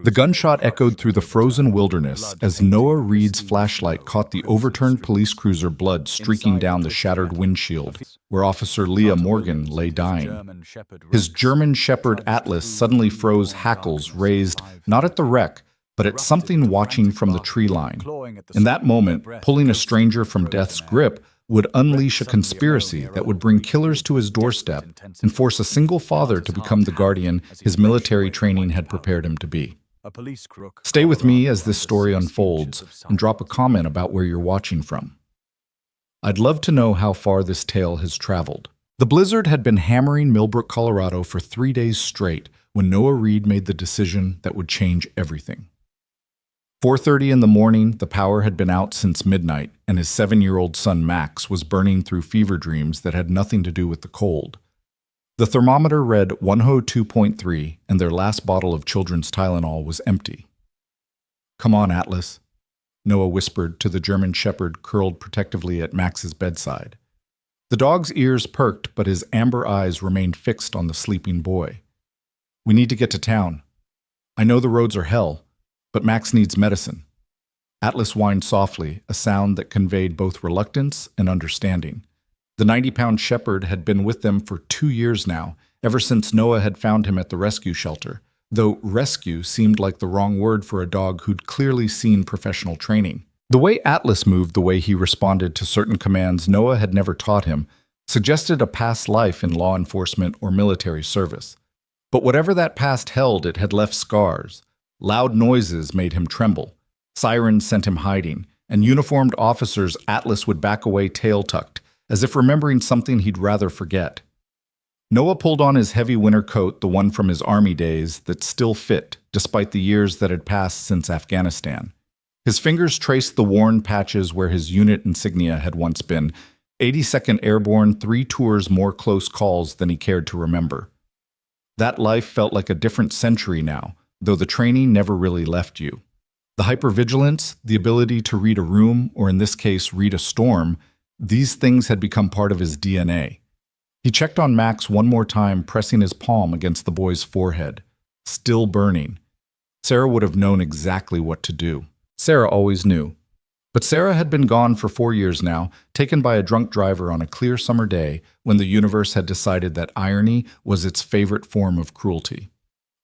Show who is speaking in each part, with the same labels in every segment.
Speaker 1: The gunshot echoed through the frozen wilderness as Noah Reed's flashlight caught the overturned police cruiser blood streaking down the shattered windshield, where Officer Leah Morgan lay dying. His German Shepherd Atlas suddenly froze, hackles raised, not at the wreck, but at something watching from the tree line. In that moment, pulling a stranger from death's grip would unleash a conspiracy that would bring killers to his doorstep and force a single father to become the guardian his military training had prepared him to be. Stay with me as this story unfolds and drop a comment about where you're watching from. I'd love to know how far this tale has traveled. The blizzard had been hammering Millbrook, Colorado for 3 days straight when Noah Reed made the decision that would change everything. 4:30 in the morning, the power had been out since midnight, and his 7-year-old son Max was burning through fever dreams that had nothing to do with the cold. The thermometer read 102.3, and their last bottle of children's Tylenol was empty. "Come on, Atlas," Noah whispered to the German Shepherd curled protectively at Max's bedside. The dog's ears perked, but his amber eyes remained fixed on the sleeping boy. "We need to get to town. I know the roads are hell, but Max needs medicine." Atlas whined softly, a sound that conveyed both reluctance and understanding. The 90-pound shepherd had been with them for 2 years now, ever since Noah had found him at the rescue shelter, though rescue seemed like the wrong word for a dog who'd clearly seen professional training. The way Atlas moved, the way he responded to certain commands Noah had never taught him, suggested a past life in law enforcement or military service. But whatever that past held, it had left scars. Loud noises made him tremble. Sirens sent him hiding, and uniformed officers Atlas would back away tail tucked, as if remembering something he'd rather forget. Noah pulled on his heavy winter coat, the one from his army days, that still fit, despite the years that had passed since Afghanistan. His fingers traced the worn patches where his unit insignia had once been, 82nd Airborne, 3 tours more close calls than he cared to remember. That life felt like a different century now, though the training never really left you. The hypervigilance, the ability to read a room, or in this case, read a storm, these things had become part of his DNA. He checked on Max one more time, pressing his palm against the boy's forehead. Still burning. Sarah would have known exactly what to do. Sarah always knew. But Sarah had been gone for 4 years now, taken by a drunk driver on a clear summer day when the universe had decided that irony was its favorite form of cruelty.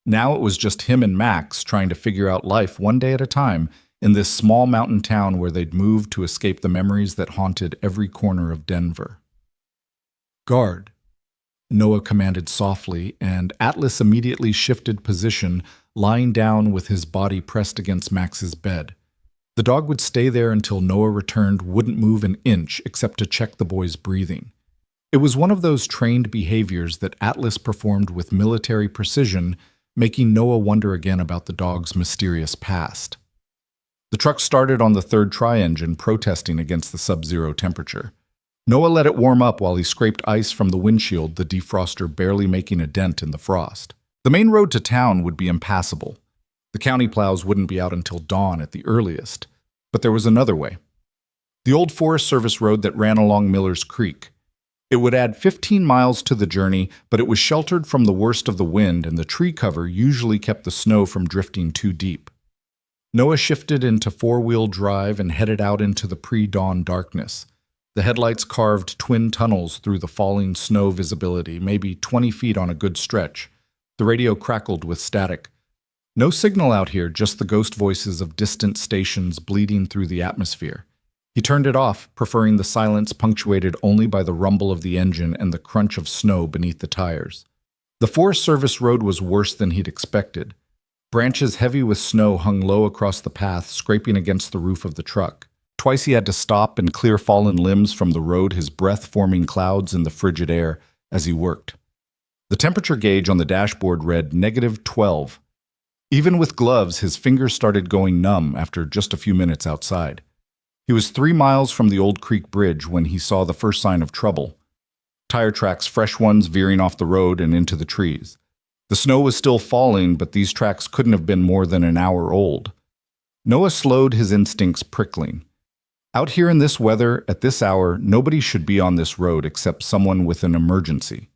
Speaker 1: Now it was just him and Max trying to figure out life one day at a time in this small mountain town where they'd moved to escape the memories that haunted every corner of Denver. "Guard," Noah commanded softly, and Atlas immediately shifted position, lying down with his body pressed against Max's bed. The dog would stay there until Noah returned, wouldn't move an inch except to check the boy's breathing. It was one of those trained behaviors that Atlas performed with military precision, making Noah wonder again about the dog's mysterious past. The truck started on the third tri-engine, protesting against the sub-zero temperature. Noah let it warm up while he scraped ice from the windshield, the defroster barely making a dent in the frost. The main road to town would be impassable. The county plows wouldn't be out until dawn at the earliest. But there was another way. The old Forest Service road that ran along Miller's Creek. It would add 15 miles to the journey, but it was sheltered from the worst of the wind, and the tree cover usually kept the snow from drifting too deep. Noah shifted into 4-wheel drive and headed out into the pre-dawn darkness. The headlights carved twin tunnels through the falling snow visibility, maybe 20 feet on a good stretch. The radio crackled with static. No signal out here, just the ghost voices of distant stations bleeding through the atmosphere. He turned it off, preferring the silence punctuated only by the rumble of the engine and the crunch of snow beneath the tires. The Forest Service road was worse than he'd expected. Branches heavy with snow hung low across the path, scraping against the roof of the truck. Twice he had to stop and clear fallen limbs from the road, his breath forming clouds in the frigid air as he worked. The temperature gauge on the dashboard read -12. Even with gloves, his fingers started going numb after just a few minutes outside. He was 3 miles from the Old Creek Bridge when he saw the first sign of trouble. Tire tracks, fresh ones veering off the road and into the trees. The snow was still falling, but these tracks couldn't have been more than an hour old. Noah slowed, his instincts prickling. Out here in this weather, at this hour, nobody should be on this road except someone with an emergency.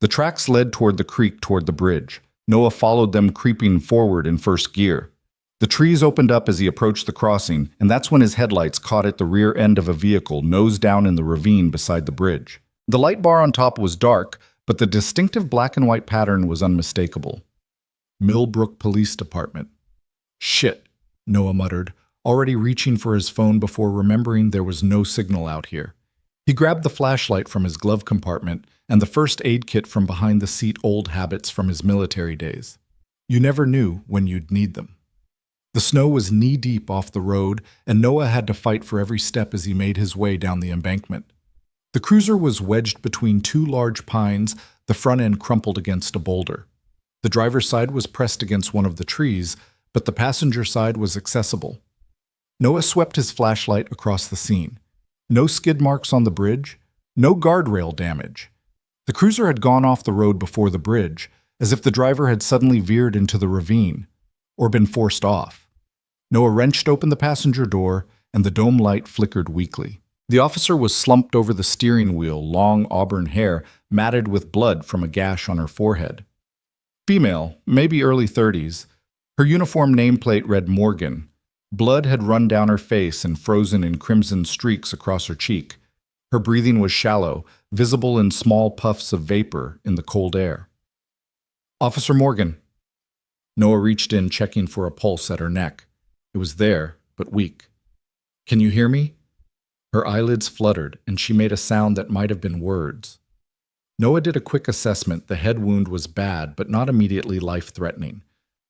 Speaker 1: The tracks led toward the creek, toward the bridge. Noah followed them, creeping forward in first gear. The trees opened up as he approached the crossing, and that's when his headlights caught at the rear end of a vehicle nose down in the ravine beside the bridge. The light bar on top was dark, but the distinctive black and white pattern was unmistakable. Millbrook Police Department. Shit, Noah muttered, already reaching for his phone before remembering there was no signal out here. He grabbed the flashlight from his glove compartment and the first aid kit from behind the seat, old habits from his military days. You never knew when you'd need them. The snow was knee-deep off the road, and Noah had to fight for every step as he made his way down the embankment. The cruiser was wedged between two large pines, the front end crumpled against a boulder. The driver's side was pressed against one of the trees, but the passenger side was accessible. Noah swept his flashlight across the scene. No skid marks on the bridge, no guardrail damage. The cruiser had gone off the road before the bridge, as if the driver had suddenly veered into the ravine, or been forced off. Noah wrenched open the passenger door, and the dome light flickered weakly. The officer was slumped over the steering wheel, long auburn hair matted with blood from a gash on her forehead. Female, maybe early 30s. Her uniform nameplate read Morgan. Blood had run down her face and frozen in crimson streaks across her cheek. Her breathing was shallow, visible in small puffs of vapor in the cold air. Officer Morgan. Noah reached in, checking for a pulse at her neck. It was there, but weak. Can you hear me? Her eyelids fluttered, and she made a sound that might have been words. Noah did a quick assessment. The head wound was bad, but not immediately life-threatening.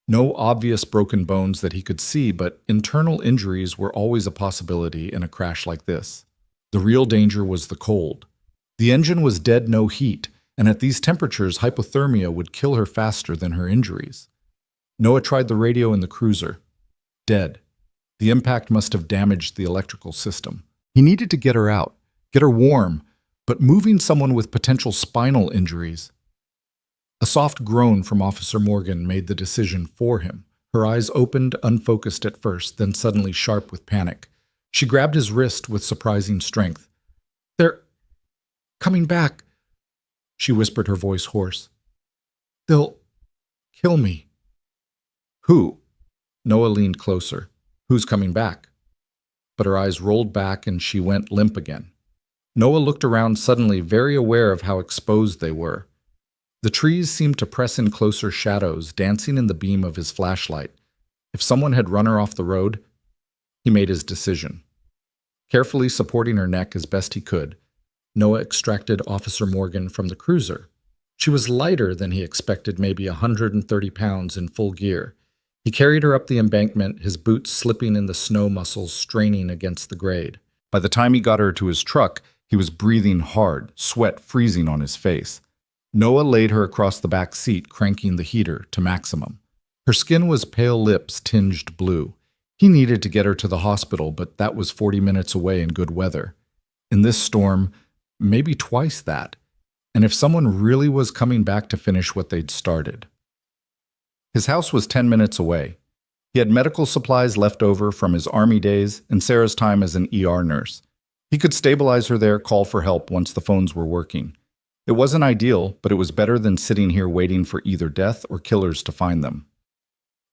Speaker 1: No obvious broken bones that he could see, but internal injuries were always a possibility in a crash like this. The real danger was the cold. The engine was dead, no heat, and at these temperatures, hypothermia would kill her faster than her injuries. Noah tried the radio in the cruiser. Dead. The impact must have damaged the electrical system. He needed to get her out, get her warm, but moving someone with potential spinal injuries. A soft groan from Officer Morgan made the decision for him. Her eyes opened, unfocused at first, then suddenly sharp with panic. She grabbed his wrist with surprising strength. "They're coming back," she whispered, her voice hoarse. "They'll kill me." "Who?" Noah leaned closer. "Who's coming back?" But her eyes rolled back and she went limp again. Noah looked around suddenly, very aware of how exposed they were. The trees seemed to press in closer shadows, dancing in the beam of his flashlight. If someone had run her off the road, he made his decision. Carefully supporting her neck as best he could, Noah extracted Officer Morgan from the cruiser. She was lighter than he expected, maybe 130 pounds in full gear. He carried her up the embankment, his boots slipping in the snow muscles straining against the grade. By the time he got her to his truck, he was breathing hard, sweat freezing on his face. Noah laid her across the back seat, cranking the heater to maximum. Her skin was pale lips tinged blue. He needed to get her to the hospital, but that was 40 minutes away in good weather. In this storm, maybe twice that. And if someone really was coming back to finish what they'd started. His house was 10 minutes away. He had medical supplies left over from his Army days and Sarah's time as an ER nurse. He could stabilize her there, call for help once the phones were working. It wasn't ideal, but it was better than sitting here waiting for either death or killers to find them.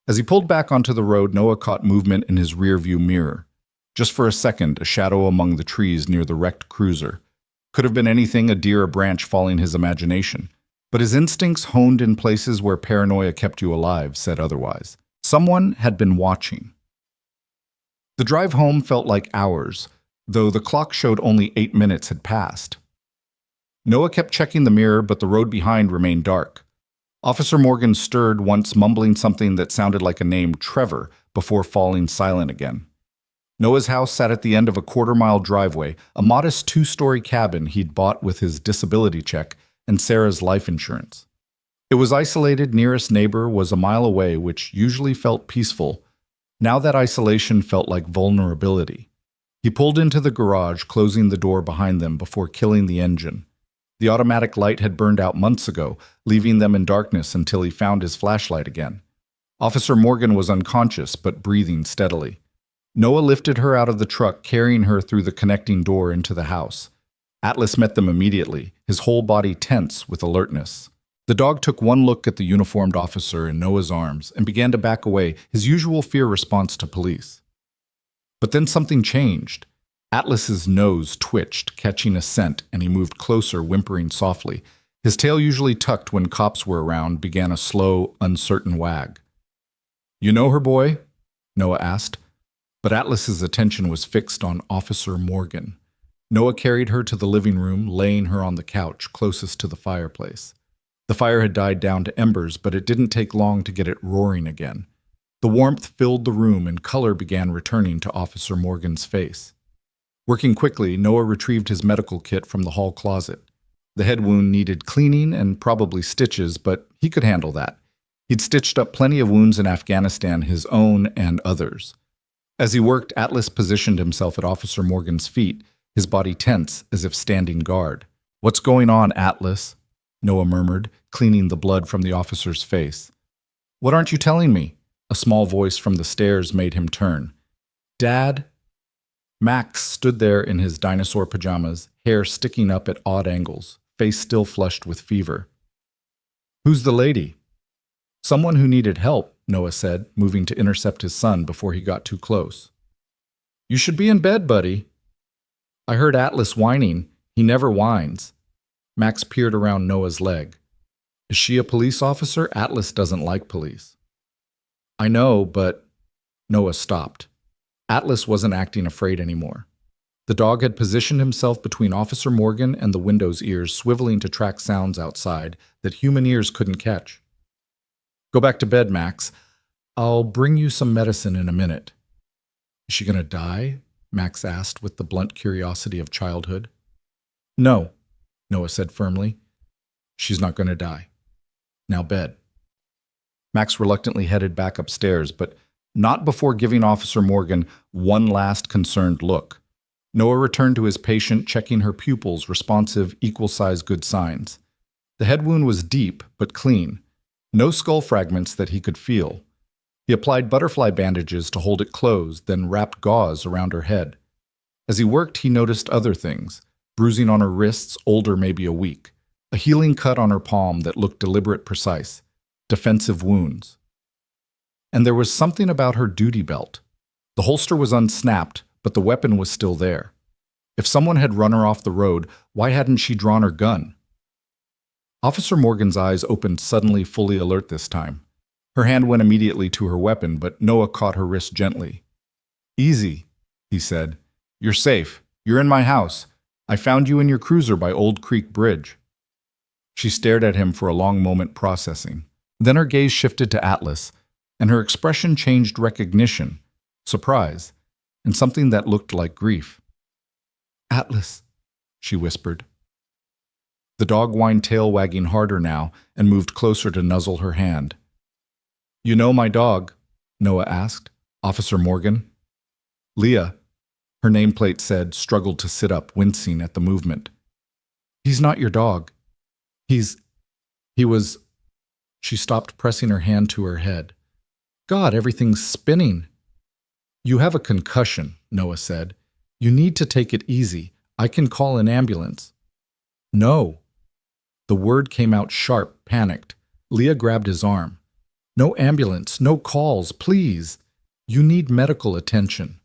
Speaker 1: As he pulled back onto the road, Noah caught movement in his rearview mirror. Just for a second, a shadow among the trees near the wrecked cruiser. Could have been anything, a deer, a branch following his imagination. But his instincts, honed in places where paranoia kept you alive, said otherwise. Someone had been watching. The drive home felt like hours, though the clock showed only 8 minutes had passed. Noah kept checking the mirror, but the road behind remained dark. Officer Morgan stirred once, mumbling something that sounded like a name, Trevor, before falling silent again. Noah's house sat at the end of a quarter-mile driveway, a modest 2-story cabin he'd bought with his disability check and Sarah's life insurance. It was isolated, nearest neighbor was a mile away, which usually felt peaceful. Now that isolation felt like vulnerability. He pulled into the garage, closing the door behind them before killing the engine. The automatic light had burned out months ago, leaving them in darkness until he found his flashlight again. Officer Morgan was unconscious, but breathing steadily. Noah lifted her out of the truck, carrying her through the connecting door into the house. Atlas met them immediately, his whole body tense with alertness. The dog took one look at the uniformed officer in Noah's arms and began to back away, his usual fear response to police. But then something changed. Atlas's nose twitched, catching a scent, and he moved closer, whimpering softly. His tail, usually tucked when cops were around, began a slow, uncertain wag. "You know her, boy?" Noah asked. But Atlas's attention was fixed on Officer Morgan. Noah carried her to the living room, laying her on the couch closest to the fireplace. The fire had died down to embers, but it didn't take long to get it roaring again. The warmth filled the room and color began returning to Officer Morgan's face. Working quickly, Noah retrieved his medical kit from the hall closet. The head wound needed cleaning and probably stitches, but he could handle that. He'd stitched up plenty of wounds in Afghanistan, his own and others. As he worked, Atlas positioned himself at Officer Morgan's feet, his body tense as if standing guard. "What's going on, Atlas?" Noah murmured, cleaning the blood from the officer's face. "What aren't you telling me?" A small voice from the stairs made him turn. "Dad?" Max stood there in his dinosaur pajamas, hair sticking up at odd angles, face still flushed with fever. "Who's the lady?" "Someone who needed help," Noah said, moving to intercept his son before he got too close. "You should be in bed, buddy." "I heard Atlas whining. He never whines." Max peered around Noah's leg. "Is she a police officer? Atlas doesn't like police." "I know, but—" Noah stopped. Atlas wasn't acting afraid anymore. The dog had positioned himself between Officer Morgan and the window's ears, swiveling to track sounds outside that human ears couldn't catch. "Go back to bed, Max. I'll bring you some medicine in a minute." "Is she going to die?" Max asked with the blunt curiosity of childhood. "No," Noah said firmly. "She's not going to die. Now bed." Max reluctantly headed back upstairs, but not before giving Officer Morgan one last concerned look. Noah returned to his patient, checking her pupils, responsive, equal-size good signs. The head wound was deep, but clean. No skull fragments that he could feel. He applied butterfly bandages to hold it closed, then wrapped gauze around her head. As he worked, he noticed other things: bruising on her wrists, older maybe a week, a healing cut on her palm that looked deliberate, precise, defensive wounds. And there was something about her duty belt. The holster was unsnapped, but the weapon was still there. If someone had run her off the road, why hadn't she drawn her gun? Officer Morgan's eyes opened suddenly, fully alert this time. Her hand went immediately to her weapon, but Noah caught her wrist gently. "Easy," he said. "You're safe. You're in my house. I found you in your cruiser by Old Creek Bridge." She stared at him for a long moment, processing. Then her gaze shifted to Atlas, and her expression changed recognition, surprise, and something that looked like grief. "Atlas," she whispered. The dog whined, tail wagging harder now, and moved closer to nuzzle her hand. "You know my dog?" Noah asked. "Officer Morgan?" "Leah," her nameplate said, struggled to sit up, wincing at the movement. "He's not your dog. He was—" She stopped, pressing her hand to her head. "God, everything's spinning." "You have a concussion," Noah said. "You need to take it easy. I can call an ambulance." "No." The word came out sharp, panicked. Leah grabbed his arm. "No ambulance, no calls, please. You need medical attention."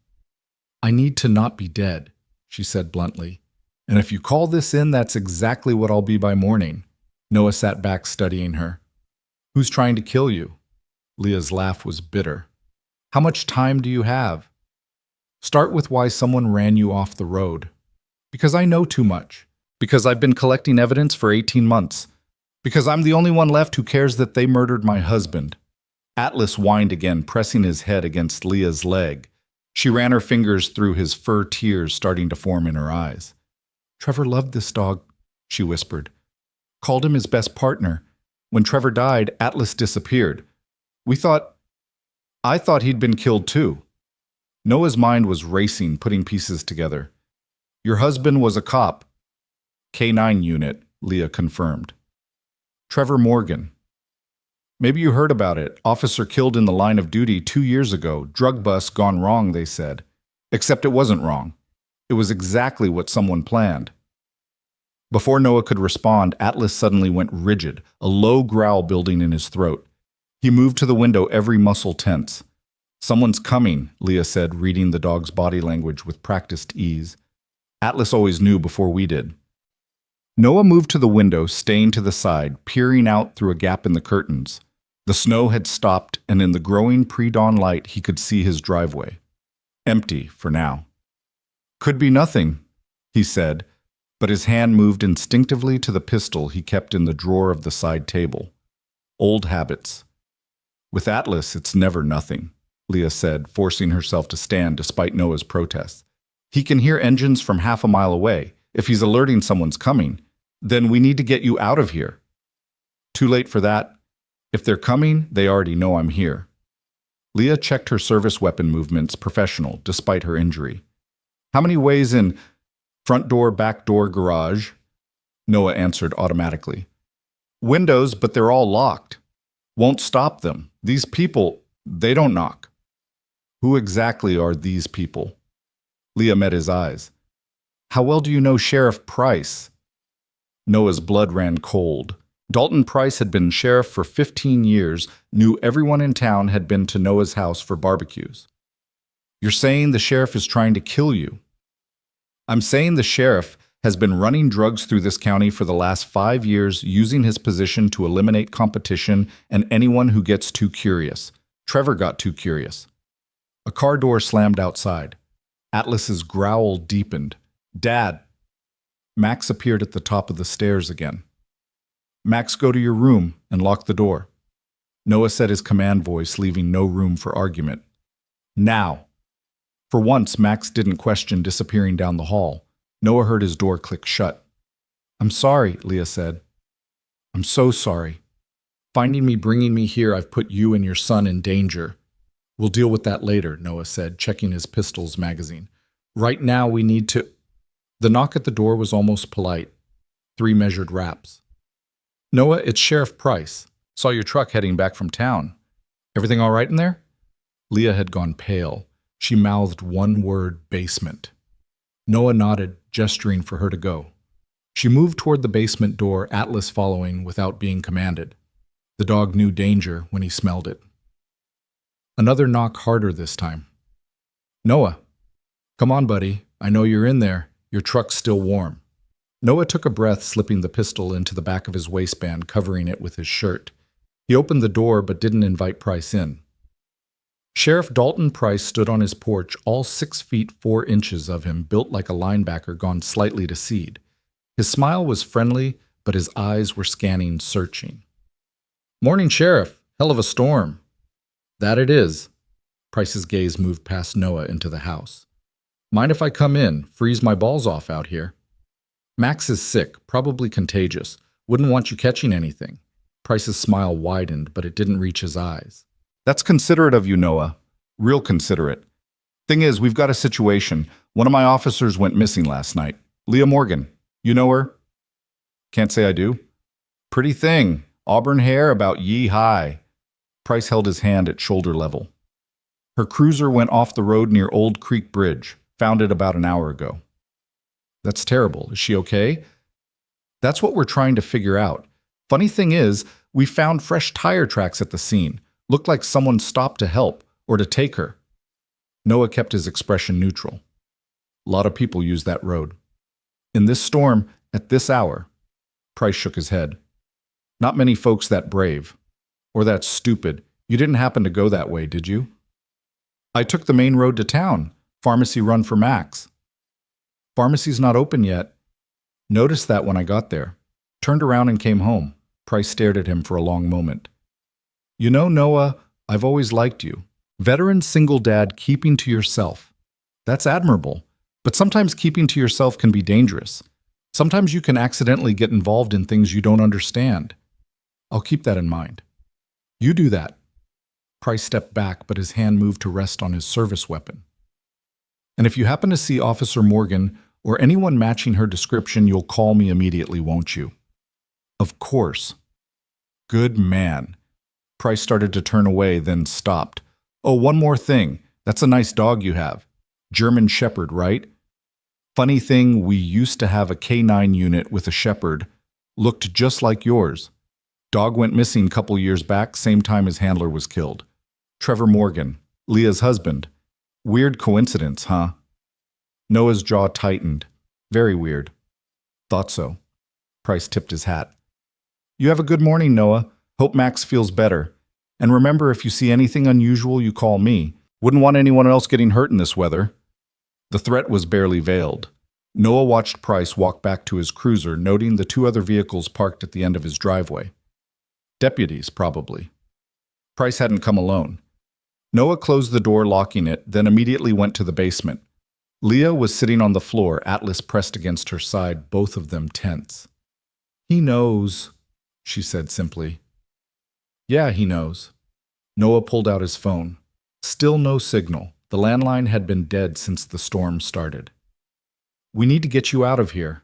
Speaker 1: "I need to not be dead," she said bluntly. "And if you call this in, that's exactly what I'll be by morning." Noah sat back, studying her. "Who's trying to kill you?" Leah's laugh was bitter. "How much time do you have?" "Start with why someone ran you off the road." "Because I know too much. Because I've been collecting evidence for 18 months. Because I'm the only one left who cares that they murdered my husband." Atlas whined again, pressing his head against Leah's leg. She ran her fingers through his fur, tears starting to form in her eyes. "Trevor loved this dog," she whispered. "Called him his best partner. When Trevor died, Atlas disappeared. I thought he'd been killed too." Noah's mind was racing, putting pieces together. "Your husband was a cop." "K-9 unit," Leah confirmed. "Trevor Morgan." "Maybe you heard about it. Officer killed in the line of duty 2 years ago. Drug bust gone wrong, they said. Except it wasn't wrong. It was exactly what someone planned." Before Noah could respond, Atlas suddenly went rigid, a low growl building in his throat. He moved to the window, every muscle tense. "Someone's coming," Leah said, reading the dog's body language with practiced ease. Atlas always knew before we did. Noah moved to the window, staying to the side, peering out through a gap in the curtains. The snow had stopped, and in the growing pre-dawn light he could see his driveway. Empty, for now. "Could be nothing," he said, but his hand moved instinctively to the pistol he kept in the drawer of the side table. Old habits. "With Atlas, it's never nothing," Leah said, forcing herself to stand despite Noah's protests. "He can hear engines from half a mile away. If he's alerting someone's coming, then we need to get you out of here." "Too late for that. If they're coming, they already know I'm here." Leah checked her service weapon movements, professional, despite her injury. "How many ways in? Front door, back door, garage?" Noah answered automatically. "Windows, but they're all locked. Won't stop them. These people, they don't knock." "Who exactly are these people?" Leah met his eyes. "How well do you know Sheriff Price?" Noah's blood ran cold. Dalton Price had been sheriff for 15 years, knew everyone in town, had been to Noah's house for barbecues. "You're saying the sheriff is trying to kill you?" "I'm saying the sheriff has been running drugs through this county for the last 5 years, using his position to eliminate competition and anyone who gets too curious. Trevor got too curious." A car door slammed outside. Atlas's growl deepened. "Dad!" Max appeared at the top of the stairs again. "Max, go to your room and lock the door." Noah said his command voice, leaving no room for argument. "Now!" For once, Max didn't question disappearing down the hall. Noah heard his door click shut. "I'm sorry," Leah said. "I'm so sorry. Finding me, bringing me here, I've put you and your son in danger." "We'll deal with that later," Noah said, checking his pistol's magazine. "Right now, we need to—" The knock at the door was almost polite. 3 measured raps. "Noah, it's Sheriff Price. Saw your truck heading back from town. Everything all right in there?" Leah had gone pale. She mouthed one word: basement. Noah nodded, gesturing for her to go. She moved toward the basement door, Atlas following without being commanded. The dog knew danger when he smelled it. Another knock, harder this time. "Noah, come on, buddy. I know you're in there. Your truck's still warm." Noah took a breath, slipping the pistol into the back of his waistband, covering it with his shirt. He opened the door but didn't invite Price in. Sheriff Dalton Price stood on his porch, all 6 feet 4 inches of him, built like a linebacker gone slightly to seed. His smile was friendly, but his eyes were scanning, searching. "Morning, Sheriff. Hell of a storm." "That it is." Price's gaze moved past Noah into the house. "Mind if I come in? Freeze my balls off out here." "Max is sick, probably contagious. Wouldn't want you catching anything." Price's smile widened, but it didn't reach his eyes. "That's considerate of you, Noah. Real considerate. Thing is, we've got a situation. One of my officers went missing last night. Leah Morgan. You know her?" "Can't say I do." "Pretty thing. Auburn hair, about yee-high." Price held his hand at shoulder level. "Her cruiser went off the road near Old Creek Bridge. Found it about an hour ago." "That's terrible. Is she okay?" "That's what we're trying to figure out. Funny thing is, we found fresh tire tracks at the scene. Looked like someone stopped to help, or to take her." Noah kept his expression neutral. "A lot of people use that road." "In this storm, at this hour?" Price shook his head. "Not many folks that brave. Or that stupid. You didn't happen to go that way, did you?" "I took the main road to town. Pharmacy run for Max." "Pharmacy's not open yet." "Noticed that when I got there. Turned around and came home." Price stared at him for a long moment. "You know, Noah, I've always liked you. Veteran single dad keeping to yourself. That's admirable. But sometimes keeping to yourself can be dangerous. Sometimes you can accidentally get involved in things you don't understand. I'll keep that in mind." "You do that." Price stepped back, but his hand moved to rest on his service weapon. "And if you happen to see Officer Morgan or anyone matching her description, you'll call me immediately, won't you?" "Of course." "Good man." Price started to turn away, then stopped. "Oh, one more thing. That's a nice dog you have. German Shepherd, right?" Funny thing, we used to have a K9 unit with a shepherd. Looked just like yours. Dog went missing couple years back, same time his handler was killed. Trevor Morgan, Leah's husband. Weird coincidence, huh? Noah's jaw tightened. Very weird. Thought so. Price tipped his hat. You have a good morning, Noah. Hope Max feels better. And remember, if you see anything unusual, you call me. Wouldn't want anyone else getting hurt in this weather. The threat was barely veiled. Noah watched Price walk back to his cruiser, noting the two other vehicles parked at the end of his driveway. Deputies, probably. Price hadn't come alone. Noah closed the door, locking it, then immediately went to the basement. Leah was sitting on the floor, Atlas pressed against her side, both of them tense. He knows, she said simply. Yeah, he knows. Noah pulled out his phone. Still no signal. The landline had been dead since the storm started. We need to get you out of here.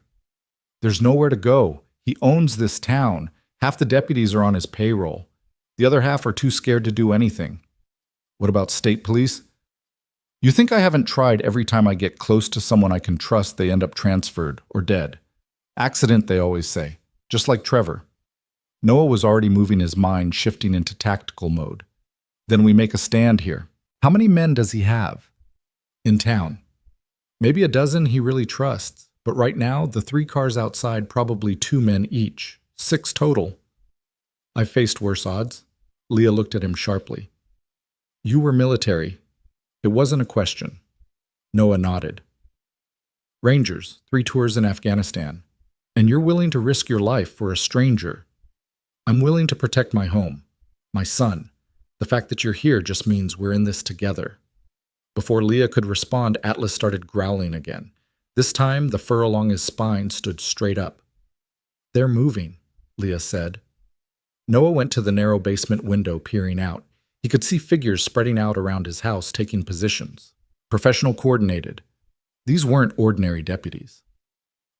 Speaker 1: There's nowhere to go. He owns this town. Half the deputies are on his payroll. The other half are too scared to do anything. What about state police? You think I haven't tried every time I get close to someone I can trust they end up transferred or dead? Accident, they always say. Just like Trevor. Noah was already moving his mind, shifting into tactical mode. Then we make a stand here. How many men does he have? In town. Maybe a dozen he really trusts, but right now, the 3 cars outside, probably 2 men each. 6 total. I've faced worse odds. Leah looked at him sharply. You were military. It wasn't a question. Noah nodded. Rangers, 3 tours in Afghanistan. And you're willing to risk your life for a stranger. I'm willing to protect my home, my son. The fact that you're here just means we're in this together. Before Leah could respond, Atlas started growling again. This time, the fur along his spine stood straight up. They're moving, Leah said. Noah went to the narrow basement window, peering out. He could see figures spreading out around his house, taking positions. Professional coordinated. These weren't ordinary deputies.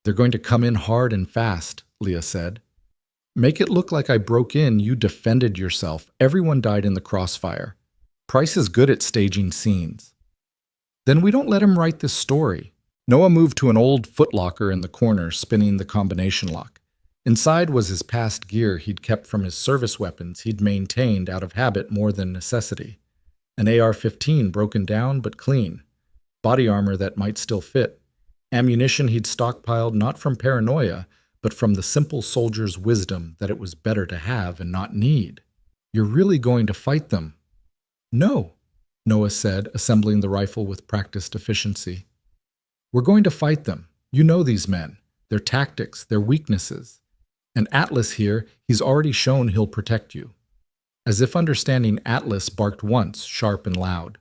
Speaker 1: They're going to come in hard and fast, Leah said. Make it look like I broke in, you defended yourself. Everyone died in the crossfire. Price is good at staging scenes. Then we don't let him write this story. Noah moved to an old footlocker in the corner, spinning the combination lock. Inside was his past gear he'd kept from his service weapons he'd maintained out of habit more than necessity. An AR-15 broken down but clean. Body armor that might still fit. Ammunition he'd stockpiled not from paranoia, but from the simple soldier's wisdom that it was better to have and not need. You're really going to fight them? No, Noah said, assembling the rifle with practiced efficiency. We're going to fight them. You know these men, their tactics, their weaknesses. And Atlas here, he's already shown he'll protect you. As if understanding, Atlas barked once, sharp and loud.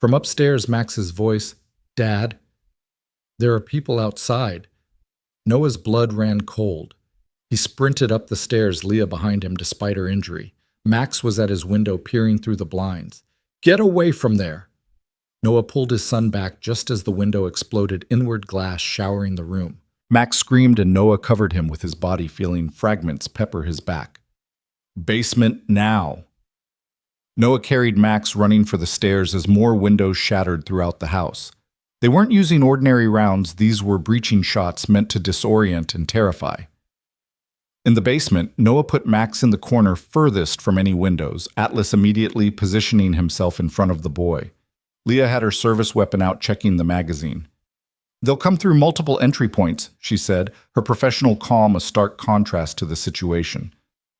Speaker 1: From upstairs, Max's voice, Dad, there are people outside. Noah's blood ran cold. He sprinted up the stairs, Leah behind him despite her injury. Max was at his window peering through the blinds. Get away from there! Noah pulled his son back just as the window exploded, inward glass showering the room. Max screamed and Noah covered him with his body, feeling fragments pepper his back. Basement now! Noah carried Max, running for the stairs as more windows shattered throughout the house. They weren't using ordinary rounds, these were breaching shots meant to disorient and terrify. In the basement, Noah put Max in the corner furthest from any windows, Atlas immediately positioning himself in front of the boy. Leah had her service weapon out, checking the magazine. They'll come through multiple entry points, she said, her professional calm a stark contrast to the situation.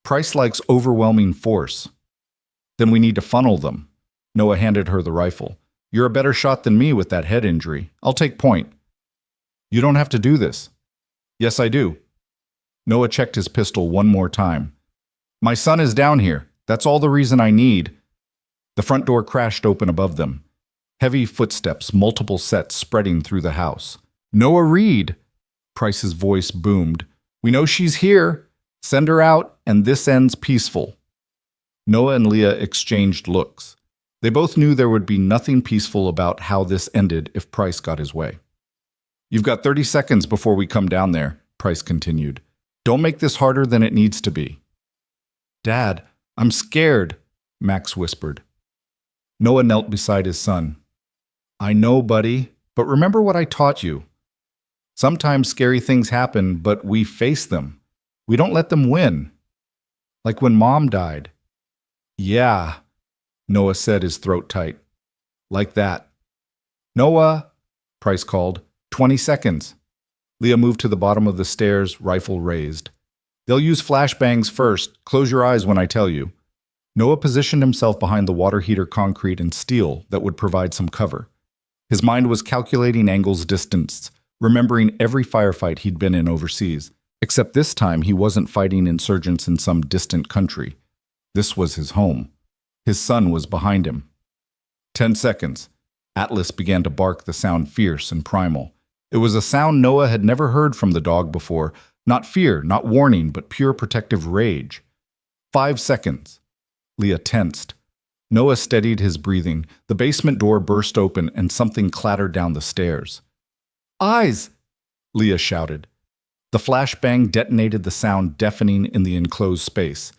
Speaker 1: Price likes overwhelming force. Then we need to funnel them. Noah handed her the rifle. You're a better shot than me with that head injury. I'll take point. You don't have to do this. Yes, I do. Noah checked his pistol one more time. My son is down here. That's all the reason I need. The front door crashed open above them. Heavy footsteps, multiple sets spreading through the house. Noah Reed! Price's voice boomed. We know she's here. Send her out, and this ends peaceful. Noah and Leah exchanged looks. They both knew there would be nothing peaceful about how this ended if Price got his way. You've got 30 seconds before we come down there, Price continued. Don't make this harder than it needs to be. Dad, I'm scared, Max whispered. Noah knelt beside his son. I know, buddy, but remember what I taught you. Sometimes scary things happen, but we face them. We don't let them win. Like when Mom died. Yeah, Noah said, his throat tight. Like that. Noah, Price called. 20 seconds. Leah moved to the bottom of the stairs, rifle raised. They'll use flashbangs first. Close your eyes when I tell you. Noah positioned himself behind the water heater concrete and steel that would provide some cover. His mind was calculating angles, distance, remembering every firefight he'd been in overseas. Except this time he wasn't fighting insurgents in some distant country. This was his home. His son was behind him. 10 seconds. Atlas began to bark, the sound fierce and primal. It was a sound Noah had never heard from the dog before. Not fear, not warning, but pure protective rage. 5 seconds. Leah tensed. Noah steadied his breathing. The basement door burst open and something clattered down the stairs. Eyes! Leah shouted. The flashbang detonated, the sound deafening in the enclosed space.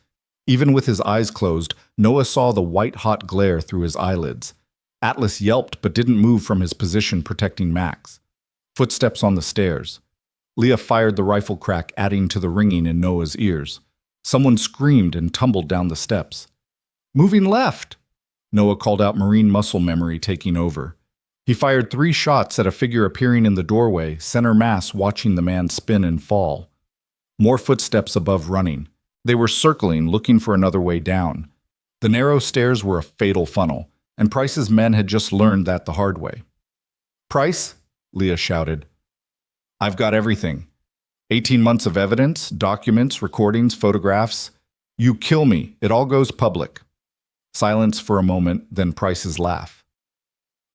Speaker 1: Even with his eyes closed, Noah saw the white-hot glare through his eyelids. Atlas yelped but didn't move from his position protecting Max. Footsteps on the stairs. Leah fired the rifle crack, adding to the ringing in Noah's ears. Someone screamed and tumbled down the steps. Moving left! Noah called out, marine muscle memory taking over. He fired 3 shots at a figure appearing in the doorway, center mass watching the man spin and fall. More footsteps above running. They were circling, looking for another way down. The narrow stairs were a fatal funnel, and Price's men had just learned that the hard way. Price? Leah shouted. I've got everything. 18 months of evidence, documents, recordings, photographs. You kill me, it all goes public. Silence for a moment, then Price's laugh.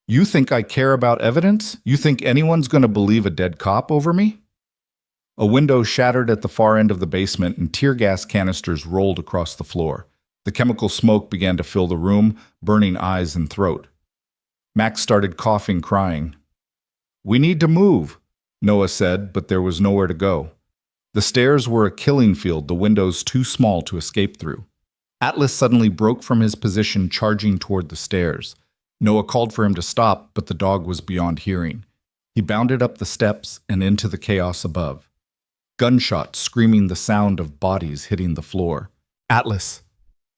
Speaker 1: You think I care about evidence? You think anyone's going to believe a dead cop over me? A window shattered at the far end of the basement and tear gas canisters rolled across the floor. The chemical smoke began to fill the room, burning eyes and throat. Max started coughing, crying. We need to move, Noah said, but there was nowhere to go. The stairs were a killing field, the windows too small to escape through. Atlas suddenly broke from his position, charging toward the stairs. Noah called for him to stop, but the dog was beyond hearing. He bounded up the steps and into the chaos above. Gunshots screaming, the sound of bodies hitting the floor. Atlas!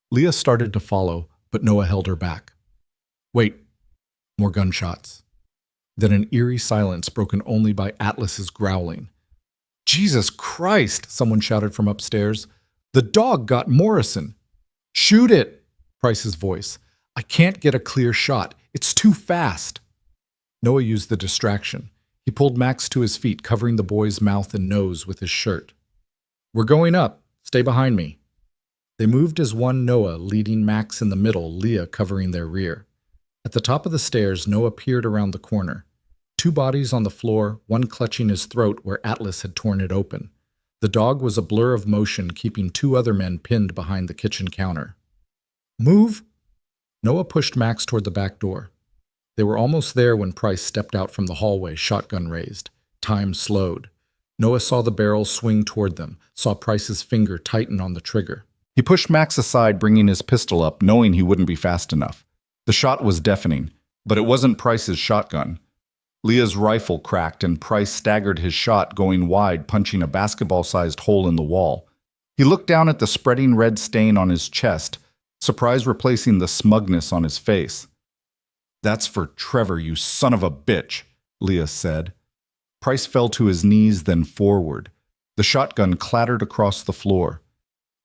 Speaker 1: Leah started to follow, but Noah held her back. Wait. More gunshots. Then an eerie silence broken only by Atlas's growling. Jesus Christ! Someone shouted from upstairs. The dog got Morrison! Shoot it! Price's voice. I can't get a clear shot. It's too fast. Noah used the distraction. He pulled Max to his feet, covering the boy's mouth and nose with his shirt. We're going up. Stay behind me. They moved as one, Noah leading Max in the middle, Leah covering their rear. At the top of the stairs, Noah peered around the corner. 2 bodies on the floor, one clutching his throat where Atlas had torn it open. The dog was a blur of motion, keeping 2 other men pinned behind the kitchen counter. Move! Noah pushed Max toward the back door. They were almost there when Price stepped out from the hallway, shotgun raised. Time slowed. Noah saw the barrel swing toward them, saw Price's finger tighten on the trigger. He pushed Max aside, bringing his pistol up, knowing he wouldn't be fast enough. The shot was deafening, but it wasn't Price's shotgun. Leah's rifle cracked, and Price staggered his shot, going wide, punching a basketball-sized hole in the wall. He looked down at the spreading red stain on his chest, surprise replacing the smugness on his face. That's for Trevor, you son of a bitch, Leah said. Price fell to his knees, then forward. The shotgun clattered across the floor.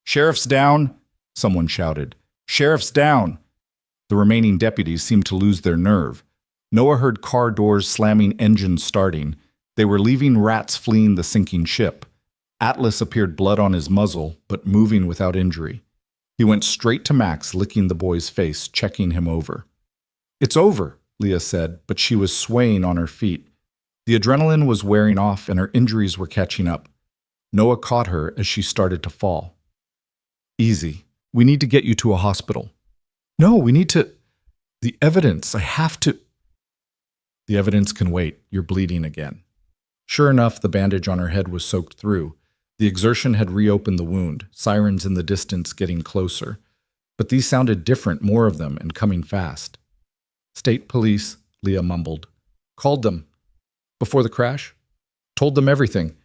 Speaker 1: Sheriff's down, someone shouted. Sheriff's down. The remaining deputies seemed to lose their nerve. Noah heard car doors slamming, engines starting. They were leaving rats fleeing the sinking ship. Atlas appeared, blood on his muzzle, but moving without injury. He went straight to Max, licking the boy's face, checking him over. It's over, Leah said, but she was swaying on her feet. The adrenaline was wearing off and her injuries were catching up. Noah caught her as she started to fall. Easy. We need to get you to a hospital. No, we need to... The evidence, I have to... The evidence can wait. You're bleeding again. Sure enough, the bandage on her head was soaked through. The exertion had reopened the wound, sirens in the distance getting closer. But these sounded different, more of them, and coming fast. State police, Leah mumbled. Called them. Before the crash? Told them everything.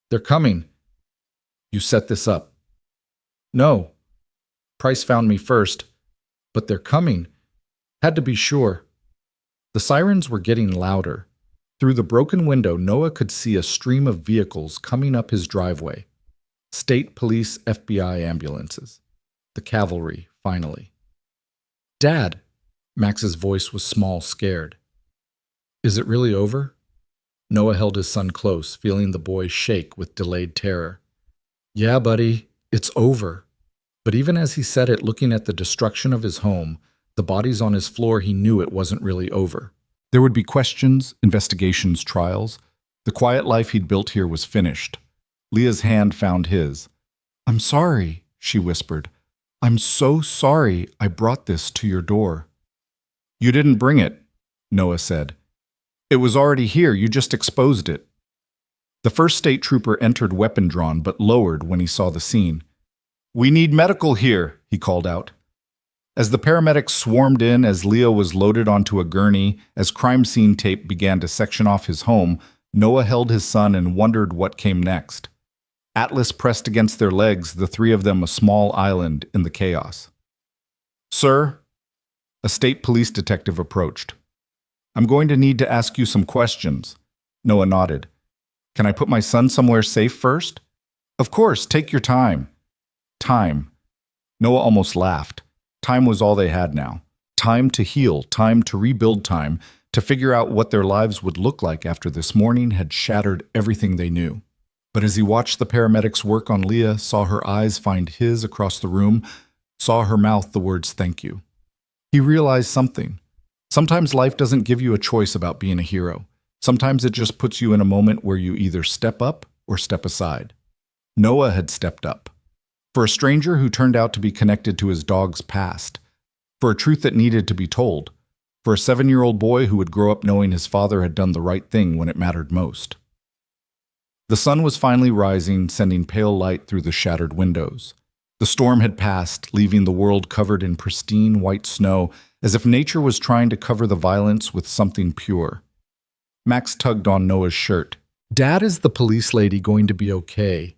Speaker 1: They're coming. You set this up. No. Price found me first. But they're coming. Had to be sure. The sirens were getting louder. Through the broken window, Noah could see a stream of vehicles coming up his driveway. State police, FBI ambulances. The cavalry, finally. Dad! Max's voice was small, scared. Is it really over? Noah held his son close, feeling the boy shake with delayed terror. Yeah, buddy, it's over. But even as he said it, looking at the destruction of his home, the bodies on his floor, he knew it wasn't really over. There would be questions, investigations, trials. The quiet life he'd built here was finished. Leah's hand found his. I'm sorry, she whispered. I'm so sorry I brought this to your door. You didn't bring it, Noah said. It was already here, you just exposed it. The first state trooper entered weapon drawn but lowered when he saw the scene. We need medical here, he called out. As the paramedics swarmed in, as Leah was loaded onto a gurney, as crime scene tape began to section off his home, Noah held his son and wondered what came next. Atlas pressed against their legs, the three of them a small island in the chaos. Sir, a state police detective approached. I'm going to need to ask you some questions. Noah nodded. Can I put my son somewhere safe first? Of course, take your time. Time. Noah almost laughed. Time was all they had now. Time to heal, time to rebuild, time to figure out what their lives would look like after this morning had shattered everything they knew. But as he watched the paramedics work on Leah, saw her eyes find his across the room, saw her mouth the words thank you, he realized something. Sometimes life doesn't give you a choice about being a hero. Sometimes it just puts you in a moment where you either step up or step aside. Noah had stepped up. For a stranger who turned out to be connected to his dog's past. For a truth that needed to be told. For a 7-year-old boy who would grow up knowing his father had done the right thing when it mattered most. The sun was finally rising, sending pale light through the shattered windows. The storm had passed, leaving the world covered in pristine white snow, as if nature was trying to cover the violence with something pure. Max tugged on Noah's shirt. Dad, is the police lady going to be okay?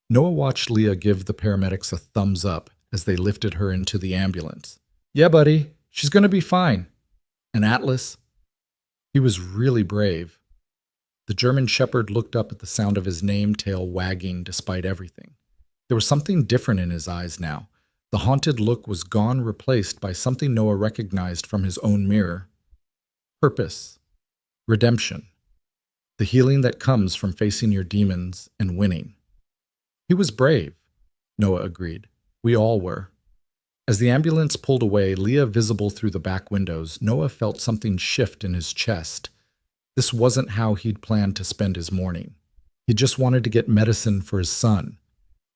Speaker 1: Noah watched Leah give the paramedics a thumbs up as they lifted her into the ambulance. Yeah, buddy, she's going to be fine. And Atlas? He was really brave. The German shepherd looked up at the sound of his name tail wagging despite everything. There was something different in his eyes now. The haunted look was gone, replaced by something Noah recognized from his own mirror. Purpose. Redemption. The healing that comes from facing your demons and winning. He was brave, Noah agreed. We all were. As the ambulance pulled away, Leah visible through the back windows, Noah felt something shift in his chest. This wasn't how he'd planned to spend his morning. He just wanted to get medicine for his son.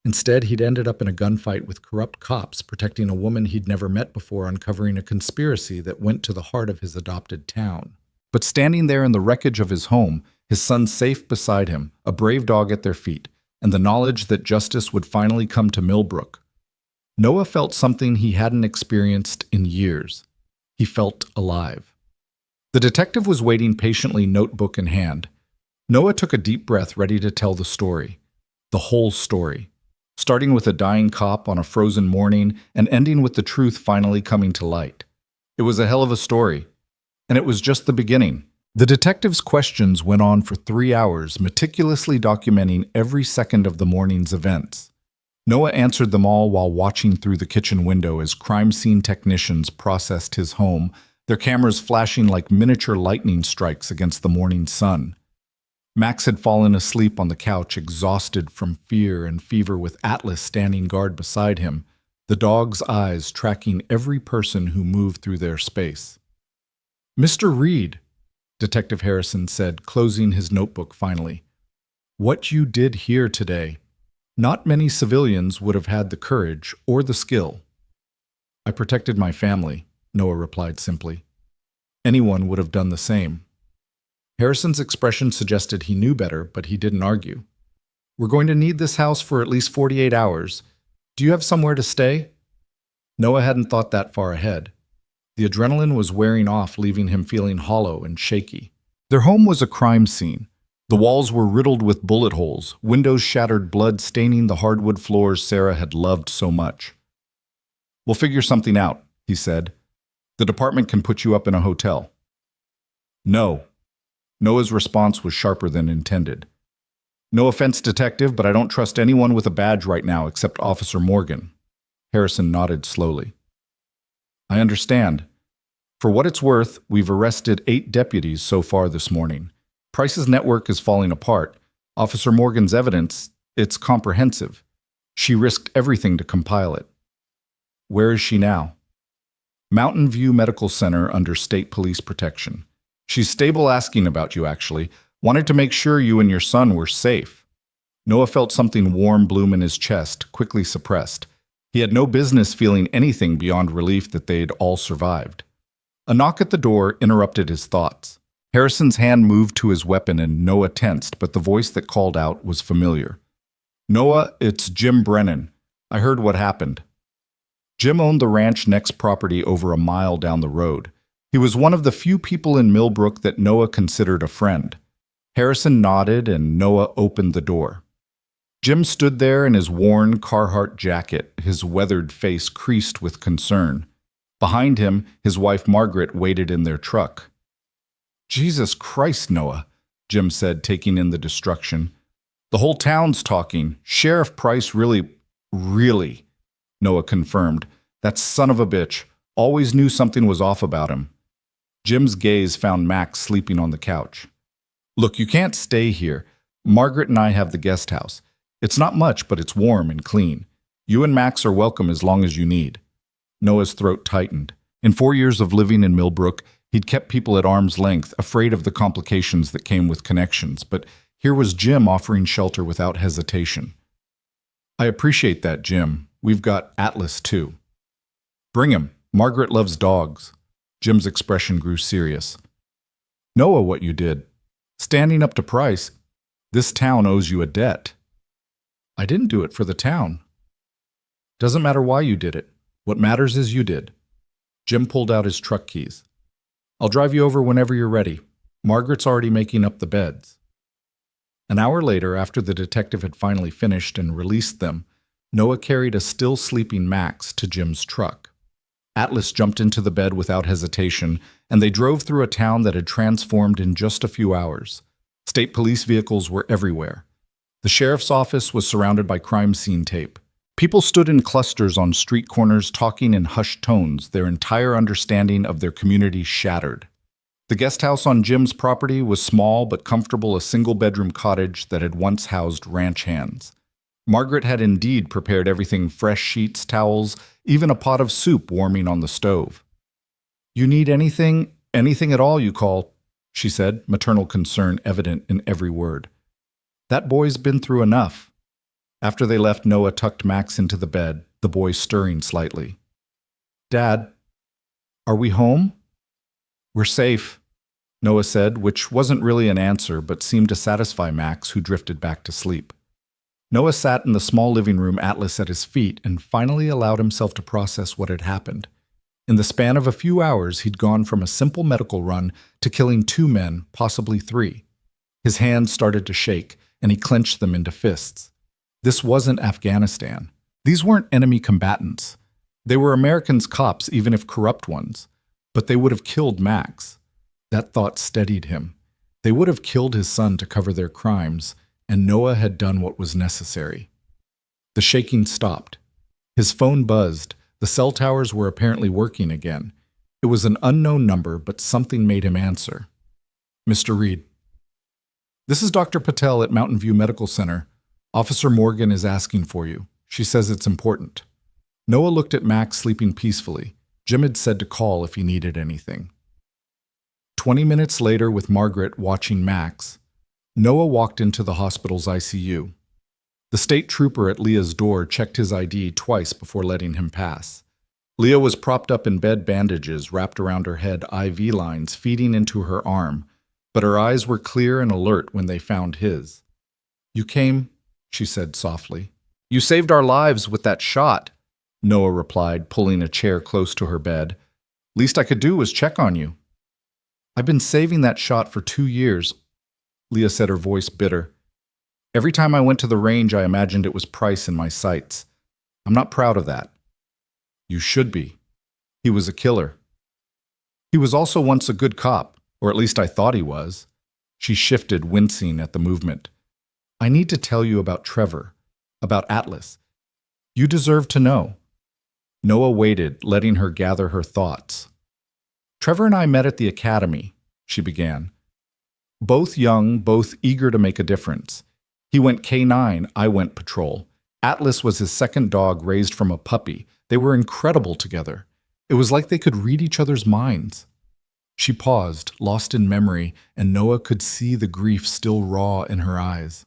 Speaker 1: Instead, he'd ended up in a gunfight with corrupt cops protecting a woman he'd never met before, uncovering a conspiracy that went to the heart of his adopted town. But standing there in the wreckage of his home, his son safe beside him, a brave dog at their feet, and the knowledge that justice would finally come to Millbrook, Noah felt something he hadn't experienced in years. He felt alive. The detective was waiting patiently, notebook in hand. Noah took a deep breath, ready to tell the story. The whole story. Starting with a dying cop on a frozen morning and ending with the truth finally coming to light. It was a hell of a story. And it was just the beginning. The detective's questions went on for 3 hours, meticulously documenting every second of the morning's events. Noah answered them all while watching through the kitchen window as crime scene technicians processed his home, their cameras flashing like miniature lightning strikes against the morning sun. Max had fallen asleep on the couch, exhausted from fear and fever, with Atlas standing guard beside him, the dog's eyes tracking every person who moved through their space. Mr. Reed, Detective Harrison said, closing his notebook finally. What you did here today, not many civilians would have had the courage or the skill. I protected my family, Noah replied simply. Anyone would have done the same. Harrison's expression suggested he knew better, but he didn't argue. We're going to need this house for at least 48 hours. Do you have somewhere to stay? Noah hadn't thought that far ahead. The adrenaline was wearing off, leaving him feeling hollow and shaky. Their home was a crime scene, The walls were riddled with bullet holes, windows shattered, blood staining the hardwood floors Sarah had loved so much. "We'll figure something out," he said. "The department can put you up in a hotel." "No." Noah's response was sharper than intended. "No offense, detective, but I don't trust anyone with a badge right now except Officer Morgan." Harrison nodded slowly. "I understand. For what it's worth, we've arrested 8 deputies so far this morning. Price's network is falling apart. Officer Morgan's evidence, it's comprehensive. She risked everything to compile it." "Where is she now?" "Mountain View Medical Center under state police protection. She's stable, asking about you, actually. Wanted to make sure you and your son were safe." Noah felt something warm bloom in his chest, quickly suppressed. He had no business feeling anything beyond relief that they'd all survived. A knock at the door interrupted his thoughts. Harrison's hand moved to his weapon and Noah tensed, but the voice that called out was familiar. "Noah, it's Jim Brennan. I heard what happened." Jim owned the ranch next property over a mile down the road. He was one of the few people in Millbrook that Noah considered a friend. Harrison nodded and Noah opened the door. Jim stood there in his worn Carhartt jacket, his weathered face creased with concern. Behind him, his wife Margaret waited in their truck. "Jesus Christ, Noah," Jim said, taking in the destruction. "The whole town's talking. Sheriff Price really, Noah confirmed. "That son of a bitch. Always knew something was off about him." Jim's gaze found Max sleeping on the couch. "Look, you can't stay here. Margaret and I have the guest house. It's not much, but it's warm and clean. You and Max are welcome as long as you need." Noah's throat tightened. In 4 years of living in Millbrook, he'd kept people at arm's length, afraid of the complications that came with connections, but here was Jim offering shelter without hesitation. "I appreciate that, Jim. We've got Atlas, too." "Bring him. Margaret loves dogs." Jim's expression grew serious. "Noah, what you did. Standing up to Price. This town owes you a debt." "I didn't do it for the town." "Doesn't matter why you did it. What matters is you did." Jim pulled out his truck keys. "I'll drive you over whenever you're ready. Margaret's already making up the beds." An hour later, after the detective had finally finished and released them, Noah carried a still sleeping Max to Jim's truck. Atlas jumped into the bed without hesitation, and they drove through a town that had transformed in just a few hours. State police vehicles were everywhere. The sheriff's office was surrounded by crime scene tape. People stood in clusters on street corners talking in hushed tones, their entire understanding of their community shattered. The guest house on Jim's property was small but comfortable, a single-bedroom cottage that had once housed ranch hands. Margaret had indeed prepared everything: fresh sheets, towels, even a pot of soup warming on the stove. "You need anything at all, you call," she said, maternal concern evident in every word. "That boy's been through enough." After they left, Noah tucked Max into the bed, the boy stirring slightly. "Dad, are we home?" "We're safe," Noah said, which wasn't really an answer but seemed to satisfy Max, who drifted back to sleep. Noah sat in the small living room, Atlas at his feet, and finally allowed himself to process what had happened. In the span of a few hours, he'd gone from a simple medical run to killing 2 men, possibly 3. His hands started to shake, and he clenched them into fists. This wasn't Afghanistan. These weren't enemy combatants. They were Americans' cops, even if corrupt ones. But they would have killed Max. That thought steadied him. They would have killed his son to cover their crimes, and Noah had done what was necessary. The shaking stopped. His phone buzzed. The cell towers were apparently working again. It was an unknown number, but something made him answer. "Mr. Reed." "This is Dr. Patel at Mountain View Medical Center. Officer Morgan is asking for you. She says it's important." Noah looked at Max sleeping peacefully. Jim had said to call if he needed anything. 20 minutes later, with Margaret watching Max, Noah walked into the hospital's ICU. The state trooper at Leah's door checked his ID twice before letting him pass. Leah was propped up in bed, bandages wrapped around her head, IV lines feeding into her arm, but her eyes were clear and alert when they found his. "You came," she said softly. "You saved our lives with that shot," Noah replied, pulling a chair close to her bed. "Least I could do was check on you." "I've been saving that shot for 2 years. Leah said, her voice bitter. Every time I went to the range, I imagined it was Price in my sights. I'm not proud of that. You should be. He was a killer. He was also once a good cop, or at least I thought he was. She shifted, wincing at the movement. I need to tell you about Trevor, about Atlas. You deserve to know. Noah waited, letting her gather her thoughts. Trevor and I met at the academy, she began. Both young, both eager to make a difference. He went K9, I went patrol. Atlas was his second dog raised from a puppy. They were incredible together. It was like they could read each other's minds. She paused, lost in memory, and Noah could see the grief still raw in her eyes.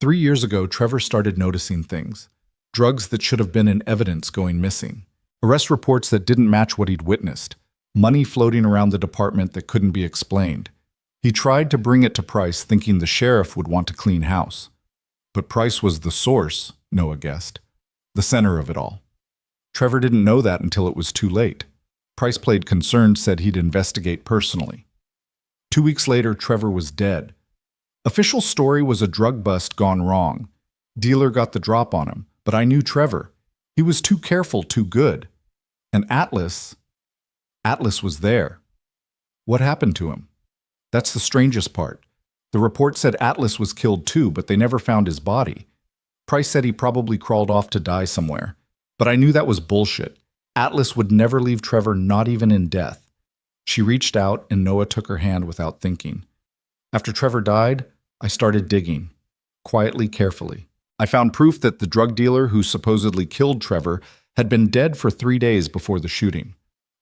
Speaker 1: 3 years ago, Trevor started noticing things. Drugs that should have been in evidence going missing. Arrest reports that didn't match what he'd witnessed. Money floating around the department that couldn't be explained. He tried to bring it to Price, thinking the sheriff would want to clean house. But Price was the source, Noah guessed. The center of it all. Trevor didn't know that until it was too late. Price played concerned, said he'd investigate personally. 2 weeks later, Trevor was dead. Official story was a drug bust gone wrong. Dealer got the drop on him, but I knew Trevor. He was too careful, too good. And Atlas was there. What happened to him? That's the strangest part. The report said Atlas was killed too, but they never found his body. Price said he probably crawled off to die somewhere. But I knew that was bullshit. Atlas would never leave Trevor, not even in death. She reached out, and Noah took her hand without thinking. After Trevor died, I started digging. Quietly, carefully. I found proof that the drug dealer who supposedly killed Trevor had been dead for 3 days before the shooting.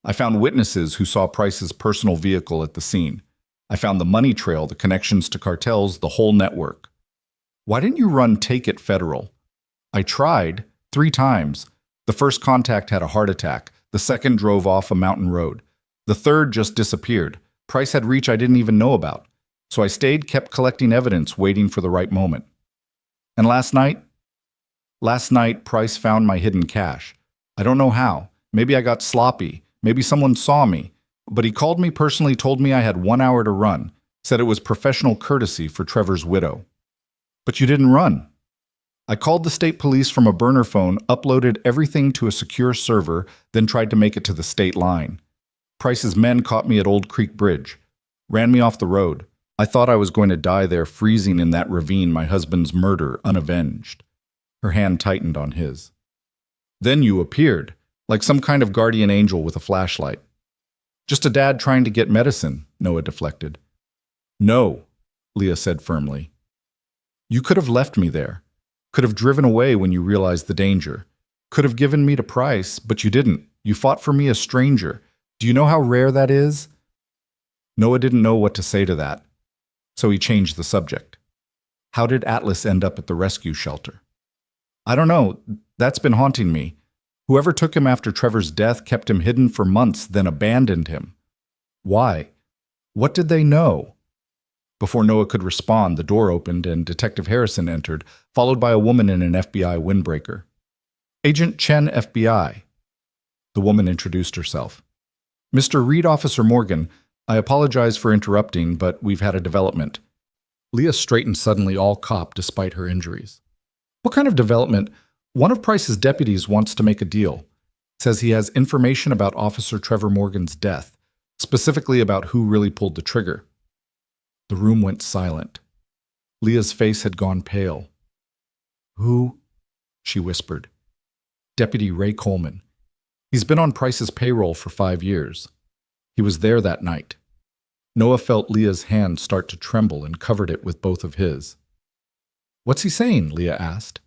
Speaker 1: I found witnesses who saw Price's personal vehicle at the scene. I found the money trail, the connections to cartels, the whole network. Why didn't you run Take It Federal? I tried 3 times. The first contact had a heart attack. The second drove off a mountain road. The third just disappeared. Price had reach I didn't even know about. So I stayed, kept collecting evidence, waiting for the right moment. And last night, Price found my hidden cash. I don't know how. Maybe I got sloppy. Maybe someone saw me. But he called me personally, told me I had 1 hour to run, said it was professional courtesy for Trevor's widow. But you didn't run. I called the state police from a burner phone, uploaded everything to a secure server, then tried to make it to the state line. Price's men caught me at Old Creek Bridge, ran me off the road. I thought I was going to die there, freezing in that ravine, my husband's murder unavenged. Her hand tightened on his. Then you appeared, like some kind of guardian angel with a flashlight. Just a dad trying to get medicine, Noah deflected. No, Leah said firmly. You could have left me there. Could have driven away when you realized the danger. Could have given me to Price, but you didn't. You fought for me, a stranger. Do you know how rare that is? Noah didn't know what to say to that, so he changed the subject. How did Atlas end up at the rescue shelter? I don't know. That's been haunting me. Whoever took him after Trevor's death kept him hidden for months, then abandoned him. Why? What did they know? Before Noah could respond, the door opened and Detective Harrison entered, followed by a woman in an FBI windbreaker. Agent Chen, FBI. The woman introduced herself. Mr. Reed, Officer Morgan, I apologize for interrupting, but we've had a development. Leah straightened suddenly, all cop despite her injuries. What kind of development? One of Price's deputies wants to make a deal. Says he has information about Officer Trevor Morgan's death, specifically about who really pulled the trigger. The room went silent. Leah's face had gone pale. Who? She whispered. Deputy Ray Coleman. He's been on Price's payroll for 5 years. He was there that night. Noah felt Leah's hand start to tremble and covered it with both of his. What's he saying? Leah asked.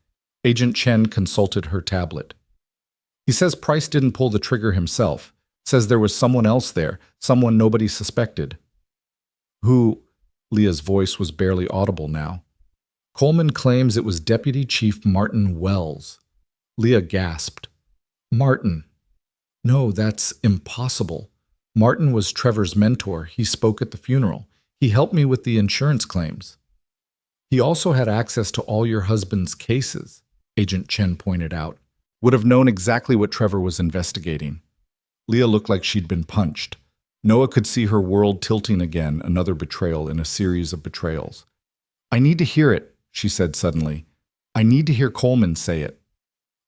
Speaker 1: Agent Chen consulted her tablet. He says Price didn't pull the trigger himself. Says there was someone else there, someone nobody suspected. Who? Leah's voice was barely audible now. Coleman claims it was Deputy Chief Martin Wells. Leah gasped. Martin. No, that's impossible. Martin was Trevor's mentor. He spoke at the funeral. He helped me with the insurance claims. He also had access to all your husband's cases, Agent Chen pointed out. Would have known exactly what Trevor was investigating. Leah looked like she'd been punched. Noah could see her world tilting again, another betrayal in a series of betrayals. "I need to hear it," she said suddenly. "I need to hear Coleman say it.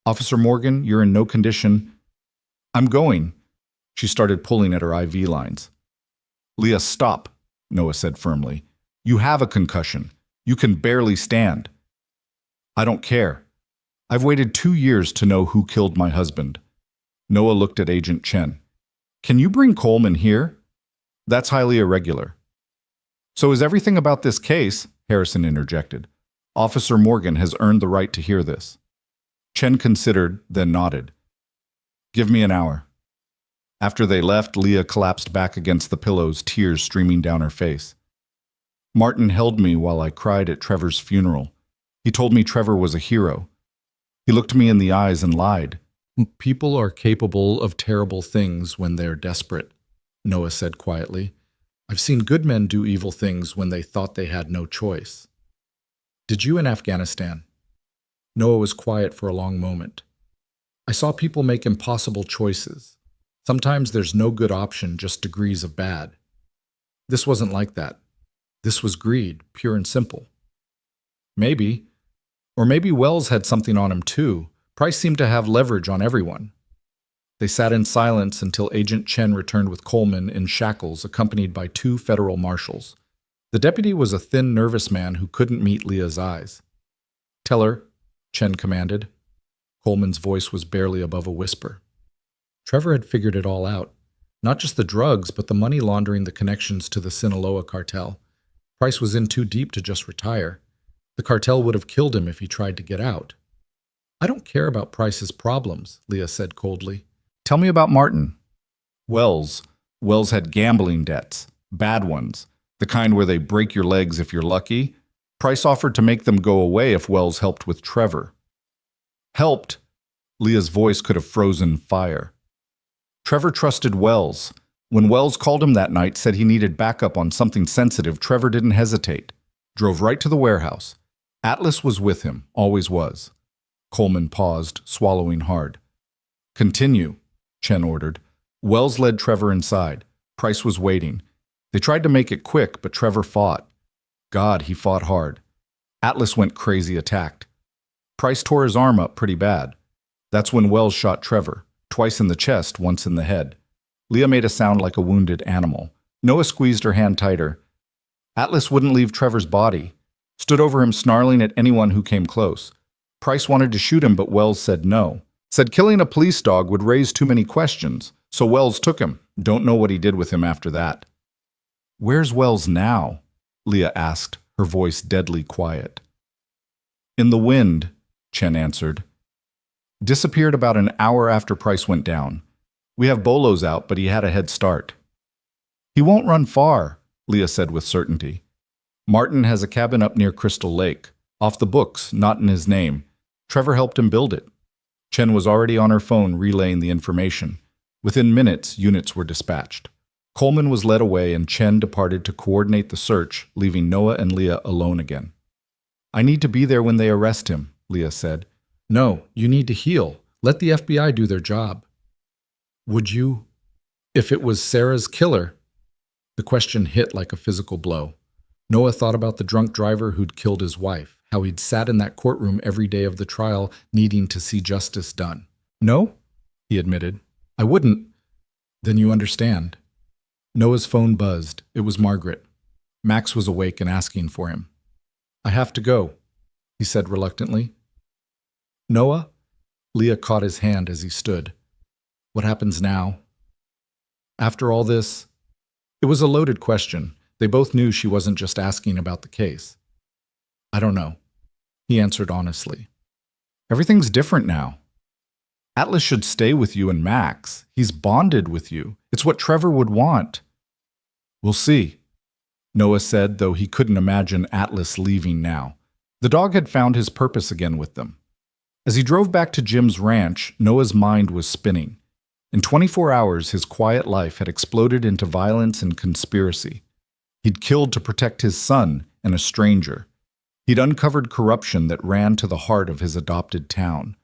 Speaker 1: Officer Morgan, you're in no condition." "I'm going." She started pulling at her IV lines. "Leah, stop," Noah said firmly. "You have a concussion. You can barely stand." "I don't care. I've waited 2 years to know who killed my husband." Noah looked at Agent Chen. "Can you bring Coleman here? That's highly irregular." "So is everything about this case?" Harrison interjected. "Officer Morgan has earned the right to hear this." Chen considered, then nodded. "Give me an hour." After they left, Leah collapsed back against the pillows, tears streaming down her face. "Martin held me while I cried at Trevor's funeral. He told me Trevor was a hero. He looked me in the eyes and lied." "People are capable of terrible things when they're desperate," Noah said quietly. "I've seen good men do evil things when they thought they had no choice." "Did you in Afghanistan?" Noah was quiet for a long moment. "I saw people make impossible choices. Sometimes there's no good option, just degrees of bad. This wasn't like that. This was greed, pure and simple." "Maybe. Or maybe Wells had something on him too. Price seemed to have leverage on everyone." They sat in silence until Agent Chen returned with Coleman in shackles, accompanied by 2 federal marshals. The deputy was a thin, nervous man who couldn't meet Leah's eyes. "Tell her," Chen commanded. Coleman's voice was barely above a whisper. Trevor had figured it all out. Not just the drugs, but the money laundering, the connections to the Sinaloa cartel. Price was in too deep to just retire. The cartel would have killed him if he tried to get out. "I don't care about Price's problems," Leah said coldly. "Tell me about Martin." Wells had gambling debts, bad ones, the kind where they break your legs if you're lucky. Price offered to make them go away if Wells helped with Trevor. Helped? Leah's voice could have frozen fire. Trevor trusted Wells. When Wells called him that night, said he needed backup on something sensitive, Trevor didn't hesitate. Drove right to the warehouse. Atlas was with him, always was. Coleman paused, swallowing hard. "Continue," Chen ordered. Wells led Trevor inside. Price was waiting. They tried to make it quick, but Trevor fought. God, he fought hard. Atlas went crazy, attacked. Price tore his arm up pretty bad. That's when Wells shot Trevor, twice in the chest, once in the head. Leah made a sound like a wounded animal. Noah squeezed her hand tighter. Atlas wouldn't leave Trevor's body. Stood over him, snarling at anyone who came close. Price wanted to shoot him, but Wells said no. Said killing a police dog would raise too many questions, so Wells took him. Don't know what he did with him after that. "Where's Wells now?" Leah asked, her voice deadly quiet. "In the wind," Chen answered. "Disappeared about an hour after Price went down. We have Bolos out, but he had a head start." "He won't run far," Leah said with certainty. "Martin has a cabin up near Crystal Lake. Off the books, not in his name. Trevor helped him build it." Chen was already on her phone relaying the information. Within minutes, units were dispatched. Coleman was led away and Chen departed to coordinate the search, leaving Noah and Leah alone again. "I need to be there when they arrest him," Leah said. "No, you need to heal. Let the FBI do their job." "Would you? If it was Sarah's killer?" The question hit like a physical blow. Noah thought about the drunk driver who'd killed his wife, how he'd sat in that courtroom every day of the trial needing to see justice done. "No," he admitted. "I wouldn't." "Then you understand." Noah's phone buzzed. It was Margaret. Max was awake and asking for him. "I have to go," he said reluctantly. "Noah?" Leah caught his hand as he stood. "What happens now?" After all this? It was a loaded question. They both knew she wasn't just asking about the case. "I don't know," he answered honestly. "Everything's different now. Atlas should stay with you and Max. He's bonded with you. It's what Trevor would want." "We'll see," Noah said, though he couldn't imagine Atlas leaving now. The dog had found his purpose again with them. As he drove back to Jim's ranch, Noah's mind was spinning. In 24 hours, his quiet life had exploded into violence and conspiracy. He'd killed to protect his son and a stranger. He'd uncovered corruption that ran to the heart of his adopted town.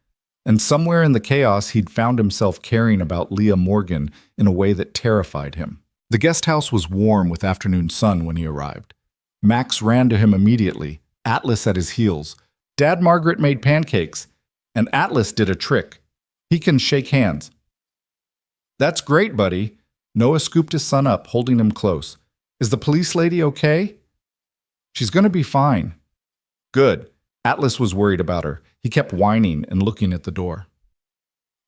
Speaker 1: And somewhere in the chaos, he'd found himself caring about Leah Morgan in a way that terrified him. The guest house was warm with afternoon sun when he arrived. Max ran to him immediately, Atlas at his heels. Dad, Margaret made pancakes, and Atlas did a trick. He can shake hands. That's great, buddy. Noah scooped his son up, holding him close. Is the police lady okay? She's going to be fine. Good. Atlas was worried about her. He kept whining and looking at the door.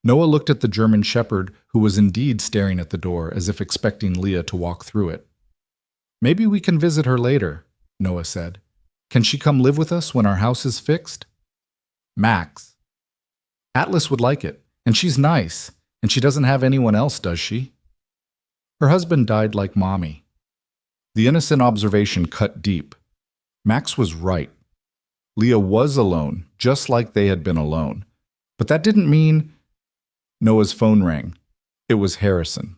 Speaker 1: Noah looked at the German shepherd, who was indeed staring at the door as if expecting Leah to walk through it. Maybe we can visit her later, Noah said. Can she come live with us when our house is fixed? Max. Atlas would like it, and she's nice, and she doesn't have anyone else, does she? Her husband died like Mommy. The innocent observation cut deep. Max was right. Leah was alone, just like they had been alone. But that didn't mean... Noah's phone rang. It was Harrison.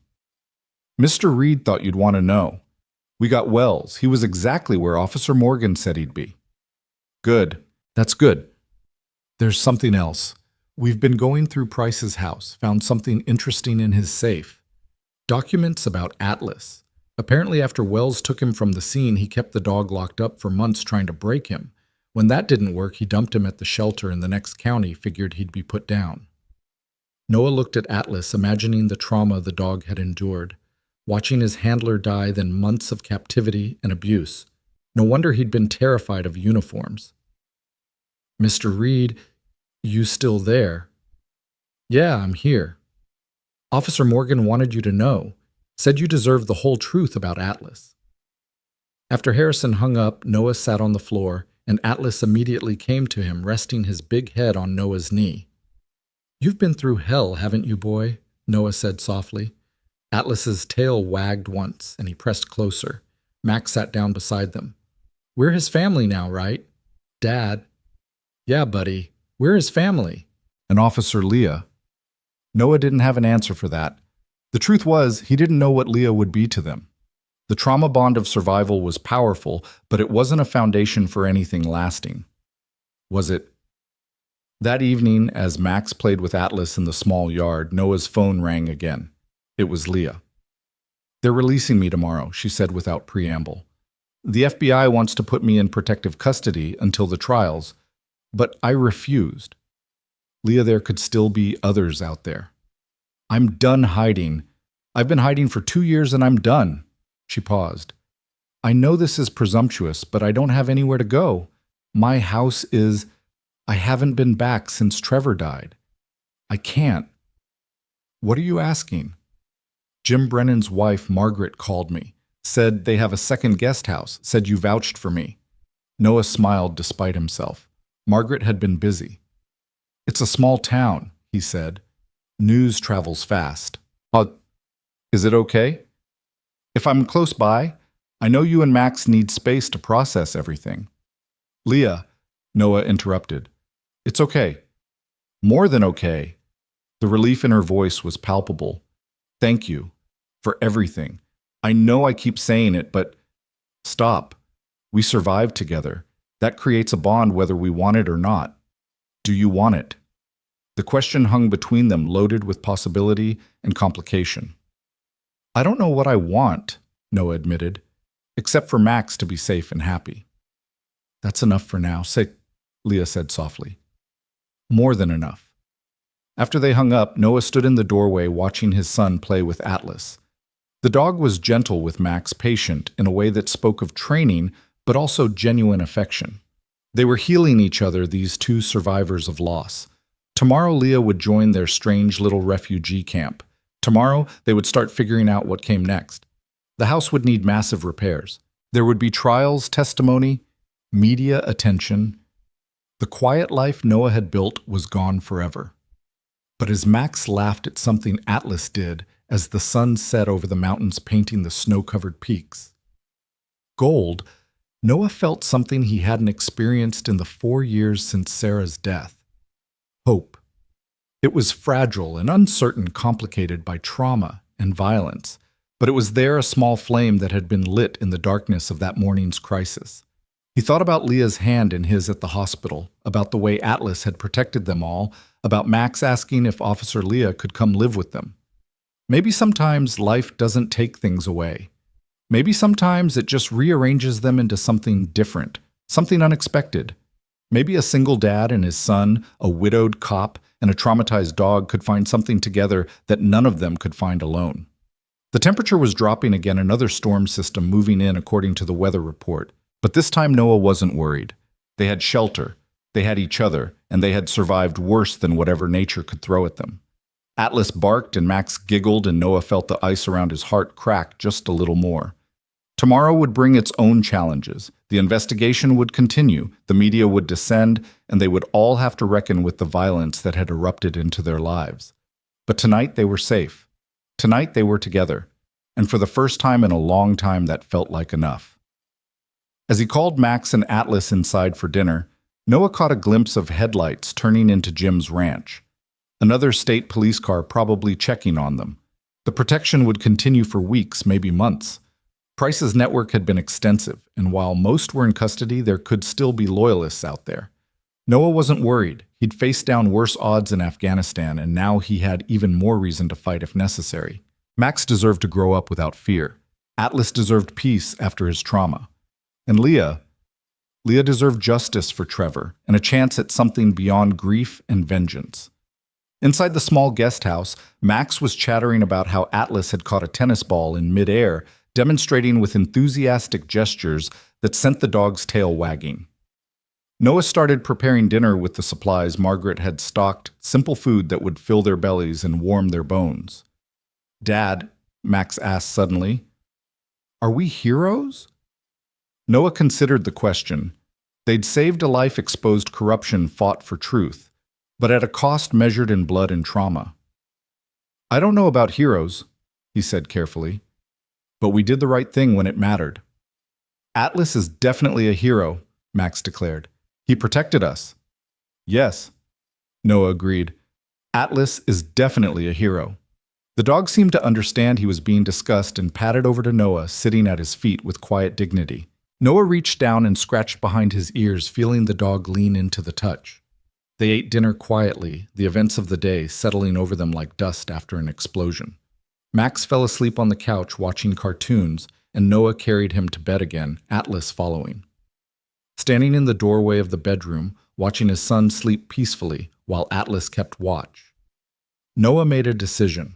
Speaker 1: Mr. Reed thought you'd want to know. We got Wells. He was exactly where Officer Morgan said he'd be. Good. That's good. There's something else. We've been going through Price's house, found something interesting in his safe. Documents about Atlas. Apparently after Wells took him from the scene, he kept the dog locked up for months trying to break him. When that didn't work, he dumped him at the shelter in the next county, figured he'd be put down. Noah looked at Atlas, imagining the trauma the dog had endured, watching his handler die, then months of captivity and abuse. No wonder he'd been terrified of uniforms. Mr. Reed, you still there? Yeah, I'm here. Officer Morgan wanted you to know, said you deserved the whole truth about Atlas. After Harrison hung up, Noah sat on the floor, and Atlas immediately came to him, resting his big head on Noah's knee. You've been through hell, haven't you, boy? Noah said softly. Atlas's tail wagged once, and he pressed closer. Max sat down beside them. We're his family now, right? Dad. Yeah, buddy. We're his family. And Officer Leah. Noah didn't have an answer for that. The truth was, he didn't know what Leah would be to them. The trauma bond of survival was powerful, but it wasn't a foundation for anything lasting. Was it? That evening, as Max played with Atlas in the small yard, Noah's phone rang again. It was Leah. They're releasing me tomorrow, she said without preamble. The FBI wants to put me in protective custody until the trials, but I refused. Leah, there could still be others out there. I'm done hiding. I've been hiding for 2 years and I'm done. She paused. I know this is presumptuous, but I don't have anywhere to go. My house is... I haven't been back since Trevor died. I can't. What are you asking? Jim Brennan's wife, Margaret, called me. Said they have a second guest house. Said you vouched for me. Noah smiled despite himself. Margaret had been busy. It's a small town, he said. News travels fast. Is it okay? If I'm close by, I know you and Max need space to process everything. Leah, Noah interrupted. It's okay. More than okay. The relief in her voice was palpable. Thank you for everything. I know I keep saying it, but stop. We survived together. That creates a bond whether we want it or not. Do you want it? The question hung between them, loaded with possibility and complication. I don't know what I want, Noah admitted, except for Max to be safe and happy. That's enough for now, Leah said softly. More than enough. After they hung up, Noah stood in the doorway watching his son play with Atlas. The dog was gentle with Max, patient in a way that spoke of training, but also genuine affection. They were healing each other, these two survivors of loss. Tomorrow, Leah would join their strange little refugee camp. Tomorrow, they would start figuring out what came next. The house would need massive repairs. There would be trials, testimony, media attention. The quiet life Noah had built was gone forever. But as Max laughed at something Atlas did as the sun set over the mountains painting the snow-covered peaks, gold, Noah felt something he hadn't experienced in the 4 years since Sarah's death. Hope. It was fragile and uncertain, complicated by trauma and violence, but it was there, a small flame that had been lit in the darkness of that morning's crisis. He thought about Leah's hand in his at the hospital, about the way Atlas had protected them all, about Max asking if Officer Leah could come live with them. Maybe sometimes life doesn't take things away. Maybe sometimes it just rearranges them into something different, something unexpected. Maybe a single dad and his son, a widowed cop, and a traumatized dog could find something together that none of them could find alone. The temperature was dropping again, another storm system moving in according to the weather report. But this time Noah wasn't worried. They had shelter, they had each other, and they had survived worse than whatever nature could throw at them. Atlas barked and Max giggled, and Noah felt the ice around his heart crack just a little more. Tomorrow would bring its own challenges. The investigation would continue, the media would descend, and they would all have to reckon with the violence that had erupted into their lives. But tonight they were safe. Tonight they were together, and for the first time in a long time that felt like enough. As he called Max and Atlas inside for dinner, Noah caught a glimpse of headlights turning into Jim's ranch. Another state police car probably checking on them. The protection would continue for weeks, maybe months. Price's network had been extensive, and while most were in custody, there could still be loyalists out there. Noah wasn't worried. He'd faced down worse odds in Afghanistan, and now he had even more reason to fight if necessary. Max deserved to grow up without fear. Atlas deserved peace after his trauma. And Leah deserved justice for Trevor and a chance at something beyond grief and vengeance. Inside the small guest house, Max was chattering about how Atlas had caught a tennis ball in midair, demonstrating with enthusiastic gestures that sent the dog's tail wagging. Noah started preparing dinner with the supplies Margaret had stocked, simple food that would fill their bellies and warm their bones. "Dad," Max asked suddenly, "are we heroes?" Noah considered the question. They'd saved a life, exposed corruption, fought for truth, but at a cost measured in blood and trauma. "I don't know about heroes," he said carefully, "but we did the right thing when it mattered." "Atlas is definitely a hero," Max declared. "He protected us." "Yes," Noah agreed. "Atlas is definitely a hero." The dog seemed to understand he was being discussed and padded over to Noah, sitting at his feet with quiet dignity. Noah reached down and scratched behind his ears, feeling the dog lean into the touch. They ate dinner quietly, the events of the day settling over them like dust after an explosion. Max fell asleep on the couch watching cartoons, and Noah carried him to bed again, Atlas following. Standing in the doorway of the bedroom, watching his son sleep peacefully while Atlas kept watch. Noah made a decision.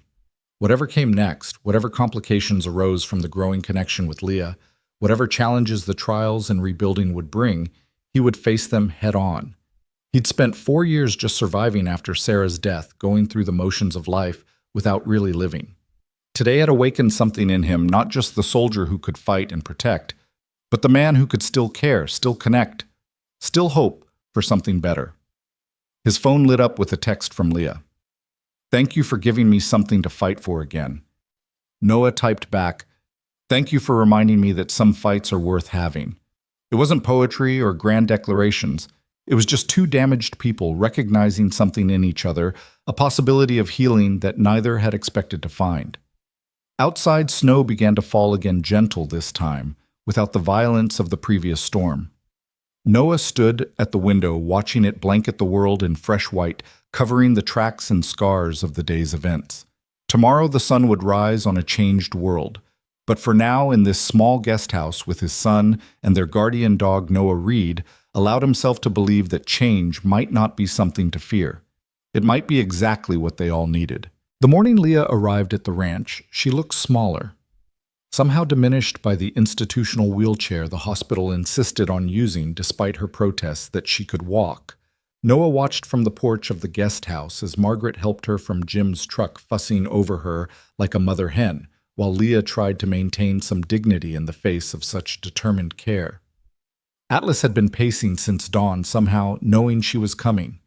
Speaker 1: Whatever came next, whatever complications arose from the growing connection with Leah, whatever challenges the trials and rebuilding would bring, he would face them head on. He'd spent 4 years just surviving after Sarah's death, going through the motions of life without really living. Today had awakened something in him, not just the soldier who could fight and protect, but the man who could still care, still connect, still hope for something better. His phone lit up with a text from Leah. "Thank you for giving me something to fight for again." Noah typed back, "Thank you for reminding me that some fights are worth having." It wasn't poetry or grand declarations. It was just two damaged people recognizing something in each other, a possibility of healing that neither had expected to find. Outside, snow began to fall again, gentle this time, without the violence of the previous storm. Noah stood at the window, watching it blanket the world in fresh white, covering the tracks and scars of the day's events. Tomorrow the sun would rise on a changed world. But for now, in this small guest house with his son and their guardian dog Noah Reed, allowed himself to believe that change might not be something to fear. It might be exactly what they all needed. The morning Leah arrived at the ranch, she looked smaller. Somehow diminished by the institutional wheelchair the hospital insisted on using despite her protests that she could walk. Noah watched from the porch of the guest house as Margaret helped her from Jim's truck, fussing over her like a mother hen, while Leah tried to maintain some dignity in the face of such determined care. Atlas had been pacing since dawn, somehow knowing she was coming.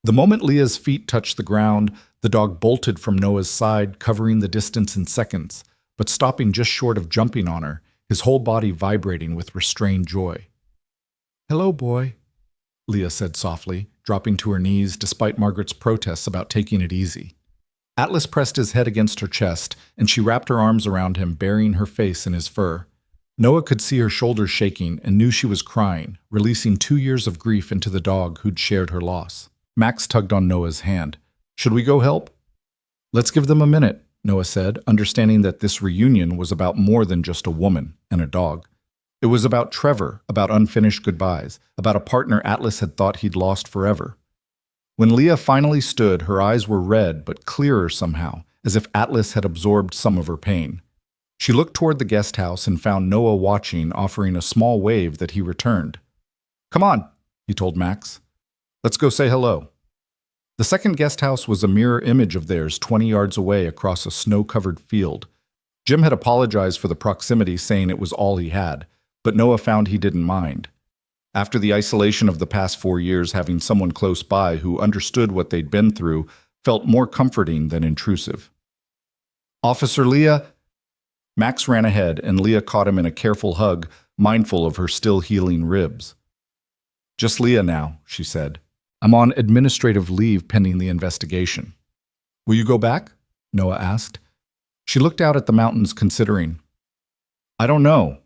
Speaker 1: The moment Leah's feet touched the ground, the dog bolted from Noah's side, covering the distance in seconds, but stopping just short of jumping on her, his whole body vibrating with restrained joy. "Hello, boy," Leah said softly, dropping to her knees despite Margaret's protests about taking it easy. Atlas pressed his head against her chest, and she wrapped her arms around him, burying her face in his fur. Noah could see her shoulders shaking and knew she was crying, releasing 2 years of grief into the dog who'd shared her loss. Max tugged on Noah's hand. "Should we go help?" "Let's give them a minute," Noah said, understanding that this reunion was about more than just a woman and a dog. It was about Trevor, about unfinished goodbyes, about a partner Atlas had thought he'd lost forever. When Leah finally stood, her eyes were red but clearer somehow, as if Atlas had absorbed some of her pain. She looked toward the guest house and found Noah watching, offering a small wave that he returned. "Come on," he told Max. "Let's go say hello." The second guest house was a mirror image of theirs 20 yards away across a snow-covered field. Jim had apologized for the proximity, saying it was all he had, but Noah found he didn't mind. After the isolation of the past 4 years, having someone close by who understood what they'd been through felt more comforting than intrusive. "Officer Leah." Max ran ahead, and Leah caught him in a careful hug, mindful of her still healing ribs. "Just Leah now," she said. "I'm on administrative leave pending the investigation." "Will you go back?" Noah asked. She looked out at the mountains, considering. "I don't know.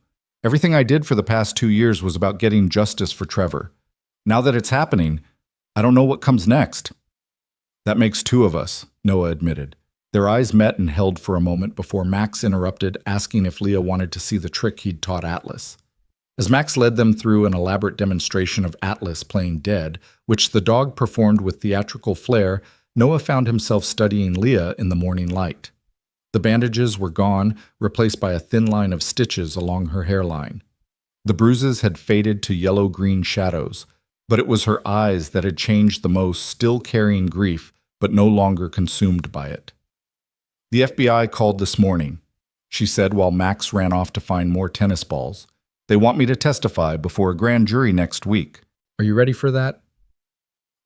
Speaker 1: Everything I did for the past 2 years was about getting justice for Trevor. Now that it's happening, I don't know what comes next." "That makes 2 of us," Noah admitted. Their eyes met and held for a moment before Max interrupted, asking if Leah wanted to see the trick he'd taught Atlas. As Max led them through an elaborate demonstration of Atlas playing dead, which the dog performed with theatrical flair, Noah found himself studying Leah in the morning light. The bandages were gone, replaced by a thin line of stitches along her hairline. The bruises had faded to yellow-green shadows, but it was her eyes that had changed the most, still carrying grief, but no longer consumed by it. "The FBI called this morning," she said while Max ran off to find more tennis balls. "They want me to testify before a grand jury next week. Are you ready for that?"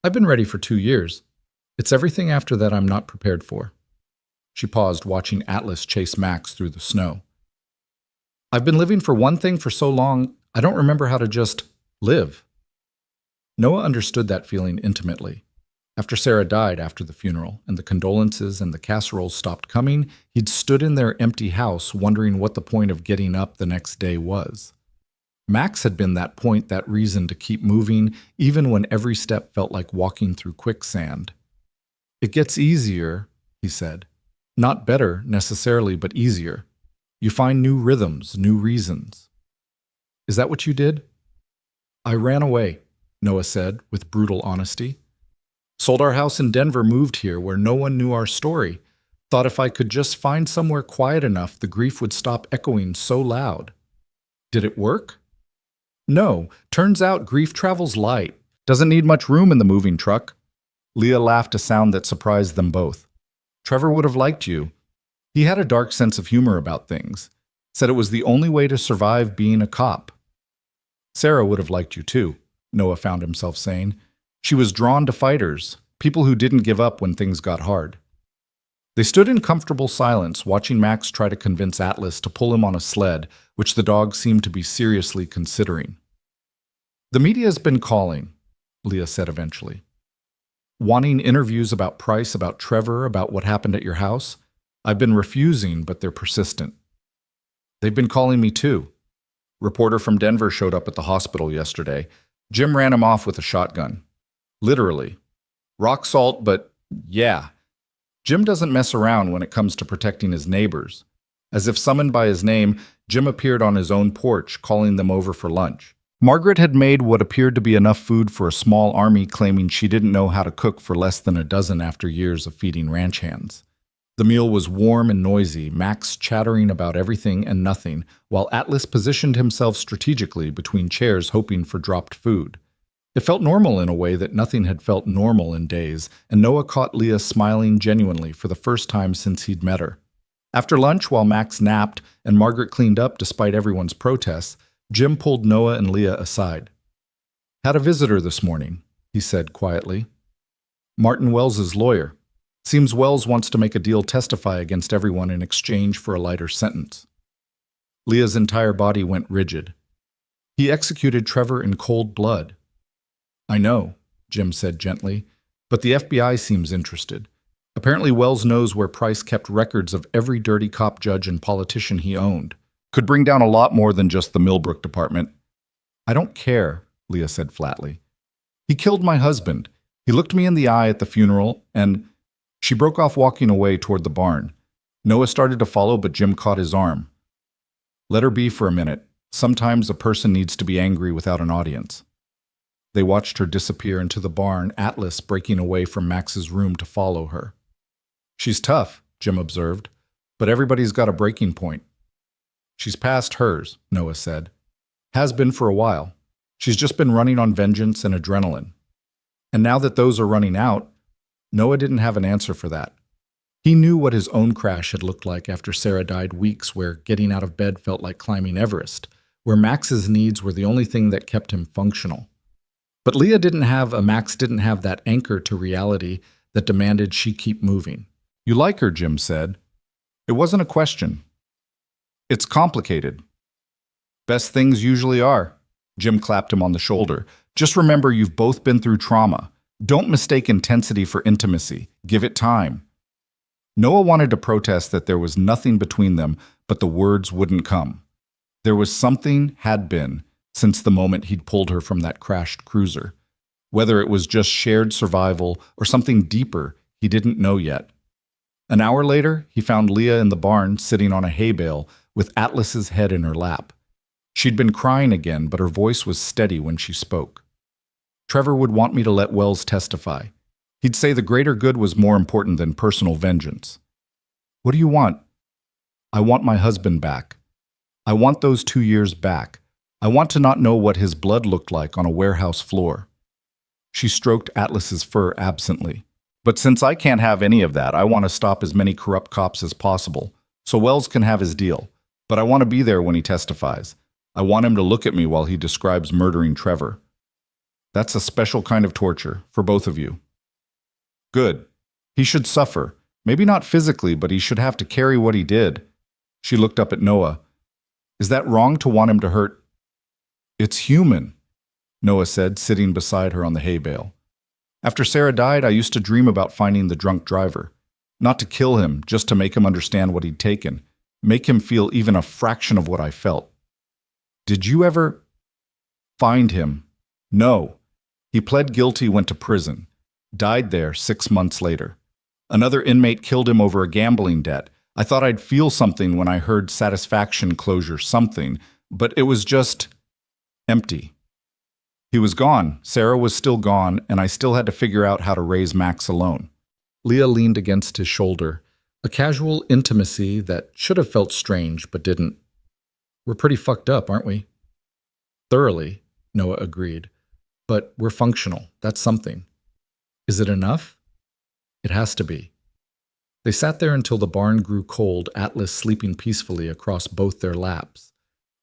Speaker 1: "I've been ready for 2 years. It's everything after that I'm not prepared for." She paused, watching Atlas chase Max through the snow. "I've been living for one thing for so long, I don't remember how to just live." Noah understood that feeling intimately. After Sarah died after the funeral, and the condolences and the casseroles stopped coming, he'd stood in their empty house wondering what the point of getting up the next day was. Max had been that point, that reason to keep moving, even when every step felt like walking through quicksand. "It gets easier," he said. "Not better, necessarily, but easier. You find new rhythms, new reasons." "Is that what you did?" "I ran away," Noah said, with brutal honesty. "Sold our house in Denver, moved here where no one knew our story. Thought if I could just find somewhere quiet enough, the grief would stop echoing so loud." "Did it work?" "No. Turns out grief travels light. Doesn't need much room in the moving truck." Leah laughed, a sound that surprised them both. "Trevor would have liked you. He had a dark sense of humor about things. Said it was the only way to survive being a cop." "Sarah would have liked you too," Noah found himself saying. "She was drawn to fighters, people who didn't give up when things got hard." They stood in comfortable silence, watching Max try to convince Atlas to pull him on a sled, which the dog seemed to be seriously considering. "The media's been calling," Leah said eventually. "Wanting interviews about Price, about Trevor, about what happened at your house. I've been refusing, but they're persistent." "They've been calling me too. Reporter from Denver showed up at the hospital yesterday. Jim ran him off with a shotgun. Literally. Rock salt, but yeah. Jim doesn't mess around when it comes to protecting his neighbors. As if summoned by his name, Jim appeared on his own porch, calling them over for lunch. Margaret had made what appeared to be enough food for a small army, claiming she didn't know how to cook for less than a dozen after years of feeding ranch hands. The meal was warm and noisy, Max chattering about everything and nothing, while Atlas positioned himself strategically between chairs hoping for dropped food. It felt normal in a way that nothing had felt normal in days, and Noah caught Leah smiling genuinely for the first time since he'd met her. After lunch, while Max napped and Margaret cleaned up despite everyone's protests, Jim pulled Noah and Leah aside. "Had a visitor this morning," he said quietly. "Martin Wells's lawyer. Seems Wells wants to make a deal, testify against everyone in exchange for a lighter sentence." Leah's entire body went rigid. "He executed Trevor in cold blood." "I know," Jim said gently, "but the FBI seems interested. Apparently Wells knows where Price kept records of every dirty cop, judge, and politician he owned. Could bring down a lot more than just the Millbrook department." "I don't care," Leah said flatly. "He killed my husband. He looked me in the eye at the funeral, and..." She broke off, walking away toward the barn. Noah started to follow, but Jim caught his arm. Let her be for a minute. Sometimes a person needs to be angry without an audience. They watched her disappear into the barn, Atlas breaking away from Max's room to follow her. She's tough, Jim observed, but everybody's got a breaking point. She's past hers, Noah said. Has been for a while. She's just been running on vengeance and adrenaline. And now that those are running out, Noah didn't have an answer for that. He knew what his own crash had looked like after Sarah died, weeks where getting out of bed felt like climbing Everest, where Max's needs were the only thing that kept him functional. But Max didn't have that anchor to reality that demanded she keep moving. You like her, Jim said. It wasn't a question. It's complicated. Best things usually are. Jim clapped him on the shoulder. Just remember you've both been through trauma. Don't mistake intensity for intimacy. Give it time. Noah wanted to protest that there was nothing between them, but the words wouldn't come. There was something, had been, since the moment he'd pulled her from that crashed cruiser. Whether it was just shared survival or something deeper, he didn't know yet. An hour later, he found Leah in the barn sitting on a hay bale with Atlas's head in her lap. She'd been crying again, but her voice was steady when she spoke. Trevor would want me to let Wells testify. He'd say the greater good was more important than personal vengeance. What do you want? I want my husband back. I want those 2 years back. I want to not know what his blood looked like on a warehouse floor. She stroked Atlas's fur absently. But since I can't have any of that, I want to stop as many corrupt cops as possible, so Wells can have his deal. But I want to be there when he testifies. I want him to look at me while he describes murdering Trevor. That's a special kind of torture for both of you. Good. He should suffer. Maybe not physically, but he should have to carry what he did. She looked up at Noah. Is that wrong to want him to hurt? It's human, Noah said, sitting beside her on the hay bale. After Sarah died, I used to dream about finding the drunk driver. Not to kill him, just to make him understand what he'd taken. Make him feel even a fraction of what I felt. Did you ever find him? No. He pled guilty, went to prison. Died there 6 months later. Another inmate killed him over a gambling debt. I thought I'd feel something when I heard satisfaction, closure, something, but it was just empty. He was gone, Sarah was still gone, and I still had to figure out how to raise Max alone. Leah leaned against his shoulder, a casual intimacy that should have felt strange but didn't. We're pretty fucked up, aren't we? Thoroughly, Noah agreed. But we're functional, that's something. Is it enough? It has to be. They sat there until the barn grew cold, Atlas sleeping peacefully across both their laps.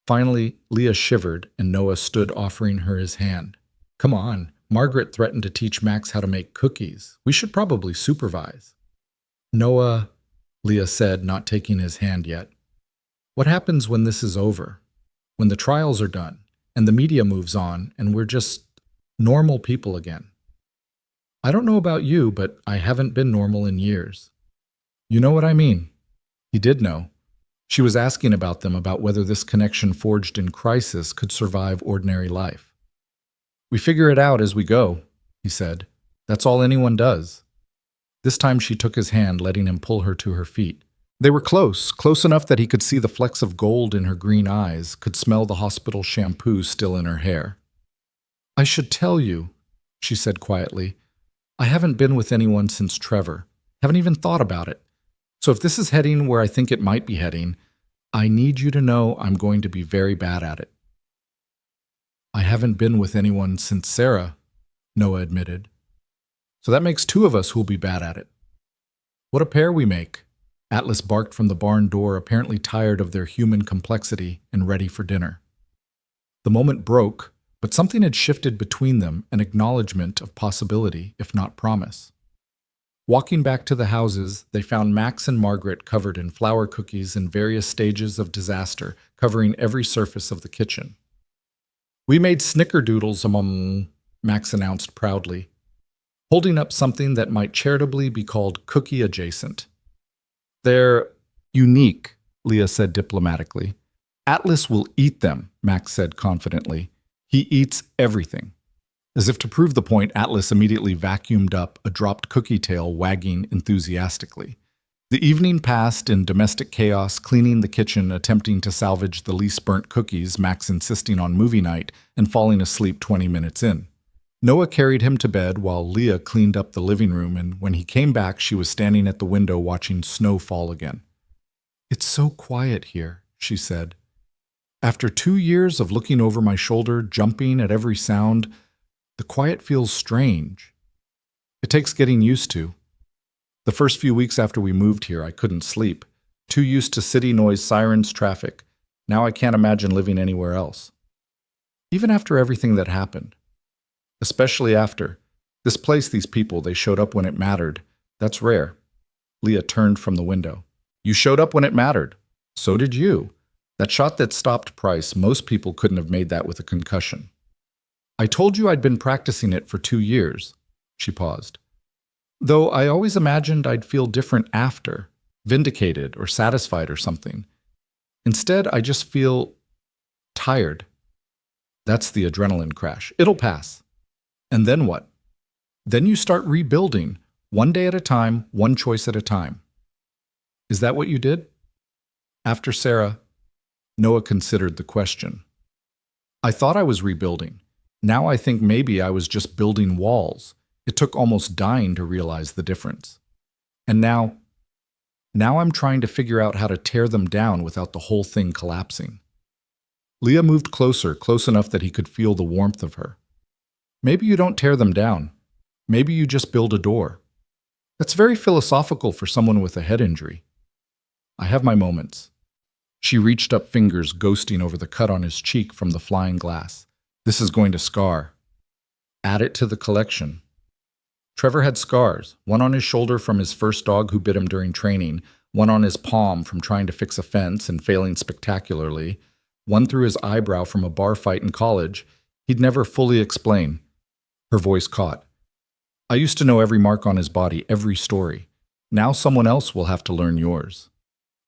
Speaker 1: Finally, Leah shivered, and Noah stood offering her his hand. Come on, Margaret threatened to teach Max how to make cookies. We should probably supervise. Noah, Leah said, not taking his hand yet. What happens when this is over? When the trials are done, and the media moves on, and we're just normal people again? I don't know about you, but I haven't been normal in years. You know what I mean? He did know. She was asking about them, about whether this connection forged in crisis could survive ordinary life. We figure it out as we go, he said. That's all anyone does. This time she took his hand, letting him pull her to her feet. They were close enough that he could see the flecks of gold in her green eyes, could smell the hospital shampoo still in her hair. I should tell you, she said quietly, I haven't been with anyone since Trevor. Haven't even thought about it. So if this is heading where I think it might be heading, I need you to know I'm going to be very bad at it. I haven't been with anyone since Sarah, Noah admitted. So that makes 2 of us who'll be bad at it. What a pair we make. Atlas barked from the barn door, apparently tired of their human complexity and ready for dinner. The moment broke, but something had shifted between them, an acknowledgement of possibility, if not promise. Walking back to the houses, they found Max and Margaret covered in flour cookies in various stages of disaster, covering every surface of the kitchen. We made snickerdoodles, Max announced proudly, holding up something that might charitably be called cookie adjacent. They're unique, Leah said diplomatically. Atlas will eat them, Max said confidently. He eats everything. As if to prove the point, Atlas immediately vacuumed up a dropped cookie tail wagging enthusiastically. The evening passed in domestic chaos, cleaning the kitchen, attempting to salvage the least burnt cookies, Max insisting on movie night, and falling asleep 20 minutes in. Noah carried him to bed while Leah cleaned up the living room, and when he came back, she was standing at the window watching snow fall again. "It's so quiet here," she said. "After 2 years of looking over my shoulder, jumping at every sound, the quiet feels strange. It takes getting used to. The first few weeks after we moved here, I couldn't sleep. Too used to city noise, sirens, traffic. Now I can't imagine living anywhere else. Even after everything that happened. Especially after. This place, these people, they showed up when it mattered. That's rare." Leah turned from the window. "You showed up when it mattered. So did you. That shot that stopped Price, most people couldn't have made that with a concussion." "I told you I'd been practicing it for 2 years." She paused. "Though I always imagined I'd feel different after, vindicated or satisfied or something. Instead, I just feel tired. That's the adrenaline crash. It'll pass. And then what? Then you start rebuilding, one day at a time, one choice at a time." "Is that what you did?" After Sarah, Noah considered the question. "I thought I was rebuilding. Now I think maybe I was just building walls. It took almost dying to realize the difference. And now I'm trying to figure out how to tear them down without the whole thing collapsing." Leah moved closer, close enough that he could feel the warmth of her. "Maybe you don't tear them down. Maybe you just build a door. That's very philosophical for someone with a head injury." "I have my moments." She reached up, fingers ghosting over the cut on his cheek from the flying glass. "This is going to scar. Add it to the collection." Trevor had scars, one on his shoulder from his first dog who bit him during training, one on his palm from trying to fix a fence and failing spectacularly, one through his eyebrow from a bar fight in college. He'd never fully explain. Her voice caught. "I used to know every mark on his body, every story. Now someone else will have to learn yours."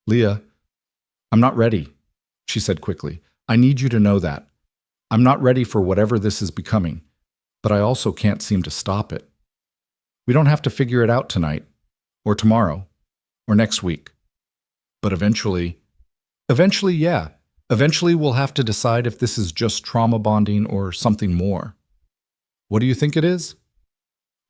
Speaker 1: "Leah, I'm not ready," she said quickly. "I need you to know that. I'm not ready for whatever this is becoming, but I also can't seem to stop it. We don't have to figure it out tonight, or tomorrow, or next week. But eventually, yeah. Eventually we'll have to decide if this is just trauma bonding or something more." "What do you think it is?"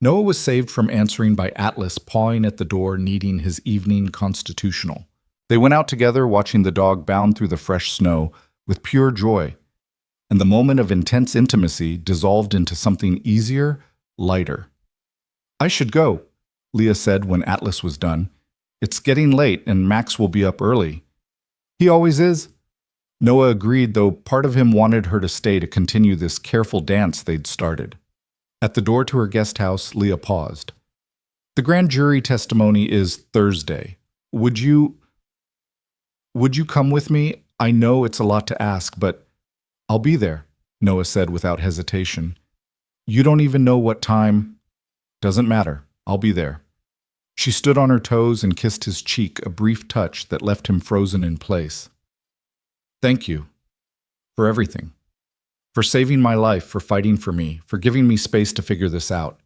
Speaker 1: Noah was saved from answering by Atlas pawing at the door, needing his evening constitutional. They went out together, watching the dog bound through the fresh snow with pure joy, and the moment of intense intimacy dissolved into something easier, lighter. "I should go," Leah said when Atlas was done. "It's getting late and Max will be up early." "He always is." Noah agreed, though part of him wanted her to stay to continue this careful dance they'd started. At the door to her guest house, Leah paused. "The grand jury testimony is Thursday. Would you come with me? I know it's a lot to ask, but..." "I'll be there," Noah said without hesitation. "You don't even know what time..." "Doesn't matter. I'll be there." She stood on her toes and kissed his cheek, a brief touch that left him frozen in place. "Thank you. For everything. For saving my life, for fighting for me, for giving me space to figure this out."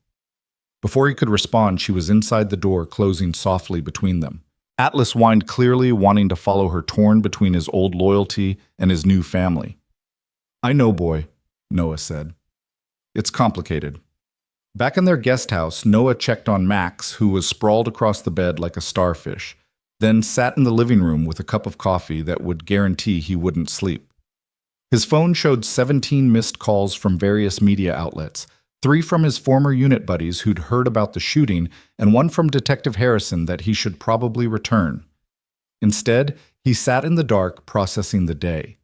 Speaker 1: Before he could respond, she was inside the door, closing softly between them. Atlas whined clearly, wanting to follow her, torn between his old loyalty and his new family. "I know, boy," Noah said. "It's complicated." Back in their guest house, Noah checked on Max, who was sprawled across the bed like a starfish, then sat in the living room with a cup of coffee that would guarantee he wouldn't sleep. His phone showed 17 missed calls from various media outlets, 3 from his former unit buddies who'd heard about the shooting, and 1 from Detective Harrison that he should probably return. Instead, he sat in the dark, processing the day.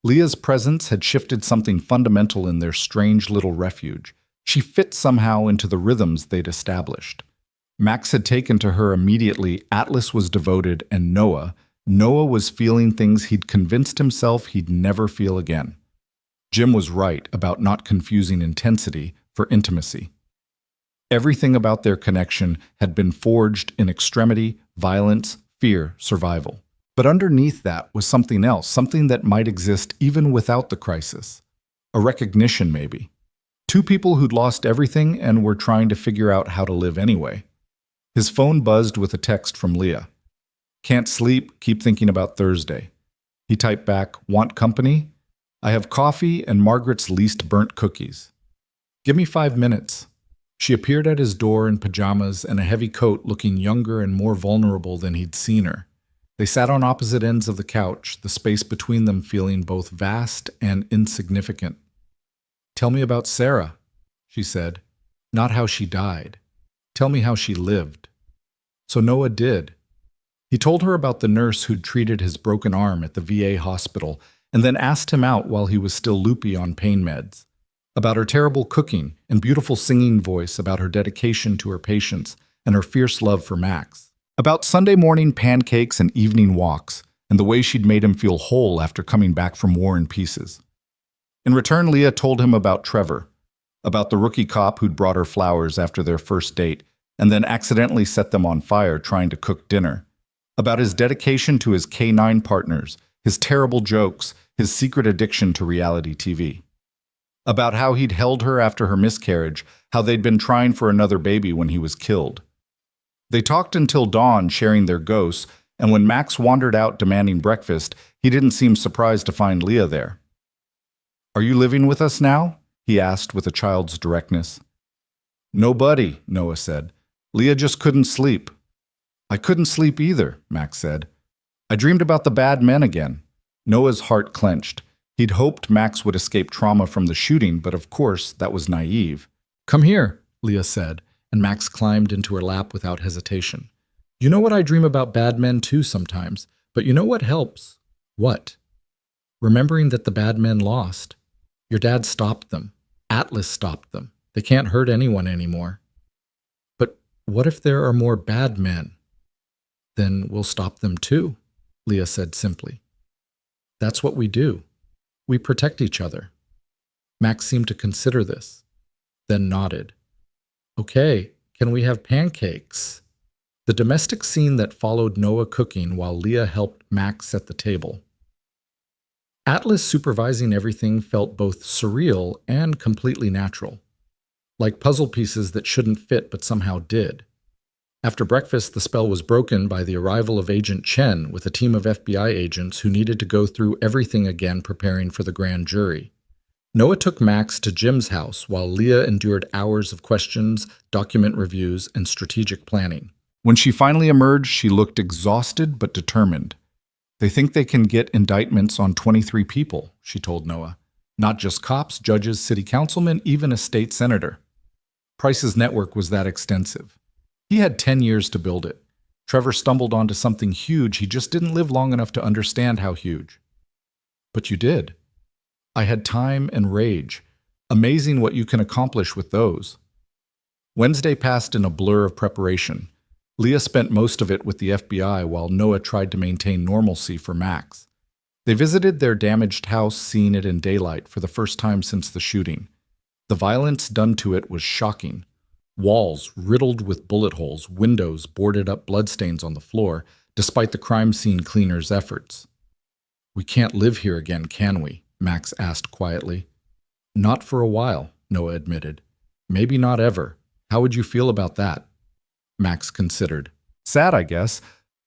Speaker 1: Leah's presence had shifted something fundamental in their strange little refuge. She fit somehow into the rhythms they'd established. Max had taken to her immediately, Atlas was devoted, and Noah was feeling things he'd convinced himself he'd never feel again. Jim was right about not confusing intensity for intimacy. Everything about their connection had been forged in extremity, violence, fear, survival. But underneath that was something else, something that might exist even without the crisis. A recognition, maybe. 2 people who'd lost everything and were trying to figure out how to live anyway. His phone buzzed with a text from Leah. Can't sleep, keep thinking about Thursday. He typed back, want company? I have coffee and Margaret's least burnt cookies. Give me 5 minutes. She appeared at his door in pajamas and a heavy coat, looking younger and more vulnerable than he'd seen her. They sat on opposite ends of the couch, the space between them feeling both vast and insignificant. Tell me about Sarah, she said. Not how she died. Tell me how she lived. So Noah did. He told her about the nurse who'd treated his broken arm at the VA hospital and then asked him out while he was still loopy on pain meds. About her terrible cooking and beautiful singing voice, about her dedication to her patients and her fierce love for Max. About Sunday morning pancakes and evening walks, and the way she'd made him feel whole after coming back from War and Pieces. In return, Leah told him about Trevor, about the rookie cop who'd brought her flowers after their first date and then accidentally set them on fire trying to cook dinner, about his dedication to his K-9 partners, his terrible jokes, his secret addiction to reality TV. About how he'd held her after her miscarriage, how they'd been trying for another baby when he was killed. They talked until dawn, sharing their ghosts, and when Max wandered out demanding breakfast, he didn't seem surprised to find Leah there. Are you living with us now? He asked with a child's directness. Nobody, Noah said. Leah just couldn't sleep. I couldn't sleep either, Max said. I dreamed about the bad men again. Noah's heart clenched. He'd hoped Max would escape trauma from the shooting, but of course, that was naive. Come here, Leah said, and Max climbed into her lap without hesitation. You know what I dream about bad men too sometimes, but you know what helps? What? Remembering that the bad men lost. Your dad stopped them. Atlas stopped them. They can't hurt anyone anymore. But what if there are more bad men? Then we'll stop them too, Leah said simply. That's what we do. We protect each other. Max seemed to consider this, then nodded. Okay, can we have pancakes? The domestic scene that followed Noah cooking while Leah helped Max set the table. Atlas supervising everything felt both surreal and completely natural, like puzzle pieces that shouldn't fit but somehow did. After breakfast, the spell was broken by the arrival of Agent Chen with a team of FBI agents who needed to go through everything again preparing for the grand jury. Noah took Max to Jim's house while Leah endured hours of questions, document reviews, and strategic planning. When she finally emerged, she looked exhausted but determined. They think they can get indictments on 23 people, she told Noah. Not just cops, judges, city councilmen, even a state senator. Price's network was that extensive. He had 10 years to build it. Trevor stumbled onto something huge. He just didn't live long enough to understand how huge. But you did. I had time and rage. Amazing what you can accomplish with those. Wednesday passed in a blur of preparation. Leah spent most of it with the FBI while Noah tried to maintain normalcy for Max. They visited their damaged house, seeing it in daylight for the first time since the shooting. The violence done to it was shocking. Walls riddled with bullet holes, windows boarded up, bloodstains on the floor, despite the crime scene cleaners' efforts. We can't live here again, can we? Max asked quietly. Not for a while, Noah admitted. Maybe not ever. How would you feel about that? Max considered. Sad, I guess,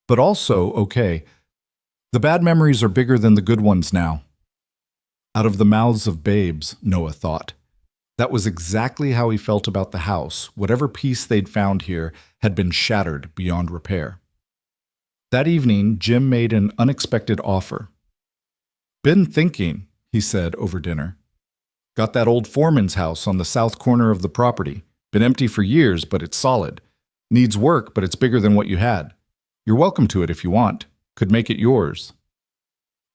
Speaker 1: but also okay. The bad memories are bigger than the good ones now. Out of the mouths of babes, Noah thought. That was exactly how he felt about the house. Whatever piece they'd found here had been shattered beyond repair. That evening, Jim made an unexpected offer. Been thinking, he said over dinner. Got that old foreman's house on the south corner of the property. Been empty for years, but it's solid. Needs work, but it's bigger than what you had. You're welcome to it if you want. Could make it yours.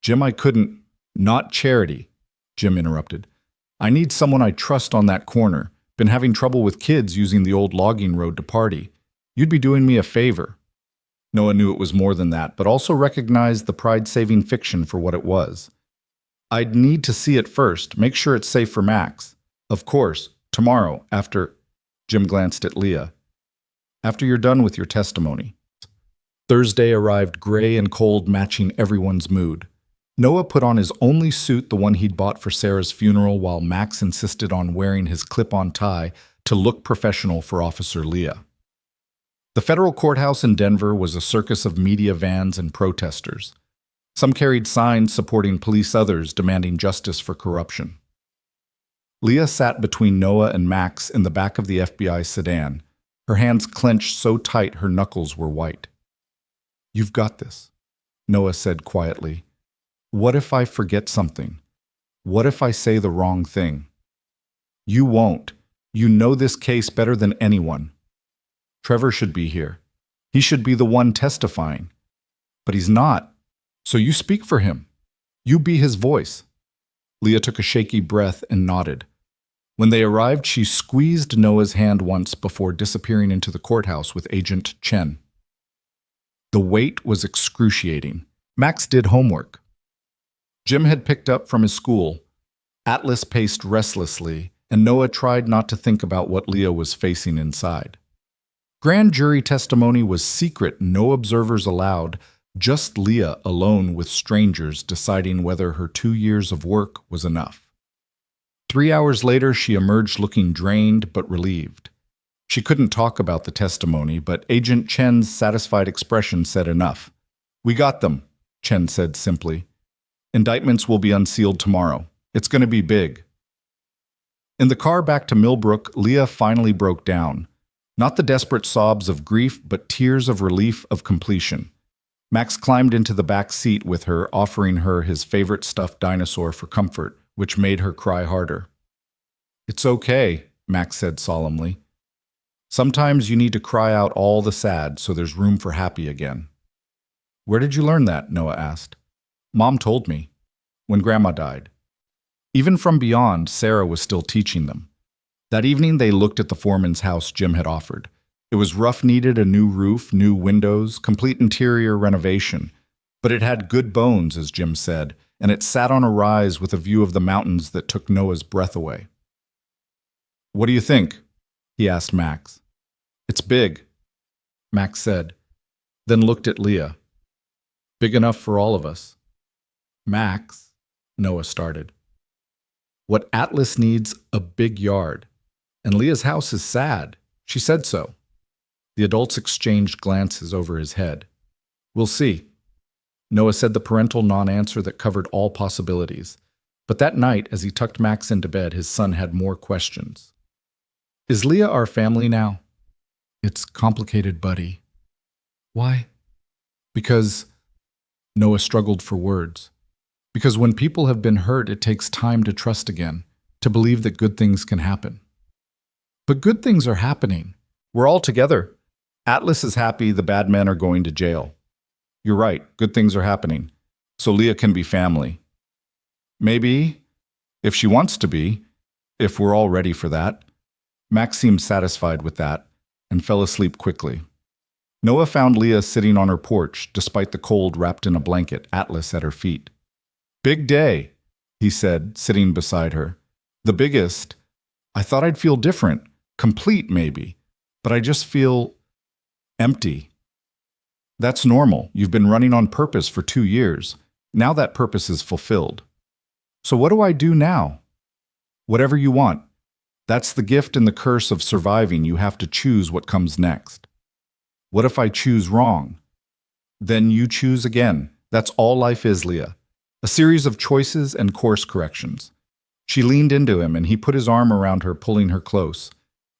Speaker 1: Jim, I couldn't. Not charity, Jim interrupted. I need someone I trust on that corner. Been having trouble with kids using the old logging road to party. You'd be doing me a favor. Noah knew it was more than that, but also recognized the pride-saving fiction for what it was. I'd need to see it first, make sure it's safe for Max. Of course, tomorrow, after... Jim glanced at Leah. After you're done with your testimony. Thursday arrived gray and cold, matching everyone's mood. Noah put on his only suit, the one he'd bought for Sarah's funeral, while Max insisted on wearing his clip-on tie to look professional for Officer Leah. The federal courthouse in Denver was a circus of media vans and protesters. Some carried signs supporting police, others demanding justice for corruption. Leah sat between Noah and Max in the back of the FBI sedan, her hands clenched so tight her knuckles were white. "You've got this," Noah said quietly. "What if I forget something? What if I say the wrong thing?" "You won't. You know this case better than anyone. Trevor should be here. He should be the one testifying. But he's not. So you speak for him. You be his voice." Leah took a shaky breath and nodded. When they arrived, she squeezed Noah's hand once before disappearing into the courthouse with Agent Chen. The wait was excruciating. Max did homework. Jim had picked up from his school. Atlas paced restlessly, and Noah tried not to think about what Leah was facing inside. Grand jury testimony was secret, no observers allowed, just Leah alone with strangers deciding whether her 2 years of work was enough. 3 hours later, she emerged looking drained but relieved. She couldn't talk about the testimony, but Agent Chen's satisfied expression said enough. "We got them," Chen said simply. "Indictments will be unsealed tomorrow. It's going to be big." In the car back to Millbrook, Leah finally broke down. Not the desperate sobs of grief, but tears of relief of completion. Max climbed into the back seat with her, offering her his favorite stuffed dinosaur for comfort, which made her cry harder. "It's okay," Max said solemnly. "Sometimes you need to cry out all the sad so there's room for happy again." "Where did you learn that?" Noah asked. "Mom told me, when Grandma died." Even from beyond, Sarah was still teaching them. That evening, they looked at the foreman's house Jim had offered. It was rough, needed a new roof, new windows, complete interior renovation. But it had good bones, as Jim said, and it sat on a rise with a view of the mountains that took Noah's breath away. "What do you think?" he asked Max. "It's big," Max said, then looked at Leah. "Big enough for all of us." "Max," Noah started. "What Atlas needs, a big yard. And Leah's house is sad. She said so." The adults exchanged glances over his head. "We'll see." Noah said the parental non-answer that covered all possibilities. But that night, as he tucked Max into bed, his son had more questions. "Is Leah our family now?" "It's complicated, buddy." "Why?" "Because," Noah struggled for words, "because when people have been hurt, it takes time to trust again, to believe that good things can happen." "But good things are happening. We're all together. Atlas is happy, the bad men are going to jail. You're right, good things are happening. So Leah can be family. Maybe, if she wants to be, if we're all ready for that." Max seemed satisfied with that and fell asleep quickly. Noah found Leah sitting on her porch, despite the cold wrapped in a blanket, Atlas at her feet. "Big day," he said, sitting beside her. "The biggest. I thought I'd feel different, complete maybe, but I just feel empty." "That's normal. You've been running on purpose for 2 years. Now that purpose is fulfilled. So what do I do now?" "Whatever you want. That's the gift and the curse of surviving. You have to choose what comes next." "What if I choose wrong?" "Then you choose again. That's all life is, Leah. A series of choices and course corrections." She leaned into him, and he put his arm around her, pulling her close.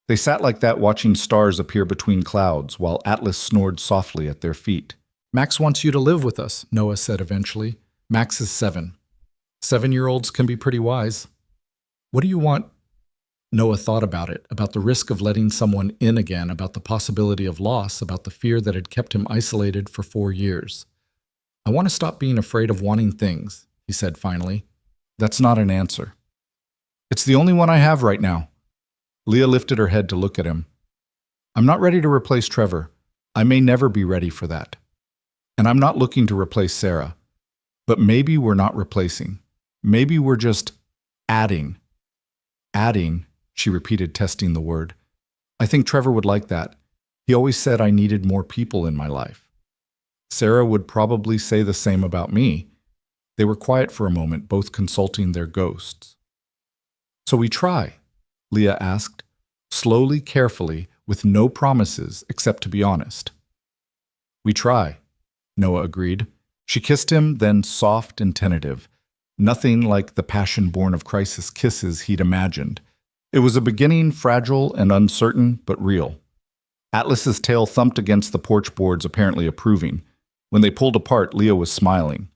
Speaker 1: They sat like that, watching stars appear between clouds, while Atlas snored softly at their feet. "Max wants you to live with us," Noah said eventually. "Max is 7. 7-year-olds can be pretty wise." "What do you want?" Noah thought about it, about the risk of letting someone in again, about the possibility of loss, about the fear that had kept him isolated for 4 years. "I want to stop being afraid of wanting things," he said finally. "That's not an answer." "It's the only one I have right now." Leah lifted her head to look at him. "I'm not ready to replace Trevor. I may never be ready for that. And I'm not looking to replace Sarah. But maybe we're not replacing. Maybe we're just adding." "Adding," she repeated, testing the word. "I think Trevor would like that. He always said I needed more people in my life." Sarah would probably say the same about me. They were quiet for a moment, both consulting their ghosts. "So we try?" Leah asked, slowly, carefully, with no promises except to be honest. "We try," Noah agreed. She kissed him, then soft and tentative. Nothing like the passion born of crisis kisses he'd imagined. It was a beginning, fragile and uncertain, but real. Atlas's tail thumped against the porch boards, apparently approving. When they pulled apart, Leah was smiling.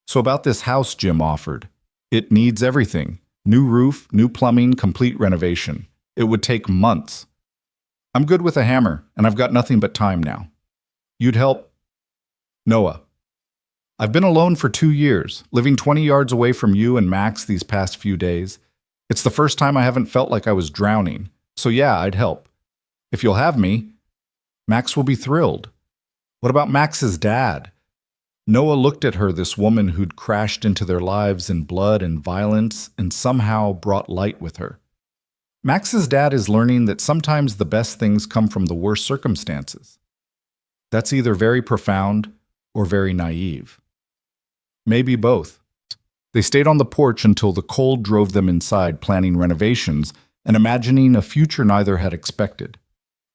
Speaker 1: "So about this house Jim offered. It needs everything. New roof, new plumbing, complete renovation. It would take months. I'm good with a hammer, and I've got nothing but time now. You'd help?" "Noah, I've been alone for 2 years, living 20 yards away from you and Max these past few days. It's the first time I haven't felt like I was drowning. So yeah, I'd help. If you'll have me, Max will be thrilled." "What about Max's dad?" Noah looked at her, this woman who'd crashed into their lives in blood and violence and somehow brought light with her. "Max's dad is learning that sometimes the best things come from the worst circumstances. That's either very profound or very naive. Maybe both." They stayed on the porch until the cold drove them inside, planning renovations and imagining a future neither had expected.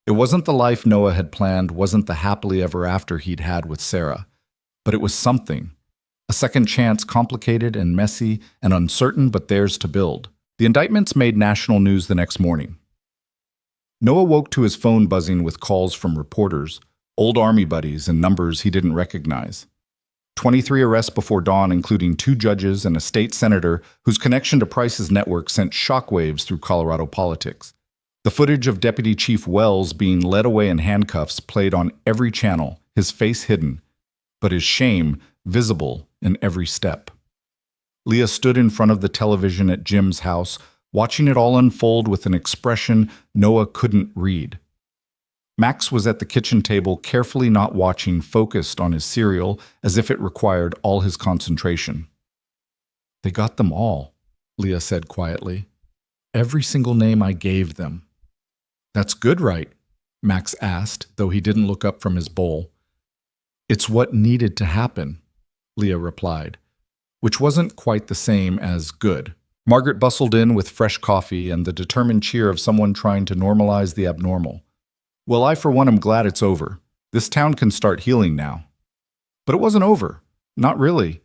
Speaker 1: It wasn't the life Noah had planned, wasn't the happily ever after he'd had with Sarah. But it was something. A second chance, complicated and messy and uncertain, but theirs to build. The indictments made national news the next morning. Noah woke to his phone buzzing with calls from reporters, old Army buddies, and numbers he didn't recognize. 23 arrests before dawn, including 2 judges and a state senator whose connection to Price's network sent shockwaves through Colorado politics. The footage of Deputy Chief Wells being led away in handcuffs played on every channel, his face hidden, but his shame visible in every step. Leah stood in front of the television at Jim's house, watching it all unfold with an expression Noah couldn't read. Max was at the kitchen table, carefully not watching, focused on his cereal, as if it required all his concentration. "They got them all," Leah said quietly. "Every single name I gave them." "That's good, right?" Max asked, though he didn't look up from his bowl. "It's what needed to happen," Leah replied, which wasn't quite the same as good. Margaret bustled in with fresh coffee and the determined cheer of someone trying to normalize the abnormal. "Well, I for one am glad it's over. This town can start healing now." But it wasn't over. Not really.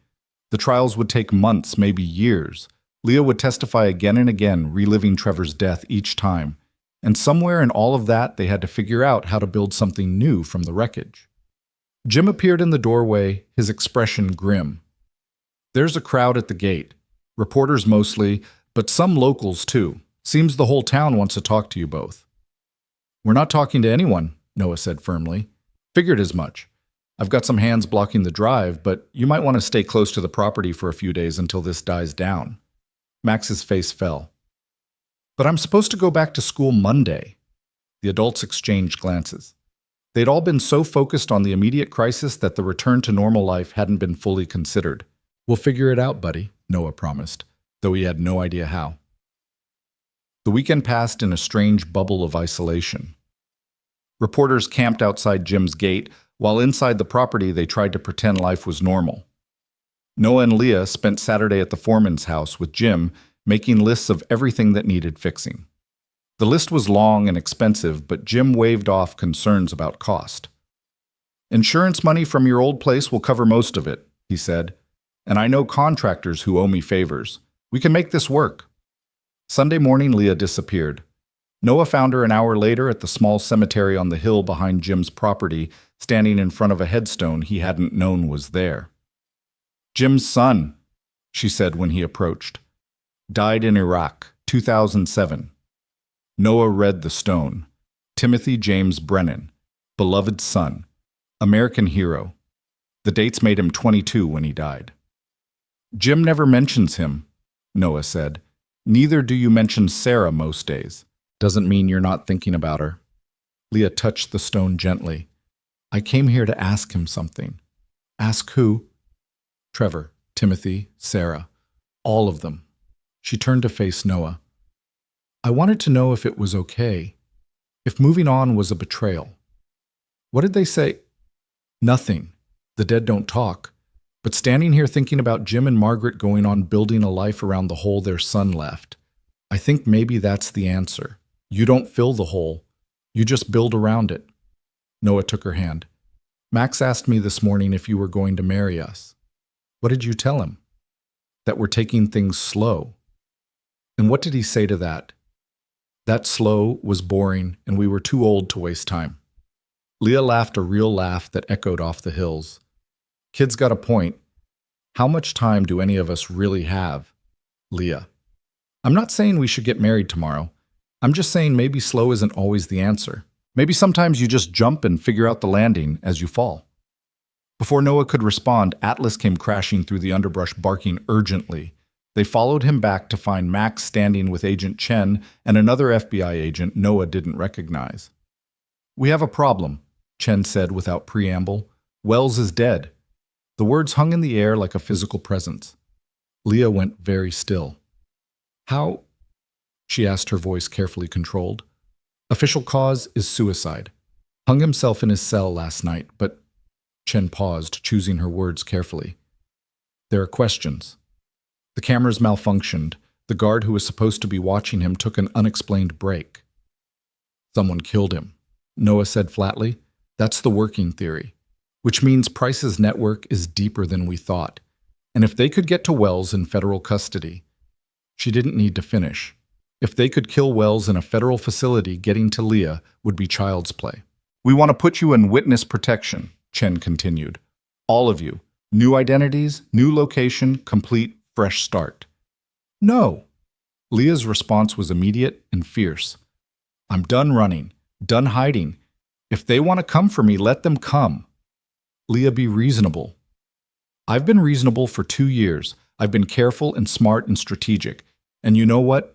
Speaker 1: The trials would take months, maybe years. Leah would testify again and again, reliving Trevor's death each time. And somewhere in all of that, they had to figure out how to build something new from the wreckage. Jim appeared in the doorway, his expression grim. "There's a crowd at the gate. Reporters mostly, but some locals too. Seems the whole town wants to talk to you both." "We're not talking to anyone," Noah said firmly. "Figured as much. I've got some hands blocking the drive, but you might want to stay close to the property for a few days until this dies down." Max's face fell. "But I'm supposed to go back to school Monday." The adults exchanged glances. They'd all been so focused on the immediate crisis that the return to normal life hadn't been fully considered. "We'll figure it out, buddy," Noah promised, though he had no idea how. The weekend passed in a strange bubble of isolation. Reporters camped outside Jim's gate, while inside the property they tried to pretend life was normal. Noah and Leah spent Saturday at the foreman's house with Jim, making lists of everything that needed fixing. The list was long and expensive, but Jim waved off concerns about cost. "Insurance money from your old place will cover most of it," he said, "and I know contractors who owe me favors. We can make this work." Sunday morning, Leah disappeared. Noah found her an hour later at the small cemetery on the hill behind Jim's property, standing in front of a headstone he hadn't known was there. "Jim's son," she said when he approached. "Died in Iraq, 2007. Noah read the stone. Timothy James Brennan, beloved son, American hero. The dates made him 22 when he died. "Jim never mentions him," Noah said. "Neither do you mention Sarah most days. Doesn't mean you're not thinking about her." Leah touched the stone gently. "I came here to ask him something." "Ask who?" "Trevor, Timothy, Sarah. All of them." She turned to face Noah. "I wanted to know if it was okay. If moving on was a betrayal." "What did they say?" "Nothing. The dead don't talk. But standing here thinking about Jim and Margaret going on building a life around the hole their son left, I think maybe that's the answer. You don't fill the hole. You just build around it. Noah took her hand. Max asked me this morning if you were going to marry us. What did you tell him? That we're taking things slow. And what did he say to that? That slow was boring and we were too old to waste time. Leah laughed a real laugh that echoed off the hills. Kid's got a point. How much time do any of us really have? Leah. I'm not saying we should get married tomorrow. I'm just saying maybe slow isn't always the answer. Maybe sometimes you just jump and figure out the landing as you fall. Before Noah could respond, Atlas came crashing through the underbrush barking urgently. They followed him back to find Max standing with Agent Chen and another FBI agent Noah didn't recognize. We have a problem, Chen said without preamble. Wells is dead. The words hung in the air like a physical presence. Leah went very still. How? She asked, her voice carefully controlled. Official cause is suicide. Hung himself in his cell last night, but... Chen paused, choosing her words carefully. There are questions. The cameras malfunctioned. The guard who was supposed to be watching him took an unexplained break. Someone killed him, Noah said flatly. That's the working theory, which means Price's network is deeper than we thought. And if they could get to Wells in federal custody... She didn't need to finish. If they could kill Wells in a federal facility, getting to Leah would be child's play. We want to put you in witness protection, Chen continued. All of you. New identities, new location, complete, fresh start. No. Leah's response was immediate and fierce. I'm done running, done hiding. If they want to come for me, let them come. Leah, be reasonable. I've been reasonable for 2 years. I've been careful and smart and strategic. And you know what?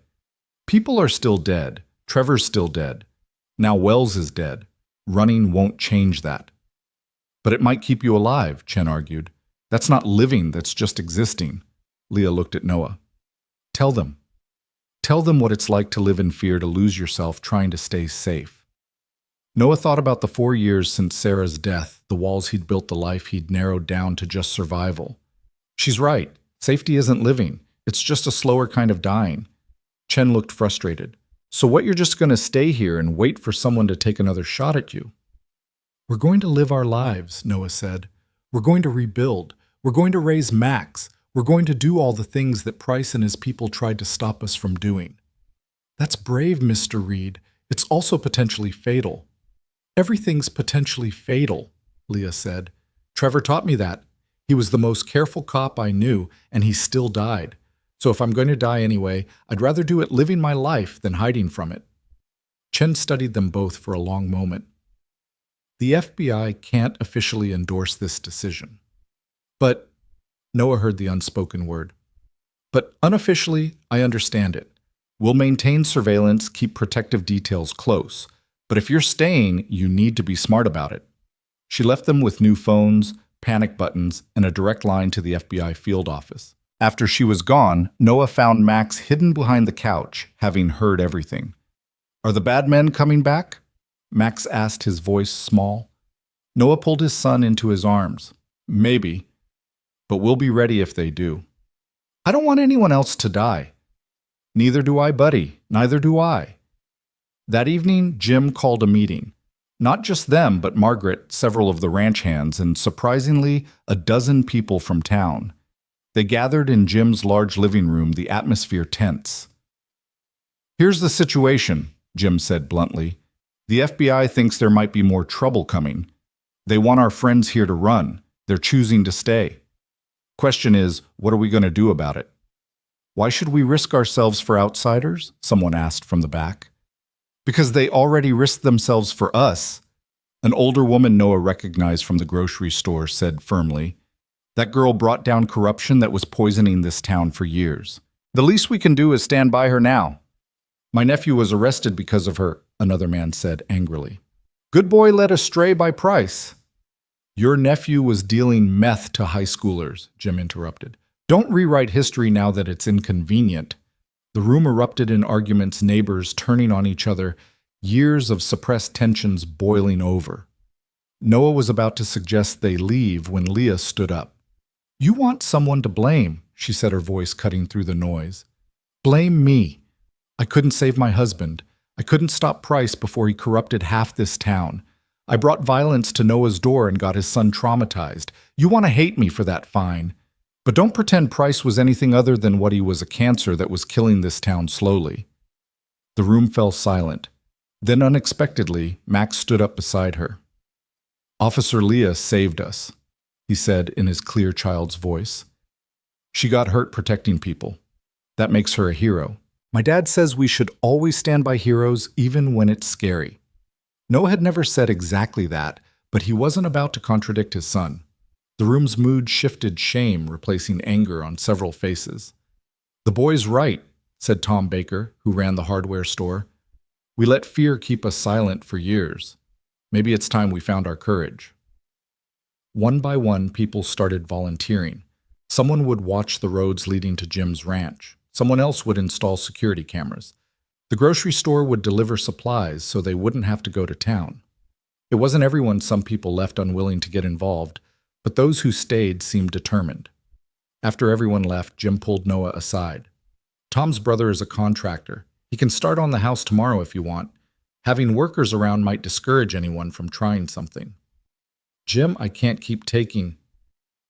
Speaker 1: People are still dead. Trevor's still dead. Now Wells is dead. Running won't change that. But it might keep you alive, Chen argued. That's not living, that's just existing. Leah looked at Noah. Tell them. Tell them what it's like to live in fear, to lose yourself trying to stay safe. Noah thought about the 4 years since Sarah's death, the walls he'd built, the life he'd narrowed down to just survival. She's right. Safety isn't living. It's just a slower kind of dying. Chen looked frustrated. So what, you're just going to stay here and wait for someone to take another shot at you? We're going to live our lives, Noah said. We're going to rebuild. We're going to raise Max. We're going to do all the things that Price and his people tried to stop us from doing. That's brave, Mr. Reed. It's also potentially fatal. Everything's potentially fatal, Leah said. Trevor taught me that. He was the most careful cop I knew, and he still died. So if I'm going to die anyway, I'd rather do it living my life than hiding from it. Chen studied them both for a long moment. The FBI can't officially endorse this decision. But, Noah heard the unspoken word. But unofficially, I understand it. We'll maintain surveillance, keep protective details close. But if you're staying, you need to be smart about it. She left them with new phones, panic buttons, and a direct line to the FBI field office. After she was gone, Noah found Max hidden behind the couch, having heard everything. Are the bad men coming back? Max asked, his voice small. Noah pulled his son into his arms. Maybe. But we'll be ready if they do. I don't want anyone else to die. Neither do I, buddy. Neither do I. That evening, Jim called a meeting. Not just them, but Margaret, several of the ranch hands, and surprisingly, a dozen people from town. They gathered in Jim's large living room, the atmosphere tense. Here's the situation, Jim said bluntly. The FBI thinks there might be more trouble coming. They want our friends here to run. They're choosing to stay. Question is, what are we going to do about it? Why should we risk ourselves for outsiders? Someone asked from the back. Because they already risked themselves for us. An older woman Noah recognized from the grocery store said firmly, that girl brought down corruption that was poisoning this town for years. The least we can do is stand by her now. My nephew was arrested because of her, another man said angrily. Good boy led astray by Price. Your nephew was dealing meth to high schoolers, Jim interrupted. Don't rewrite history now that it's inconvenient. The room erupted in arguments, neighbors turning on each other, years of suppressed tensions boiling over. Noah was about to suggest they leave when Leah stood up. You want someone to blame, she said, her voice cutting through the noise. Blame me. I couldn't save my husband. I couldn't stop Price before he corrupted half this town. I brought violence to Noah's door and got his son traumatized. You want to hate me for that, fine. But don't pretend Price was anything other than what he was, a cancer that was killing this town slowly. The room fell silent. Then unexpectedly, Max stood up beside her. Officer Leah saved us, he said in his clear child's voice. She got hurt protecting people. That makes her a hero. My dad says we should always stand by heroes even when it's scary. Noah had never said exactly that, but he wasn't about to contradict his son. The room's mood shifted, shame replacing anger on several faces. The boy's right, said Tom Baker, who ran the hardware store. We let fear keep us silent for years. Maybe it's time we found our courage. One by one, people started volunteering. Someone would watch the roads leading to Jim's ranch. Someone else would install security cameras. The grocery store would deliver supplies so they wouldn't have to go to town. It wasn't everyone. Some people left unwilling to get involved, but those who stayed seemed determined. After everyone left, Jim pulled Noah aside. Tom's brother is a contractor. He can start on the house tomorrow if you want. Having workers around might discourage anyone from trying something. Jim, I can't keep taking.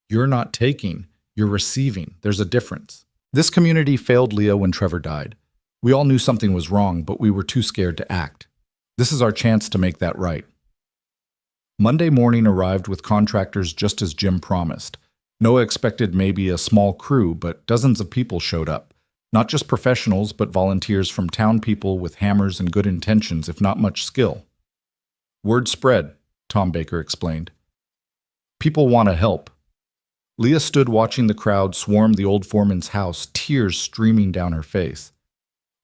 Speaker 1: You're not taking, you're receiving. There's a difference. This community failed Leah when Trevor died. We all knew something was wrong, but we were too scared to act. This is our chance to make that right. Monday morning arrived with contractors just as Jim promised. Noah expected maybe a small crew, but dozens of people showed up. Not just professionals, but volunteers from town people with hammers and good intentions, if not much skill. Word spread, Tom Baker explained. People want to help. Leah stood watching the crowd swarm the old foreman's house, tears streaming down her face.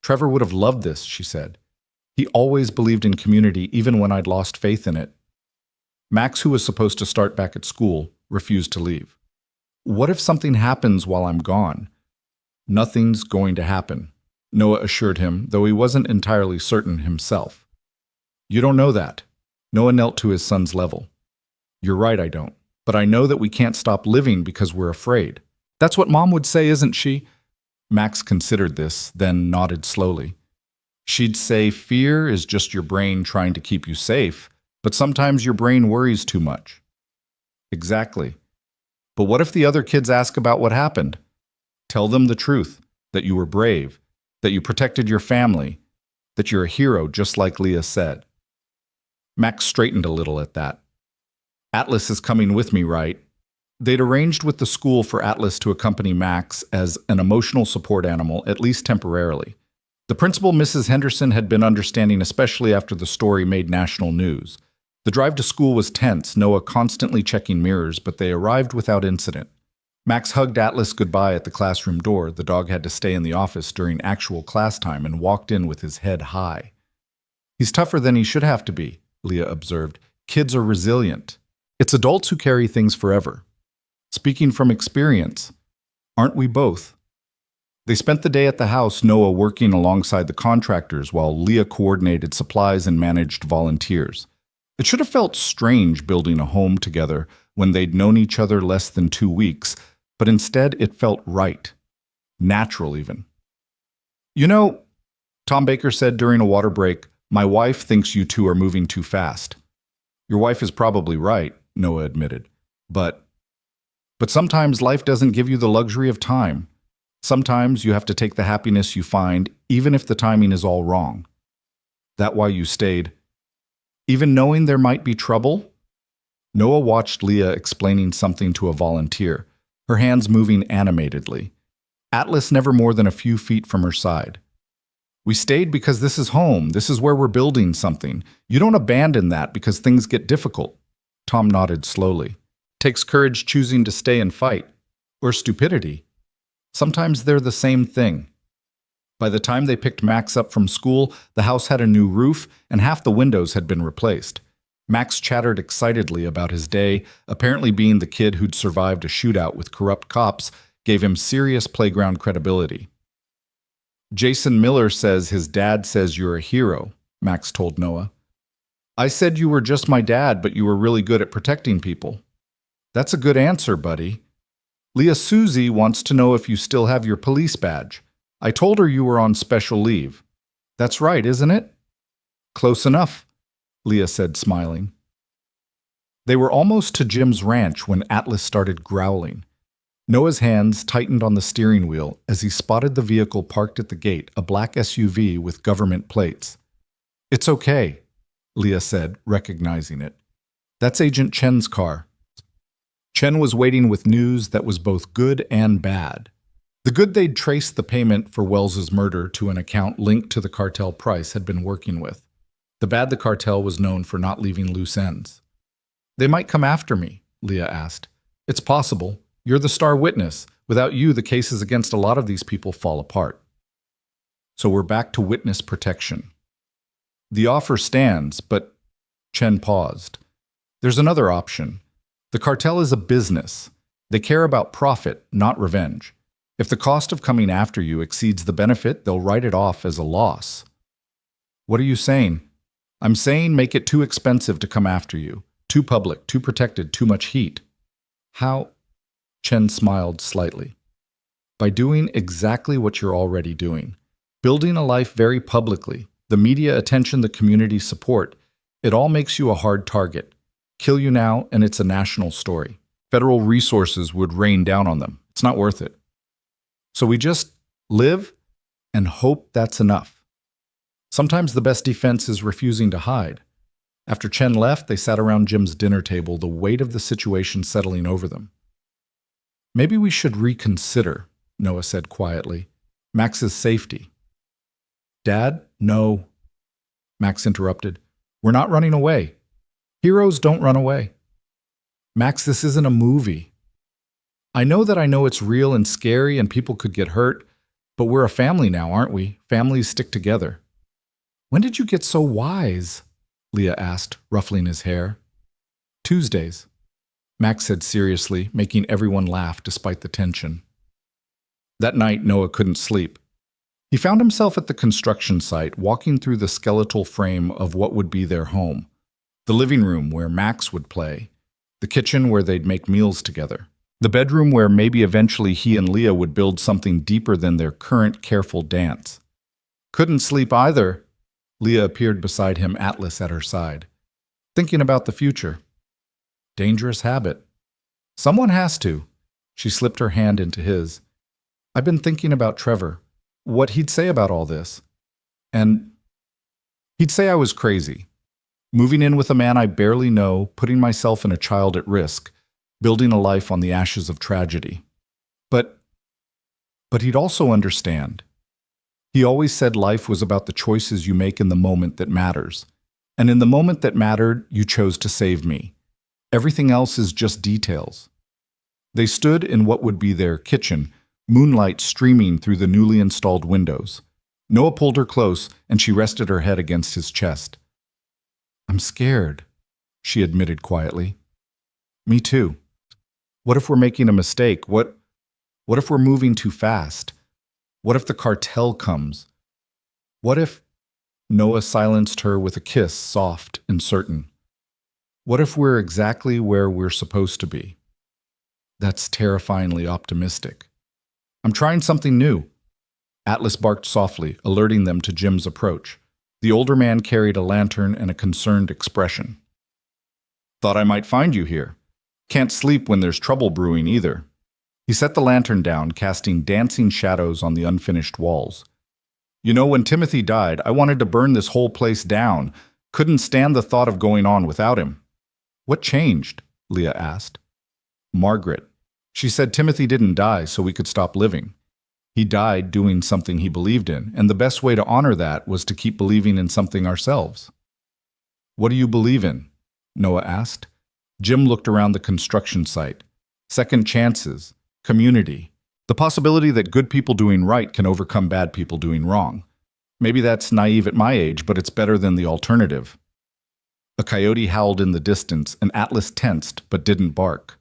Speaker 1: Trevor would have loved this, she said. He always believed in community, even when I'd lost faith in it. Max, who was supposed to start back at school, refused to leave. What if something happens while I'm gone? Nothing's going to happen, Noah assured him, though he wasn't entirely certain himself. You don't know that. Noah knelt to his son's level. You're right, I don't. But I know that we can't stop living because we're afraid. That's what Mom would say, isn't she? Max considered this, then nodded slowly. She'd say fear is just your brain trying to keep you safe, but sometimes your brain worries too much. Exactly. But what if the other kids ask about what happened? Tell them the truth, that you were brave, that you protected your family, that you're a hero just like Leah said. Max straightened a little at that. Atlas is coming with me, right? They'd arranged with the school for Atlas to accompany Max as an emotional support animal, at least temporarily. The principal, Mrs. Henderson, had been understanding, especially after the story made national news. The drive to school was tense, Noah constantly checking mirrors, but they arrived without incident. Max hugged Atlas goodbye at the classroom door. The dog had to stay in the office during actual class time and walked in with his head high. He's tougher than he should have to be, Leah observed. Kids are resilient. It's adults who carry things forever. Speaking from experience, aren't we both? They spent the day at the house, Noah working alongside the contractors while Leah coordinated supplies and managed volunteers. It should have felt strange building a home together when they'd known each other less than 2 weeks, but instead it felt right. Natural, even. You know, Tom Baker said during a water break, my wife thinks you two are moving too fast. Your wife is probably right, Noah admitted. But sometimes life doesn't give you the luxury of time. Sometimes you have to take the happiness you find, even if the timing is all wrong. That why you stayed. Even knowing there might be trouble? Noah watched Leah explaining something to a volunteer, her hands moving animatedly. Atlas never more than a few feet from her side. We stayed because this is home. This is where we're building something. You don't abandon that because things get difficult. Tom nodded slowly. Takes courage choosing to stay and fight. Or stupidity. Sometimes they're the same thing. By the time they picked Max up from school, the house had a new roof and half the windows had been replaced. Max chattered excitedly about his day. Apparently being the kid who'd survived a shootout with corrupt cops gave him serious playground credibility. Jason Miller says his dad says you're a hero, Max told Noah. I said you were just my dad, but you were really good at protecting people. That's a good answer, buddy. Leah Susie wants to know if you still have your police badge. I told her you were on special leave. That's right, isn't it? Close enough, Leah said, smiling. They were almost to Jim's ranch when Atlas started growling. Noah's hands tightened on the steering wheel as he spotted the vehicle parked at the gate, a black SUV with government plates. It's okay, Leah said, recognizing it. That's Agent Chen's car. Chen was waiting with news that was both good and bad. The good, they'd traced the payment for Wells's murder to an account linked to the cartel Price had been working with. The bad, the cartel was known for not leaving loose ends. They might come after me, Leah asked. It's possible. You're the star witness. Without you, the cases against a lot of these people fall apart. So we're back to witness protection. The offer stands, but Chen paused. There's another option. The cartel is a business. They care about profit, not revenge. If the cost of coming after you exceeds the benefit, they'll write it off as a loss. What are you saying? I'm saying make it too expensive to come after you. Too public, too protected, too much heat. How? Chen smiled slightly. By doing exactly what you're already doing. Building a life very publicly. The media attention, the community support. It all makes you a hard target. Kill you now, and it's a national story. Federal resources would rain down on them. It's not worth it. So we just live and hope that's enough. Sometimes the best defense is refusing to hide. After Chen left, they sat around Jim's dinner table, the weight of the situation settling over them. Maybe we should reconsider, Noah said quietly. Max's safety. Dad, no. Max interrupted. We're not running away. Heroes don't run away. Max, this isn't a movie. I know it's real and scary and people could get hurt, but we're a family now, aren't we? Families stick together. When did you get so wise? Leah asked, ruffling his hair. Tuesdays, Max said seriously, making everyone laugh despite the tension. That night, Noah couldn't sleep. He found himself at the construction site, walking through the skeletal frame of what would be their home. The living room where Max would play. The kitchen where they'd make meals together. The bedroom where maybe eventually he and Leah would build something deeper than their current careful dance. Couldn't sleep either. Leah appeared beside him, Atlas at her side. Thinking about the future. Dangerous habit. Someone has to. She slipped her hand into his. I've been thinking about Trevor. What he'd say about all this. And he'd say I was crazy. Moving in with a man I barely know, putting myself and a child at risk, building a life on the ashes of tragedy. But he'd also understand. He always said life was about the choices you make in the moment that matters. And in the moment that mattered, you chose to save me. Everything else is just details. They stood in what would be their kitchen, moonlight streaming through the newly installed windows. Noah pulled her close, and she rested her head against his chest. I'm scared, she admitted quietly. Me too. What if we're making a mistake? What if we're moving too fast? What if the cartel comes? What if... Noah silenced her with a kiss, soft and certain. What if we're exactly where we're supposed to be? That's terrifyingly optimistic. I'm trying something new. Atlas barked softly, alerting them to Jim's approach. The older man carried a lantern and a concerned expression. Thought I might find you here. Can't sleep when there's trouble brewing either. He set the lantern down, casting dancing shadows on the unfinished walls. You know, when Timothy died, I wanted to burn this whole place down. Couldn't stand the thought of going on without him. What changed? Leah asked. Margaret. She said Timothy didn't die so we could stop living. He died doing something he believed in, and the best way to honor that was to keep believing in something ourselves. What do you believe in? Noah asked. Jim looked around the construction site. Second chances, community, the possibility that good people doing right can overcome bad people doing wrong. Maybe that's naive at my age, but it's better than the alternative. A coyote howled in the distance, and Atlas tensed but didn't bark.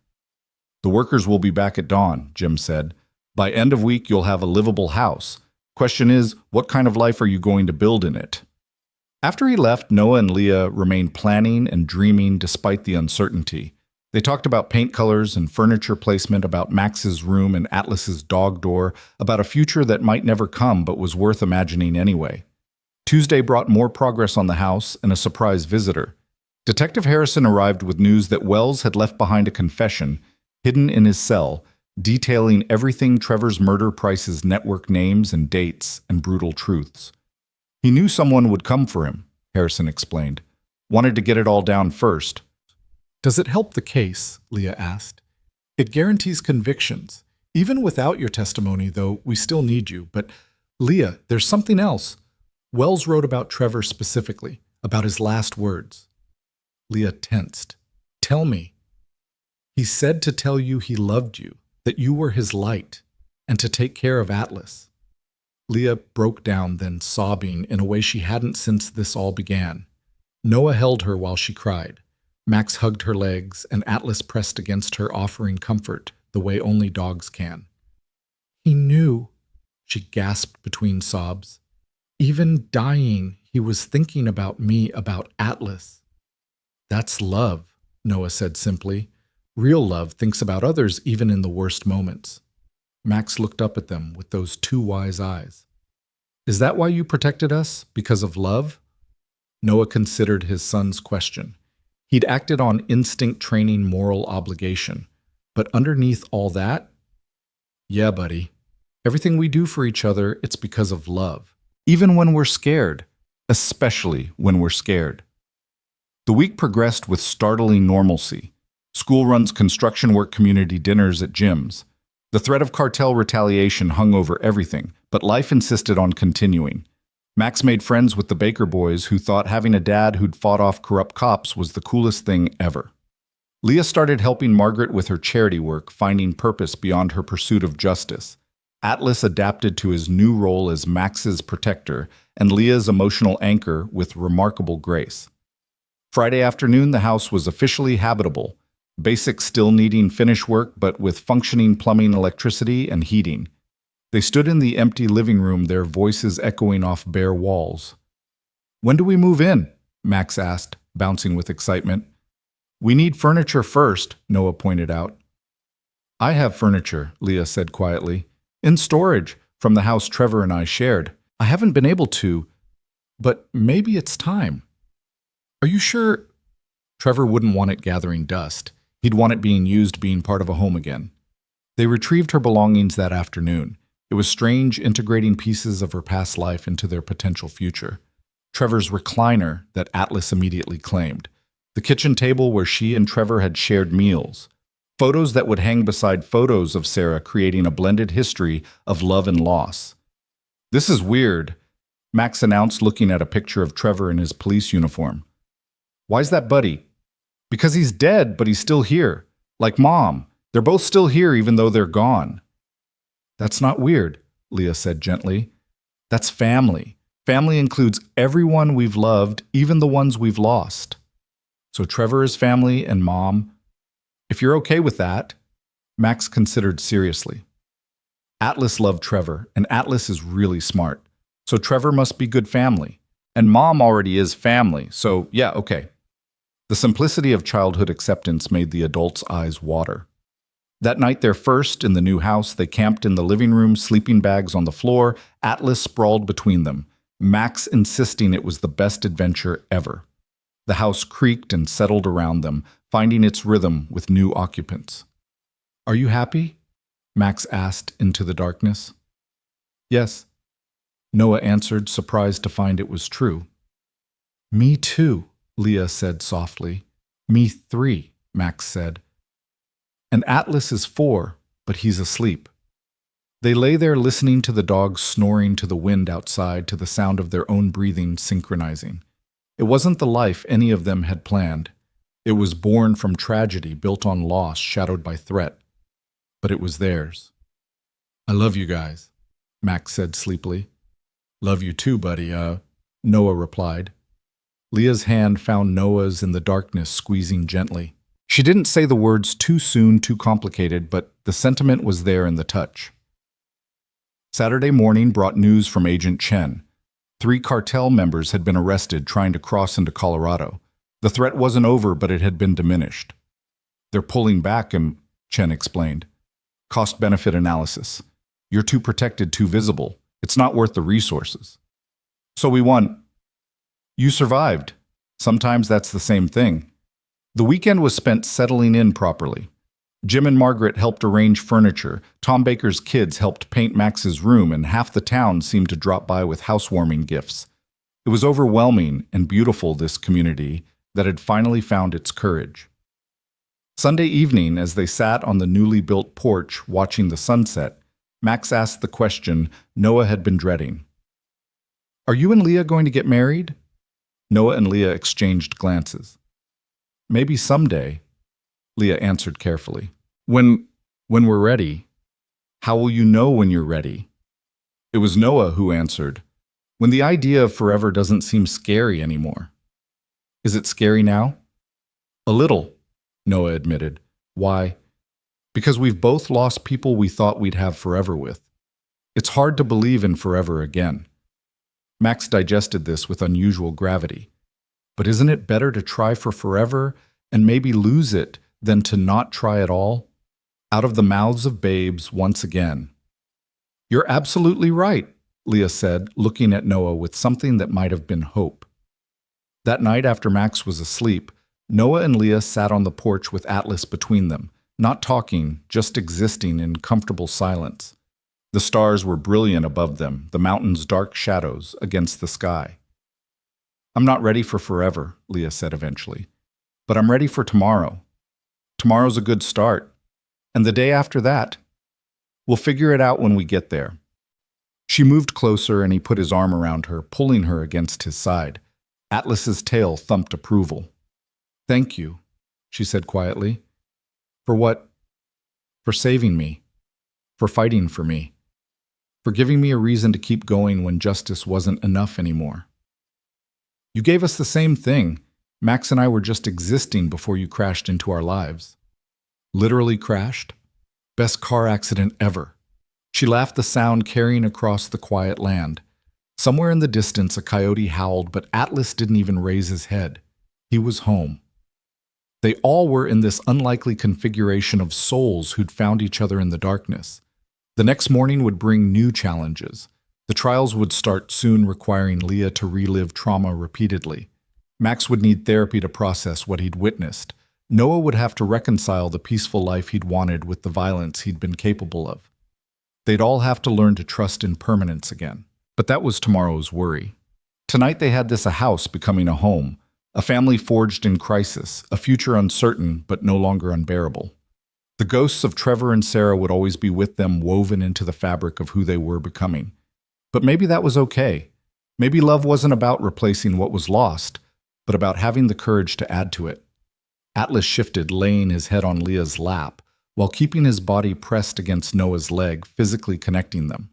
Speaker 1: The workers will be back at dawn, Jim said. By end of week, you'll have a livable house. Question is, what kind of life are you going to build in it? After he left, Noah and Leah remained planning and dreaming despite the uncertainty. They talked about paint colors and furniture placement, about Max's room and Atlas's dog door, about a future that might never come but was worth imagining anyway. Tuesday brought more progress on the house and a surprise visitor. Detective Harrison arrived with news that Wells had left behind a confession hidden in his cell, detailing everything Trevor's murder Price's network names and dates and brutal truths. He knew someone would come for him, Harrison explained. Wanted to get it all down first.
Speaker 2: Does it help the case? Leah asked. It guarantees convictions. Even without your testimony, though, we still need you. But, Leah, there's something else. Wells wrote about Trevor specifically, about his last words. Leah tensed. Tell me. He said to tell you he loved you, that you were his light, and to take care of Atlas. Leah broke down, then sobbing in a way she hadn't since this all began. Noah held her while she cried. Max hugged her legs, and Atlas pressed against her, offering comfort the way only dogs can. He knew, she gasped between sobs. Even dying, he was thinking about me, about Atlas. That's love, Noah said simply. Real love thinks about others even in the worst moments. Max looked up at them with those two wise eyes. Is that why you protected us? Because of love? Noah considered his son's question. He'd acted on instinct training moral obligation. But underneath all that? Yeah, buddy. Everything we do for each other, it's because of love. Even when we're scared. Especially when we're scared. The week progressed with startling normalcy. School runs construction work community dinners at gyms. The threat of cartel retaliation hung over everything, but life insisted on continuing. Max made friends with the Baker boys who thought having a dad who'd fought off corrupt cops was the coolest thing ever. Leah started helping Margaret with her charity work, finding purpose beyond her pursuit of justice. Atlas adapted to his new role as Max's protector and Leah's emotional anchor with remarkable grace. Friday afternoon, the house was officially habitable. Basics still needing finish work, but with functioning plumbing, electricity, and heating. They stood in the empty living room, their voices echoing off bare walls. When do we move in? Max asked, bouncing with excitement. We need furniture first, Noah pointed out. I have furniture, Leah said quietly. In storage, from the house Trevor and I shared. I haven't been able to, but maybe it's time. Are you sure? Trevor wouldn't want it gathering dust. He'd want it being used, being part of a home again. They retrieved her belongings that afternoon. It was strange integrating pieces of her past life into their potential future. Trevor's recliner that Atlas immediately claimed. The kitchen table where she and Trevor had shared meals. Photos that would hang beside photos of Sarah, creating a blended history of love and loss. This is weird, Max announced, looking at a picture of Trevor in his police uniform. Why's that Buddy? Because he's dead, but he's still here. Like Mom. They're both still here even though they're gone. That's not weird, Leah said gently. That's family. Family includes everyone we've loved, even the ones we've lost. So Trevor is family and Mom. If you're okay with that, Max considered seriously. Atlas loved Trevor, and Atlas is really smart. So Trevor must be good family. And Mom already is family, so yeah, okay. The simplicity of childhood acceptance made the adults' eyes water. That night, their first in the new house, they camped in the living room, sleeping bags on the floor, Atlas sprawled between them, Max insisting it was the best adventure ever. The house creaked and settled around them, finding its rhythm with new occupants. Are you happy? Max asked into the darkness. Yes. Noah answered, surprised to find it was true. Me too, Leah said softly. Me 3, Max said. And Atlas is 4, but he's asleep. They lay there listening to the dogs snoring, to the wind outside, to the sound of their own breathing synchronizing. It wasn't the life any of them had planned. It was born from tragedy, built on loss, shadowed by threat. But it was theirs. I love you guys, Max said sleepily. Love you too, buddy, Noah replied. Leah's hand found Noah's in the darkness, squeezing gently. She didn't say the words too soon, too complicated, but the sentiment was there in the touch. Saturday morning brought news from Agent Chen. 3 cartel members had been arrested trying to cross into Colorado. The threat wasn't over, but it had been diminished. They're pulling back, Chen explained. Cost-benefit analysis. You're too protected, too visible. It's not worth the resources.
Speaker 1: So we won. You survived. Sometimes that's the same thing. The weekend was spent settling in properly. Jim and Margaret helped arrange furniture, Tom Baker's kids helped paint Max's room, and half the town seemed to drop by with housewarming gifts. It was overwhelming and beautiful, this community, that had finally found its courage. Sunday evening, as they sat on the newly built porch watching the sunset, Max asked the question Noah had been dreading. "Are you and Leah going to get married?" Noah and Leah exchanged glances. "Maybe someday," Leah answered carefully. When we're ready." "How will you know when you're ready?" It was Noah who answered, "When the idea of forever doesn't seem scary anymore." "Is it scary now?" "A little," Noah admitted. "Why?" "Because we've both lost people we thought we'd have forever with. It's hard to believe in forever again." Max digested this with unusual gravity. But isn't it better to try for forever and maybe lose it than to not try at all? Out of the mouths of babes once again. "You're absolutely right," Leah said, looking at Noah with something that might have been hope. That night after Max was asleep, Noah and Leah sat on the porch with Atlas between them, not talking, just existing in comfortable silence. The stars were brilliant above them, the mountains dark shadows against the sky. "I'm not ready for forever," Leah said eventually, "but I'm ready for tomorrow. Tomorrow's a good start. And the day after that, we'll figure it out when we get there." She moved closer and he put his arm around her, pulling her against his side. Atlas's tail thumped approval. "Thank you," she said quietly. "For what?" "For saving me. For fighting for me. For giving me a reason to keep going when justice wasn't enough anymore. You gave us the same thing. Max and I were just existing before you crashed into our lives." "Literally crashed? Best car accident ever." She laughed, the sound carrying across the quiet land. Somewhere in the distance a coyote howled, but Atlas didn't even raise his head. He was home. They all were in this unlikely configuration of souls who'd found each other in the darkness. The next morning would bring new challenges. The trials would start soon, requiring Leah to relive trauma repeatedly. Max would need therapy to process what he'd witnessed. Noah would have to reconcile the peaceful life he'd wanted with the violence he'd been capable of. They'd all have to learn to trust in permanence again. But that was tomorrow's worry. Tonight they had this a house becoming a home, a family forged in crisis, a future uncertain but no longer unbearable. The ghosts of Trevor and Sarah would always be with them, woven into the fabric of who they were becoming. But maybe that was okay. Maybe love wasn't about replacing what was lost, but about having the courage to add to it. Atlas shifted, laying his head on Leah's lap, while keeping his body pressed against Noah's leg, physically connecting them.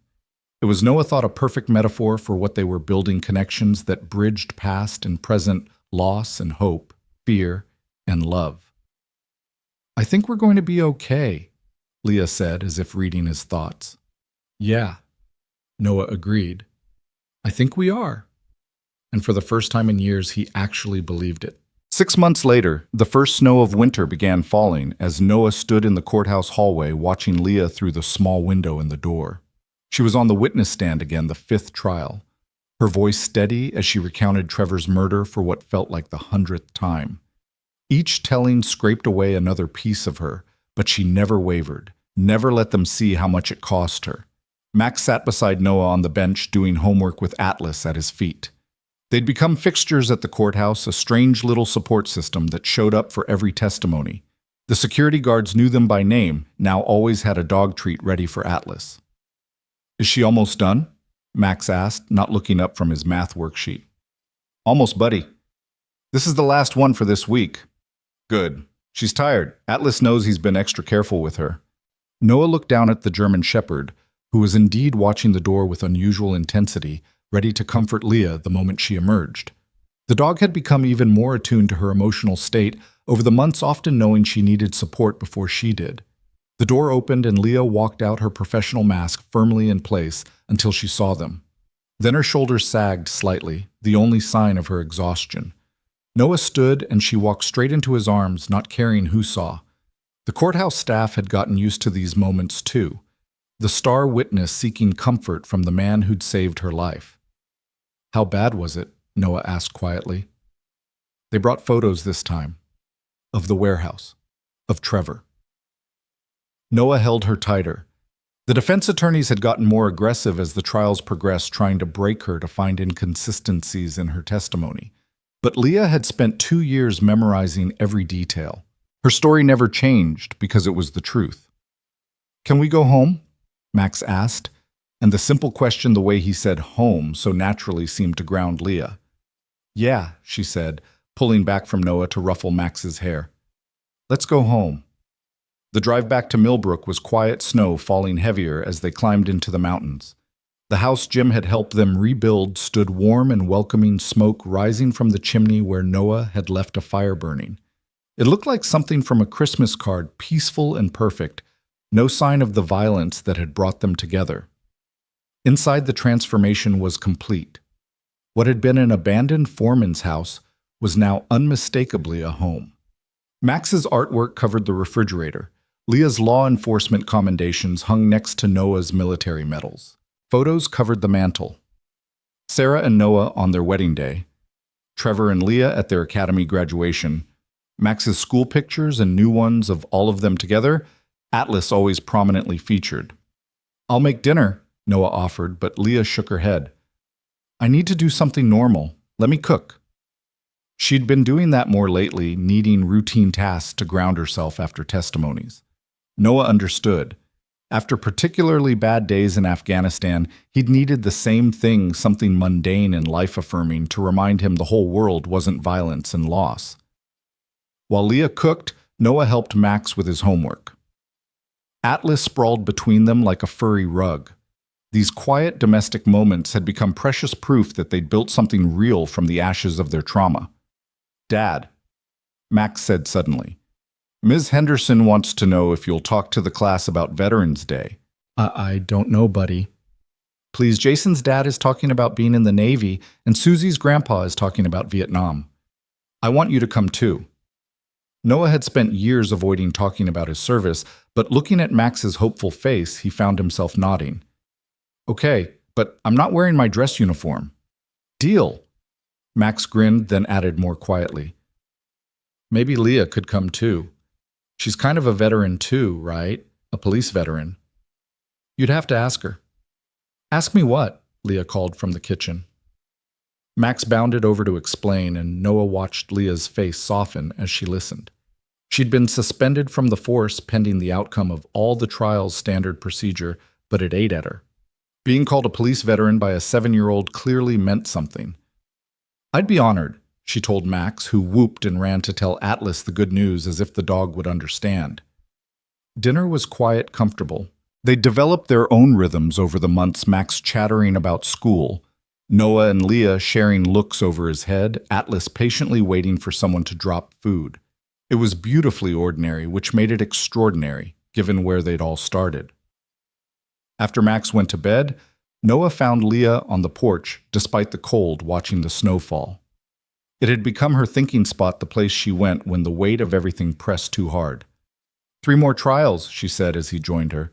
Speaker 1: It was, Noah thought, a perfect metaphor for what they were building, connections that bridged past and present loss and hope, fear and love. "I think we're going to be okay," Leah said, as if reading his thoughts. "Yeah," Noah agreed. "I think we are." And for the first time in years, he actually believed it. 6 months later, the first snow of winter began falling as Noah stood in the courthouse hallway watching Leah through the small window in the door. She was on the witness stand again, the 5th trial, her voice steady as she recounted Trevor's murder for what felt like the 100th time. Each telling scraped away another piece of her, but she never wavered, never let them see how much it cost her. Max sat beside Noah on the bench doing homework with Atlas at his feet. They'd become fixtures at the courthouse, a strange little support system that showed up for every testimony. The security guards knew them by name, now always had a dog treat ready for Atlas. "Is she almost done?" Max asked, not looking up from his math worksheet. "Almost, buddy. This is the last one for this week." "Good. She's tired. Atlas knows he's been extra careful with her." Noah looked down at the German Shepherd, who was indeed watching the door with unusual intensity, ready to comfort Leah the moment she emerged. The dog had become even more attuned to her emotional state over the months, often knowing she needed support before she did. The door opened and Leah walked out, her professional mask firmly in place until she saw them. Then her shoulders sagged slightly, the only sign of her exhaustion. Noah stood and she walked straight into his arms, not caring who saw. The courthouse staff had gotten used to these moments too, the star witness seeking comfort from the man who'd saved her life.
Speaker 2: How bad was it? Noah asked quietly. They brought photos this time. Of the warehouse. Of Trevor. Noah held her tighter. The defense attorneys had gotten more aggressive as the trials progressed, trying to break her to find inconsistencies in her testimony. But Leah had spent 2 years memorizing every detail. Her story never changed because it was the truth. "Can we go home?" Max asked, and the simple question, the way he said home, so naturally seemed to ground Leah. "Yeah," she said, pulling back from Noah to ruffle Max's hair. "Let's go home." The drive back to Millbrook was quiet snow falling heavier as they climbed into the mountains. The house Jim had helped them rebuild stood warm and welcoming, smoke rising from the chimney where Noah had left a fire burning. It looked like something from a Christmas card, peaceful and perfect, no sign of the violence that had brought them together. Inside, the transformation was complete. What had been an abandoned foreman's house was now unmistakably a home. Max's artwork covered the refrigerator. Leah's law enforcement commendations hung next to Noah's military medals. Photos covered the mantel. Sarah and Noah on their wedding day, Trevor and Leah at their academy graduation, Max's school pictures and new ones of all of them together, Atlas always prominently featured. "I'll make dinner," Noah offered, but Leah shook her head. "I need to do something normal. Let me cook." She'd been doing that more lately, needing routine tasks to ground herself after testimonies. Noah understood. After particularly bad days in Afghanistan, he'd needed the same thing, something mundane and life-affirming, to remind him the whole world wasn't violence and loss. While Leah cooked, Noah helped Max with his homework. Atlas sprawled between them like a furry rug. These quiet domestic moments had become precious proof that they'd built something real from the ashes of their trauma. "Dad," Max said suddenly, "Ms. Henderson wants to know if you'll talk to the class about Veterans Day." I don't know, buddy." "Please, Jason's dad is talking about being in the Navy, and Susie's grandpa is talking about Vietnam. I want you to come too." Noah had spent years avoiding talking about his service, but looking at Max's hopeful face, he found himself nodding. "Okay, but I'm not wearing my dress uniform." "Deal." Max grinned, then added more quietly, "Maybe Leah could come too. She's kind of a veteran too, right? A police veteran." "You'd have to ask her." "Ask me what?" Leah called from the kitchen. Max bounded over to explain, and Noah watched Leah's face soften as she listened. She'd been suspended from the force pending the outcome of all the trial's standard procedure, but it ate at her. Being called a police veteran by a 7-year-old clearly meant something. "I'd be honored," she told Max, who whooped and ran to tell Atlas the good news as if the dog would understand. Dinner was quiet, comfortable. They'd developed their own rhythms over the months, Max chattering about school, Noah and Leah sharing looks over his head, Atlas patiently waiting for someone to drop food. It was beautifully ordinary, which made it extraordinary, given where they'd all started. After Max went to bed, Noah found Leah on the porch, despite the cold, watching the snow fall. It had become her thinking spot, the place she went when the weight of everything pressed too hard. 3 more trials, she said as he joined her.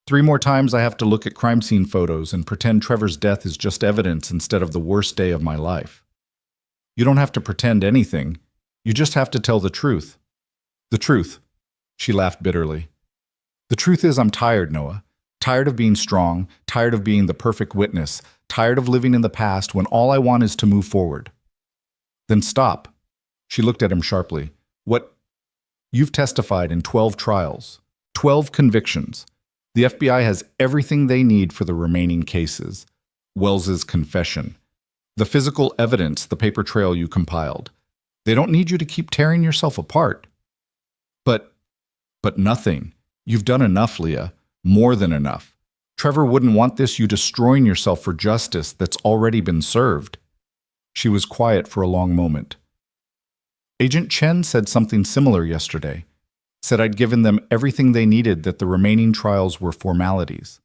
Speaker 2: 3 more times I have to look at crime scene photos and pretend Trevor's death is just evidence instead of the worst day of my life. You don't have to pretend anything. You just have to tell the truth. The truth. She laughed bitterly. The truth is I'm tired, Noah. Tired of being strong, tired of being the perfect witness, tired of living in the past when all I want is to move forward. Then stop. She looked at him sharply. What? You've testified in 12 trials, 12 convictions. The FBI has everything they need for the remaining cases. Wells's confession. The physical evidence, the paper trail you compiled. They don't need you to keep tearing yourself apart. But nothing. You've done enough, Leah. More than enough. Trevor wouldn't want you destroying yourself for justice that's already been served. She was quiet for a long moment. Agent Chen said something similar yesterday. Said I'd given them everything they needed, that the remaining trials were formalities.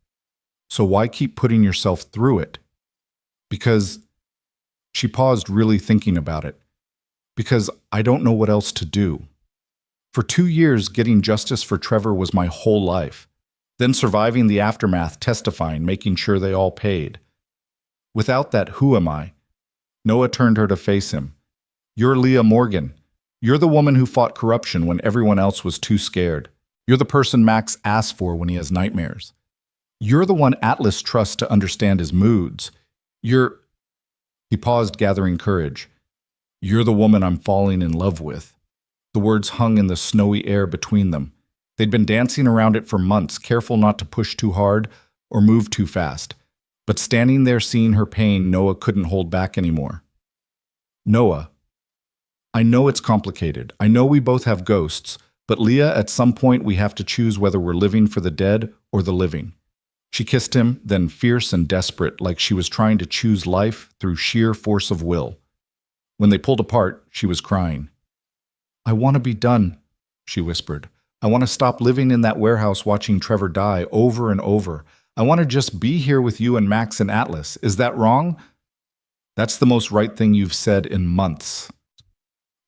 Speaker 2: So why keep putting yourself through it? Because, she paused, really thinking about it. Because I don't know what else to do. For 2 years, getting justice for Trevor was my whole life. Then surviving the aftermath, testifying, making sure they all paid. Without that, who am I?
Speaker 1: Noah turned her to face him. You're Leah Morgan. You're the woman who fought corruption when everyone else was too scared. You're the person Max asks for when he has nightmares. You're the one Atlas trusts to understand his moods. You're... He paused, gathering courage. You're the woman I'm falling in love with. The words hung in the snowy air between them. They'd been dancing around it for months, careful not to push too hard or move too fast. But standing there seeing her pain, Noah couldn't hold back anymore. Noah, I know it's complicated. I know we both have ghosts, but Leah, at some point we have to choose whether we're living for the dead or the living. She kissed him, then fierce and desperate, like she was trying to choose life through sheer force of will. When they pulled apart, she was crying. I want to be done, she whispered. I want to stop living in that warehouse watching Trevor die over and over. I want to just be here with you and Max and Atlas. Is that wrong? That's the most right thing you've said in months.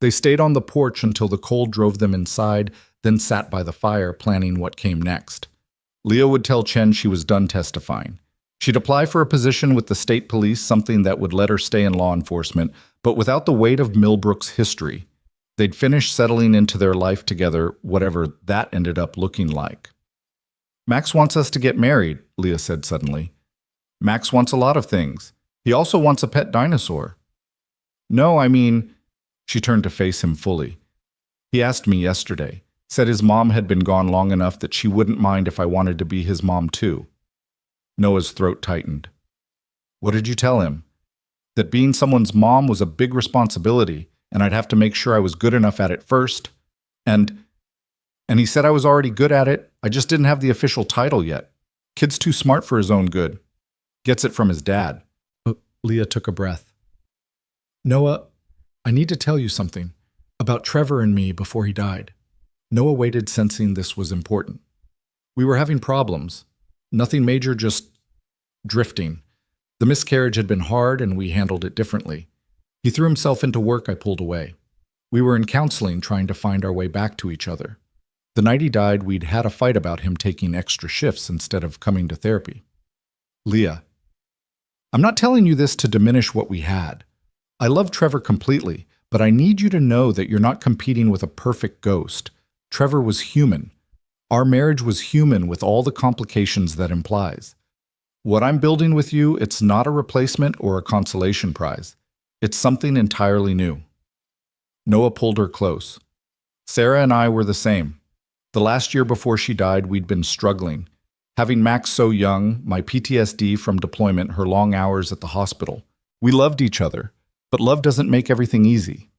Speaker 1: They stayed on the porch until the cold drove them inside, then sat by the fire, planning what came next. Leah would tell Chen she was done testifying. She'd apply for a position with the state police, something that would let her stay in law enforcement, but without the weight of Millbrook's history. They'd finish settling into their life together, whatever that ended up looking like. Max wants us to get married, Leah said suddenly. Max wants a lot of things. He also wants a pet dinosaur. No, I mean... She turned to face him fully. He asked me yesterday, said his mom had been gone long enough that she wouldn't mind if I wanted to be his mom too. Noah's throat tightened. What did you tell him? That being someone's mom was a big responsibility, and I'd have to make sure I was good enough at it first. And he said I was already good at it, I just didn't have the official title yet. Kid's too smart for his own good. Gets it from his dad.
Speaker 2: Leah took a breath. Noah, I need to tell you something about Trevor and me before he died. Noah waited, sensing this was important. We were having problems. Nothing major, just drifting. The miscarriage had been hard and we handled it differently. He threw himself into work, I pulled away. We were in counseling trying to find our way back to each other. The night he died, we'd had a fight about him taking extra shifts instead of coming to therapy. Leah, I'm not telling you this to diminish what we had. I love Trevor completely, but I need you to know that you're not competing with a perfect ghost. Trevor was human. Our marriage was human with all the complications that implies. What I'm building with you, it's not a replacement or a consolation prize. It's something entirely new. Noah pulled her close. Sarah and I were the same. The last year before she died, we'd been struggling. Having Max so young, my PTSD from deployment, her long hours at the hospital. We loved each other. But love doesn't make everything easy.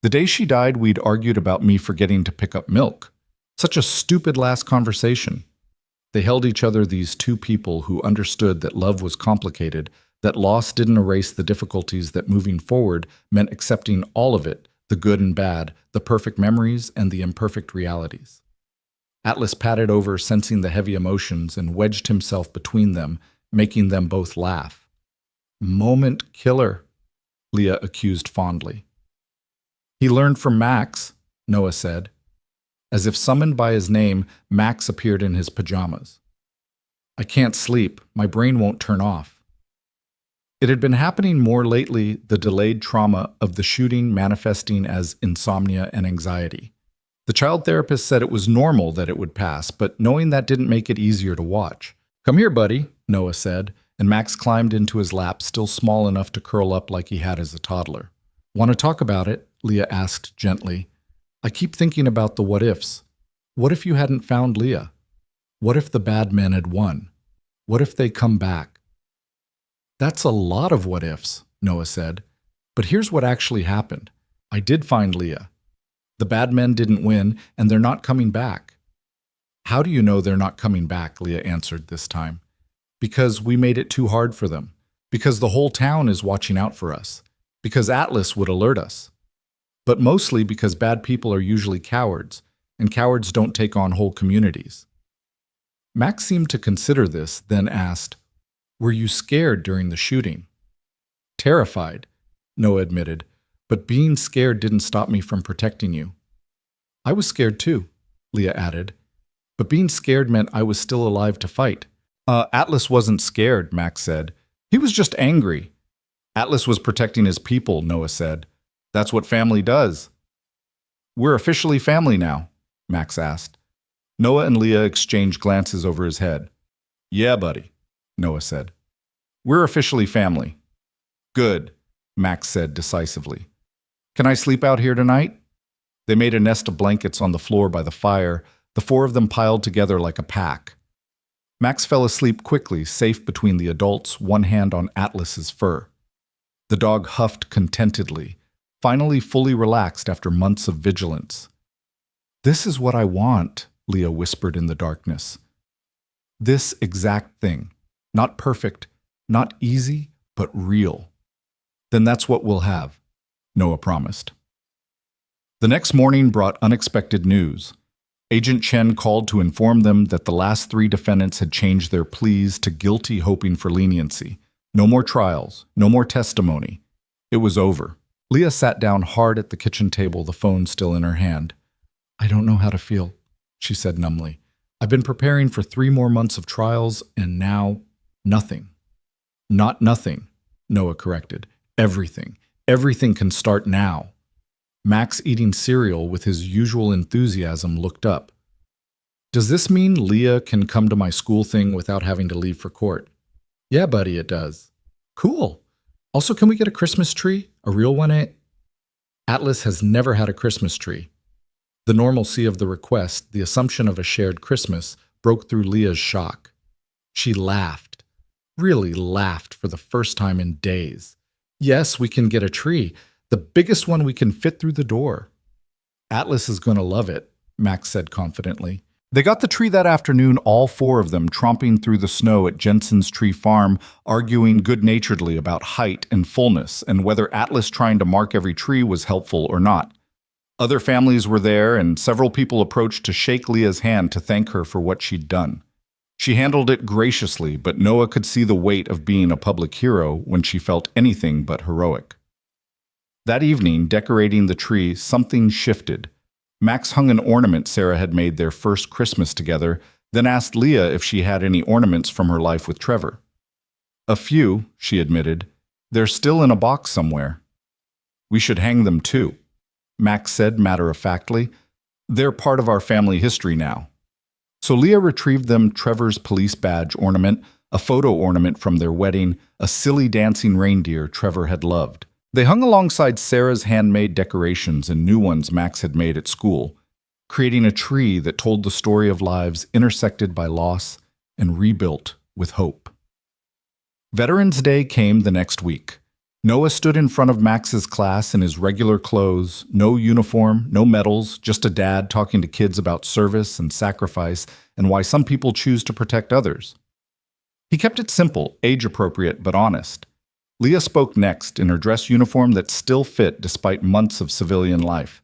Speaker 2: The day she died, we'd argued about me forgetting to pick up milk. Such a stupid last conversation. They held each other, these two people who understood that love was complicated, that loss didn't erase the difficulties, that moving forward meant accepting all of it, the good and bad, the perfect memories and the imperfect realities. Atlas patted over, sensing the heavy emotions, and wedged himself between them, making them both laugh. Moment killer, Leah accused fondly. He learned from Max, Noah said. As if summoned by his name, Max appeared in his pajamas. I can't sleep. My brain won't turn off. It had been happening more lately, the delayed trauma of the shooting manifesting as insomnia and anxiety. The child therapist said it was normal that it would pass, but knowing that didn't make it easier to watch. Come here, buddy, Noah said, and Max climbed into his lap, still small enough to curl up like he had as a toddler. Want to talk about it? Leah asked gently. I keep thinking about the what-ifs. What if you hadn't found Leah? What if the bad men had won? What if they come back? That's a lot of what-ifs, Noah said. But here's what actually happened. I did find Leah. The bad men didn't win, and they're not coming back. How do you know they're not coming back? Leah answered this time. Because we made it too hard for them. Because the whole town is watching out for us. Because Atlas would alert us. But mostly because bad people are usually cowards, and cowards don't take on whole communities. Max seemed to consider this, then asked, Were you scared during the shooting? Terrified, Noah admitted, but being scared didn't stop me from protecting you. I was scared too, Leah added, but being scared meant I was still alive to fight. Atlas wasn't scared, Max said. He was just angry.
Speaker 1: Atlas was protecting his people, Noah said. That's what family does. We're officially family now, Max asked. Noah and Leah exchanged glances over his head. Yeah, buddy, Noah said. We're officially family. Good, Max said decisively. Can I sleep out here tonight? They made a nest of blankets on the floor by the fire, the four of them piled together like a pack. Max fell asleep quickly, safe between the adults, one hand on Atlas's fur. The dog huffed contentedly, finally fully relaxed after months of vigilance. This is what I want, Leah whispered in the darkness. This exact thing. Not perfect, not easy, but real. Then that's what we'll have, Noah promised. The next morning brought unexpected news. Agent Chen called to inform them that the last 3 defendants had changed their pleas to guilty, hoping for leniency. No more trials, no more testimony. It was over. Leah sat down hard at the kitchen table, the phone still in her hand. I don't know how to feel, she said numbly. I've been preparing for 3 more months of trials, and now, nothing. Not nothing, Noah corrected. Everything. Everything can start now. Max, eating cereal with his usual enthusiasm, looked up. Does this mean Leah can come to my school thing without having to leave for court? Yeah, buddy, it does. Cool. Also, can we get a Christmas tree? A real one, eh? Atlas has never had a Christmas tree. The normalcy of the request, the assumption of a shared Christmas, broke through Leah's shock. She laughed. Really laughed for the first time in days. Yes, we can get a tree. The biggest one we can fit through the door. Atlas is going to love it, Max said confidently. They got the tree that afternoon, all 4 of them tromping through the snow at Jensen's tree farm, arguing good-naturedly about height and fullness and whether Atlas trying to mark every tree was helpful or not. Other families were there, and several people approached to shake Leah's hand to thank her for what she'd done. She handled it graciously, but Noah could see the weight of being a public hero when she felt anything but heroic. That evening, decorating the tree, something shifted. Max hung an ornament Sarah had made their first Christmas together, then asked Leah if she had any ornaments from her life with Trevor. A few, she admitted. They're still in a box somewhere. We should hang them too, Max said matter-of-factly. They're part of our family history now. So Leah retrieved them Trevor's police badge ornament, a photo ornament from their wedding, a silly dancing reindeer Trevor had loved. They hung alongside Sarah's handmade decorations and new ones Max had made at school, creating a tree that told the story of lives intersected by loss and rebuilt with hope. Veterans Day came the next week. Noah stood in front of Max's class in his regular clothes, no uniform, no medals, just a dad talking to kids about service and sacrifice and why some people choose to protect others. He kept it simple, age-appropriate, but honest. Leah spoke next in her dress uniform that still fit despite months of civilian life.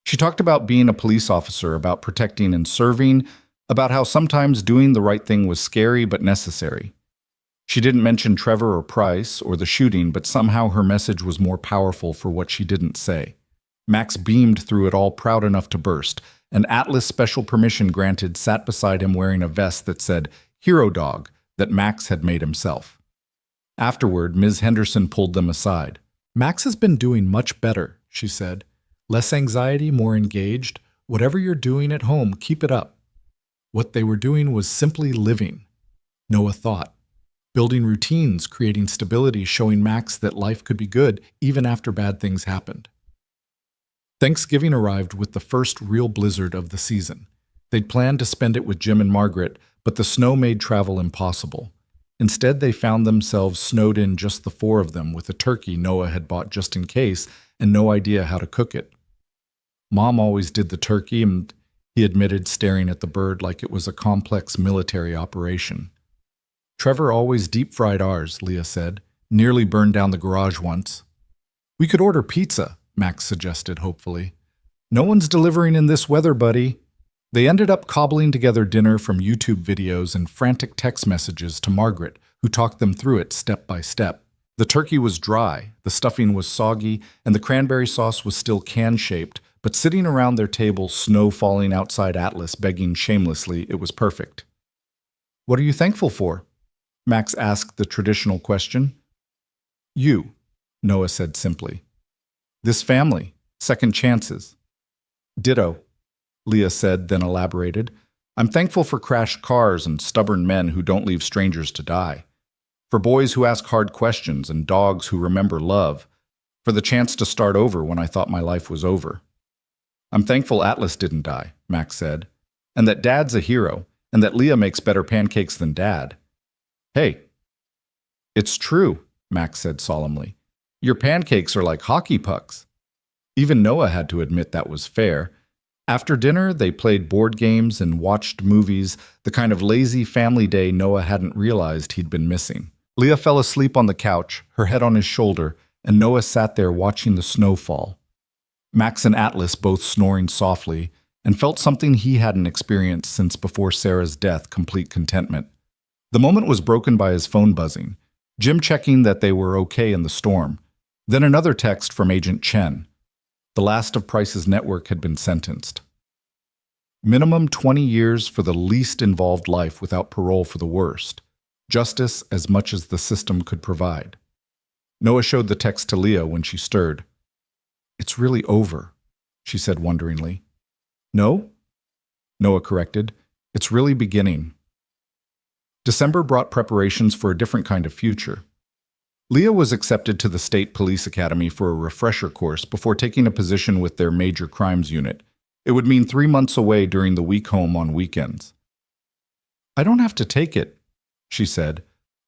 Speaker 1: She talked about being a police officer, about protecting and serving, about how sometimes doing the right thing was scary but necessary. She didn't mention Trevor or Price or the shooting, but somehow her message was more powerful for what she didn't say. Max beamed through it all, proud enough to burst. An Atlas special permission granted sat beside him wearing a vest that said Hero Dog that Max had made himself. Afterward, Ms. Henderson pulled them aside. Max has been doing much better, she said. Less anxiety, more engaged. Whatever you're doing at home, keep it up. What they were doing was simply living. Noah thought. Building routines, creating stability, showing Max that life could be good even after bad things happened. Thanksgiving arrived with the first real blizzard of the season. They'd planned to spend it with Jim and Margaret, but the snow made travel impossible. Instead, they found themselves snowed in, just the 4 of them, with a turkey Noah had bought just in case and no idea how to cook it. Mom always did the turkey, and he admitted, staring at the bird like it was a complex military operation. Trevor always deep-fried ours, Leah said. Nearly burned down the garage once. We could order pizza, Max suggested hopefully. No one's delivering in this weather, buddy. They ended up cobbling together dinner from YouTube videos and frantic text messages to Margaret, who talked them through it step by step. The turkey was dry, the stuffing was soggy, and the cranberry sauce was still can-shaped, but sitting around their table, snow falling outside Atlas, begging shamelessly, it was perfect. What are you thankful for? Max asked the traditional question. You,
Speaker 2: Noah said simply. This family, second chances. Ditto, Leah said, then elaborated. I'm thankful for crashed cars and stubborn men who don't leave strangers to die. For boys who ask hard questions and dogs who remember love. For the chance to start over when I thought my life was over. I'm thankful Atlas didn't die, Max said, and that Dad's a hero, and that Leah makes better pancakes than Dad. Hey. It's true, Max said solemnly. Your pancakes are like hockey pucks. Even Noah had to admit that was fair. After dinner, they played board games and watched movies, the kind of lazy family day Noah hadn't realized he'd been missing. Leah fell asleep on the couch, her head on his shoulder, and Noah sat there watching the snow fall. Max and Atlas both snoring softly, and felt something he hadn't experienced since before Sarah's death, complete contentment. The moment was broken by his phone buzzing, Jim checking that they were okay in the storm. Then another text from Agent Chen. The last of Price's network had been sentenced. Minimum 20 years for the least involved life without parole for the worst. Justice as much as the system could provide. Noah showed the text to Leah when she stirred. It's really over, she said wonderingly. No? Noah corrected. It's really beginning. December brought preparations for a different kind of future. Leah was accepted to the State Police Academy for a refresher course before taking a position with their major crimes unit. It would mean 3 months away during the week home on weekends. I don't have to take it, she said,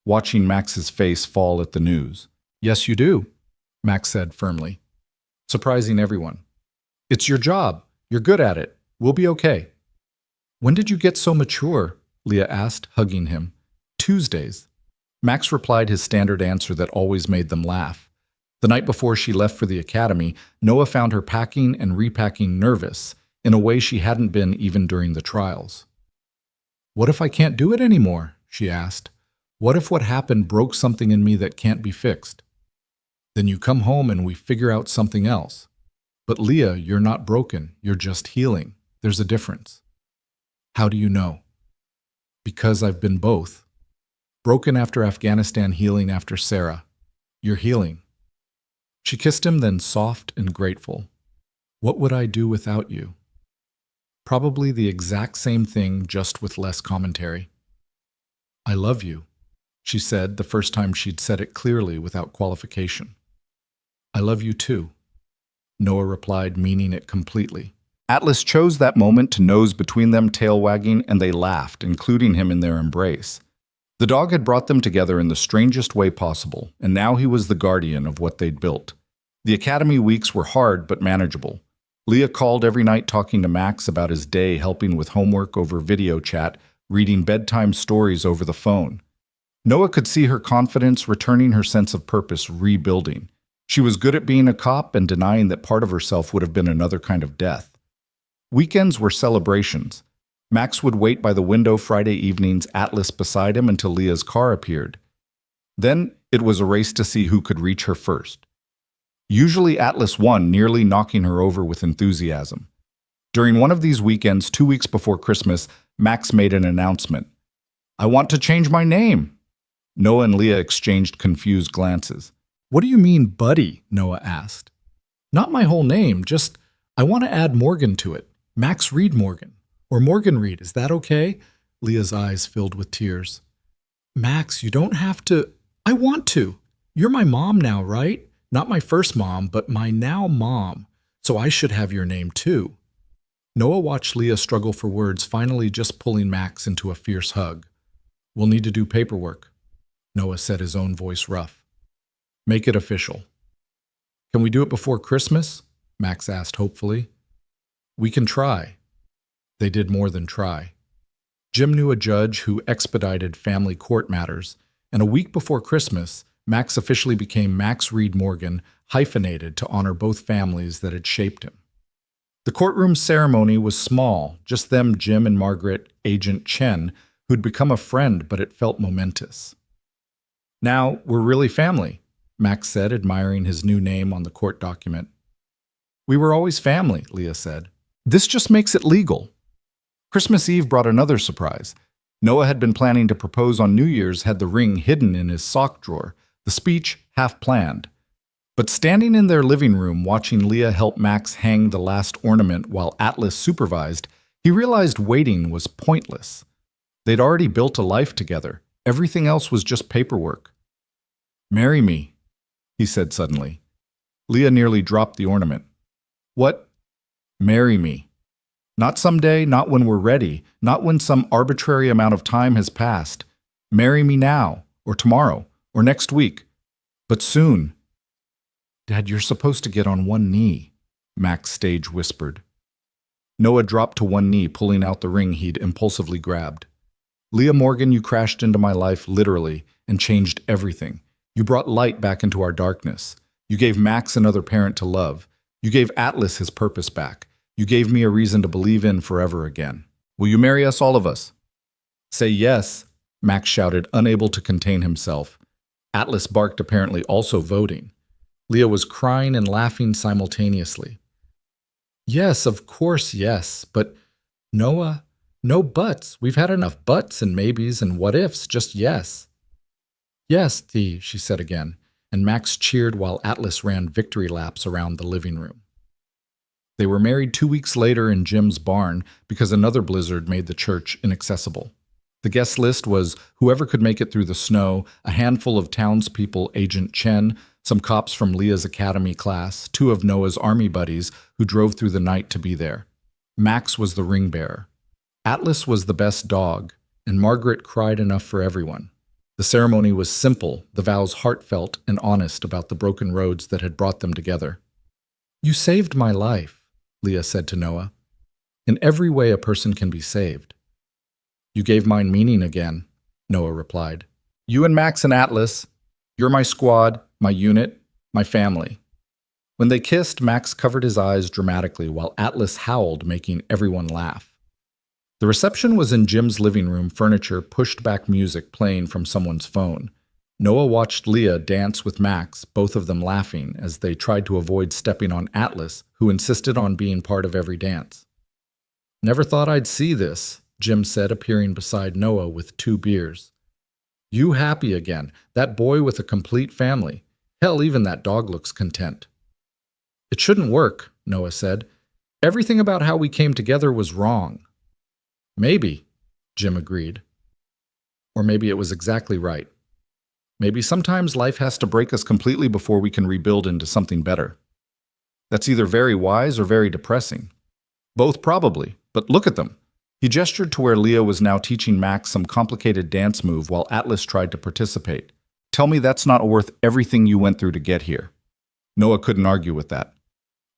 Speaker 2: watching Max's face fall at the news. Yes, you do, Max said firmly, surprising everyone. It's your job. You're good at it. We'll be okay. When did you get so mature? Leah asked, hugging him. Tuesdays. Max replied his standard answer that always made them laugh. The night before she left for the academy, Noah found her packing and repacking nervous, in a way she hadn't been even during the trials. What if I can't do it anymore? She asked. What if what happened broke something in me that can't be fixed? Then you come home and we figure out something else. But Leah, you're not broken. You're just healing. There's a difference. How do you know? Because I've been both. Broken after Afghanistan, healing after Sarah. You're healing. She kissed him, then soft and grateful. What would I do without you? Probably the exact same thing, just with less commentary. I love you, she said the first time she'd said it clearly without qualification. I love you too, Noah replied, meaning it completely. Atlas chose that moment to nose between them, tail wagging, and they laughed, including him in their embrace. The dog had brought them together in the strangest way possible, and now he was the guardian of what they'd built. The academy weeks were hard but manageable. Leah called every night talking to Max about his day, helping with homework over video chat, reading bedtime stories over the phone. Noah could see her confidence returning, her sense of purpose rebuilding. She was good at being a cop and denying that part of herself would have been another kind of death. Weekends were celebrations. Max would wait by the window Friday evenings, Atlas beside him until Leah's car appeared. Then it was a race to see who could reach her first. Usually Atlas won, nearly knocking her over with enthusiasm. During one of these weekends, 2 weeks before Christmas, Max made an announcement. I want to change my name. Noah and Leah exchanged confused glances. What do you mean, buddy? Noah asked. Not my whole name, just I want to add Morgan to it. Max Reed Morgan. Or Morgan Reed, is that okay? Leah's eyes filled with tears. Max, you don't have to. I want to. You're my mom now, right? Not my first mom, but my now mom. So I should have your name too. Noah watched Leah struggle for words, finally just pulling Max into a fierce hug. We'll need to do paperwork, Noah said, his own voice rough. Make it official. Can we do it before Christmas? Max asked hopefully. We can try. They did more than try. Jim knew a judge who expedited family court matters, and a week before Christmas, Max officially became Max Reed Morgan, hyphenated to honor both families that had shaped him. The courtroom ceremony was small, just them, Jim and Margaret, Agent Chen, who'd become a friend, but it felt momentous. Now, we're really family, Max said, admiring his new name on the court document. We were always family, Leah said. This just makes it legal. Christmas Eve brought another surprise. Noah had been planning to propose on New Year's, had the ring hidden in his sock drawer, the speech half planned.
Speaker 1: But standing in their living room watching Leah help Max hang the last ornament while Atlas supervised, he realized waiting was pointless. They'd already built a life together. Everything else was just paperwork. "Marry me," he said suddenly. Leah nearly dropped the ornament. "What?" "Marry me. Not someday, not when we're ready, not when some arbitrary amount of time has passed. Marry me now, or tomorrow, or next week. But soon." "Dad, you're supposed to get on one knee," Max Stage whispered. Noah dropped to one knee, pulling out the ring he'd impulsively grabbed. "Leah Morgan, you crashed into my life literally and changed everything. You brought light back into our darkness. You gave Max another parent to love. You gave Atlas his purpose back. You gave me a reason to believe in forever again. Will you marry us, all of us?" "Say yes," Max shouted, unable to contain himself. Atlas barked, apparently also voting. Leah was crying and laughing simultaneously. "Yes, of course, yes. But Noah, no buts. We've had enough buts and maybes and what ifs, just yes." "Yes, Thee," she said again, and Max cheered while Atlas ran victory laps around the living room. They were married 2 weeks later in Jim's barn because another blizzard made the church inaccessible. The guest list was whoever could make it through the snow, a handful of townspeople, Agent Chen, some cops from Leah's academy class, 2 of Noah's army buddies who drove through the night to be there. Max was the ring bearer. Atlas was the best dog, and Margaret cried enough for everyone. The ceremony was simple, the vows heartfelt and honest about the broken roads that had brought them together. "You saved my life," Leah said to Noah. "In every way a person can be saved." "You gave mine meaning again," Noah replied. "You and Max and Atlas, you're my squad, my unit, my family." When they kissed, Max covered his eyes dramatically while Atlas howled, making everyone laugh. The reception was in Jim's living room, furniture, pushed-back music playing from someone's phone. Noah watched Leah dance with Max, both of them laughing, as they tried to avoid stepping on Atlas, who insisted on being part of every dance. "Never thought I'd see this," Jim said, appearing beside Noah with 2 beers. "You happy again, that boy with a complete family. Hell, even that dog looks content." "It shouldn't work," Noah said. "Everything about how we came together was wrong." "Maybe," Jim agreed. "Or maybe it was exactly right. Maybe sometimes life has to break us completely before we can rebuild into something better. That's either very wise or very depressing. Both probably, but look at them." He gestured to where Leah was now teaching Max some complicated dance move while Atlas tried to participate. "Tell me that's not worth everything you went through to get here." Noah couldn't argue with that.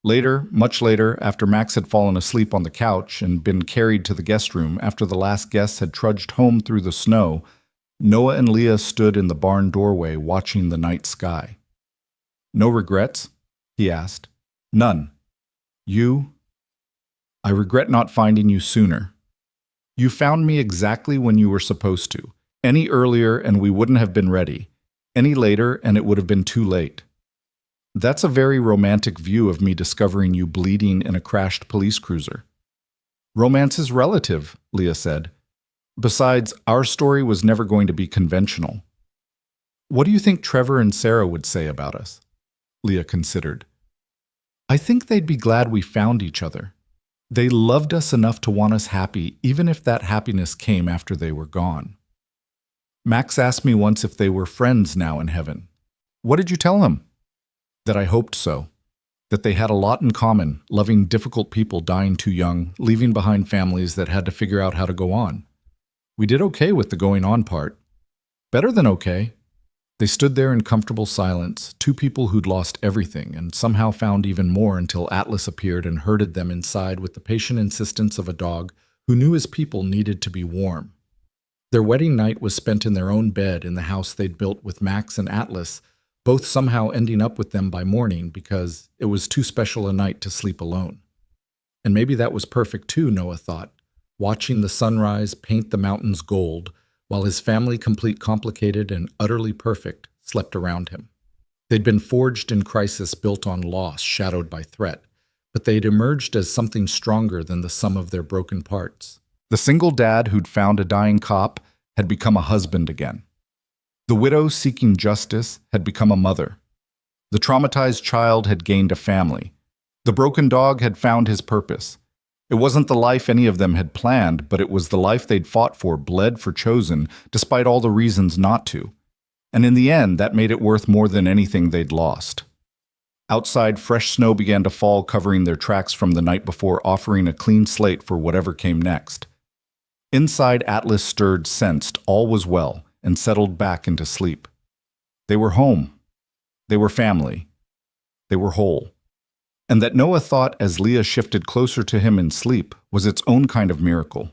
Speaker 1: Later, much later, after Max had fallen asleep on the couch and been carried to the guest room after the last guests had trudged home through the snow, Noah and Leah stood in the barn doorway watching the night sky. "No regrets?" he asked. "None. You?" "I regret not finding you sooner. You found me exactly when you were supposed to. Any earlier and we wouldn't have been ready. Any later and it would have been too late." "That's a very romantic view of me discovering you bleeding in a crashed police cruiser." "Romance is relative," Leah said. "Besides, our story was never going to be conventional." "What do you think Trevor and Sarah would say about us?" Leah considered. "I think they'd be glad we found each other. They loved us enough to want us happy, even if that happiness came after they were gone. Max asked me once if they were friends now in heaven. What did you tell him?" "That I hoped so. That they had a lot in common, loving difficult people dying too young, leaving behind families that had to figure out how to go on. We did okay with the going on part. Better than okay." They stood there in comfortable silence, 2 people who'd lost everything and somehow found even more until Atlas appeared and herded them inside with the patient insistence of a dog who knew his people needed to be warm. Their wedding night was spent in their own bed in the house they'd built with Max and Atlas, both somehow ending up with them by morning because it was too special a night to sleep alone. And maybe that was perfect too, Noah thought, watching the sunrise paint the mountains gold, while his family, complete, complicated, and utterly perfect, slept around him. They'd been forged in crisis, built on loss, shadowed by threat, but they'd emerged as something stronger than the sum of their broken parts. The single dad who'd found a dying cop had become a husband again. The widow seeking justice had become a mother. The The traumatized child had gained a family. The broken dog had found his purpose. It wasn't the life any of them had planned, but it was the life they'd fought for, bled for, chosen, despite all the reasons not to. And in the end, that made it worth more than anything they'd lost. Outside, fresh snow began to fall, covering their tracks from the night before, offering a clean slate for whatever came next. Inside, Atlas stirred, sensed all was well, and settled back into sleep. They were home. They were family. They were whole. And that Noah thought as Leah shifted closer to him in sleep was its own kind of miracle.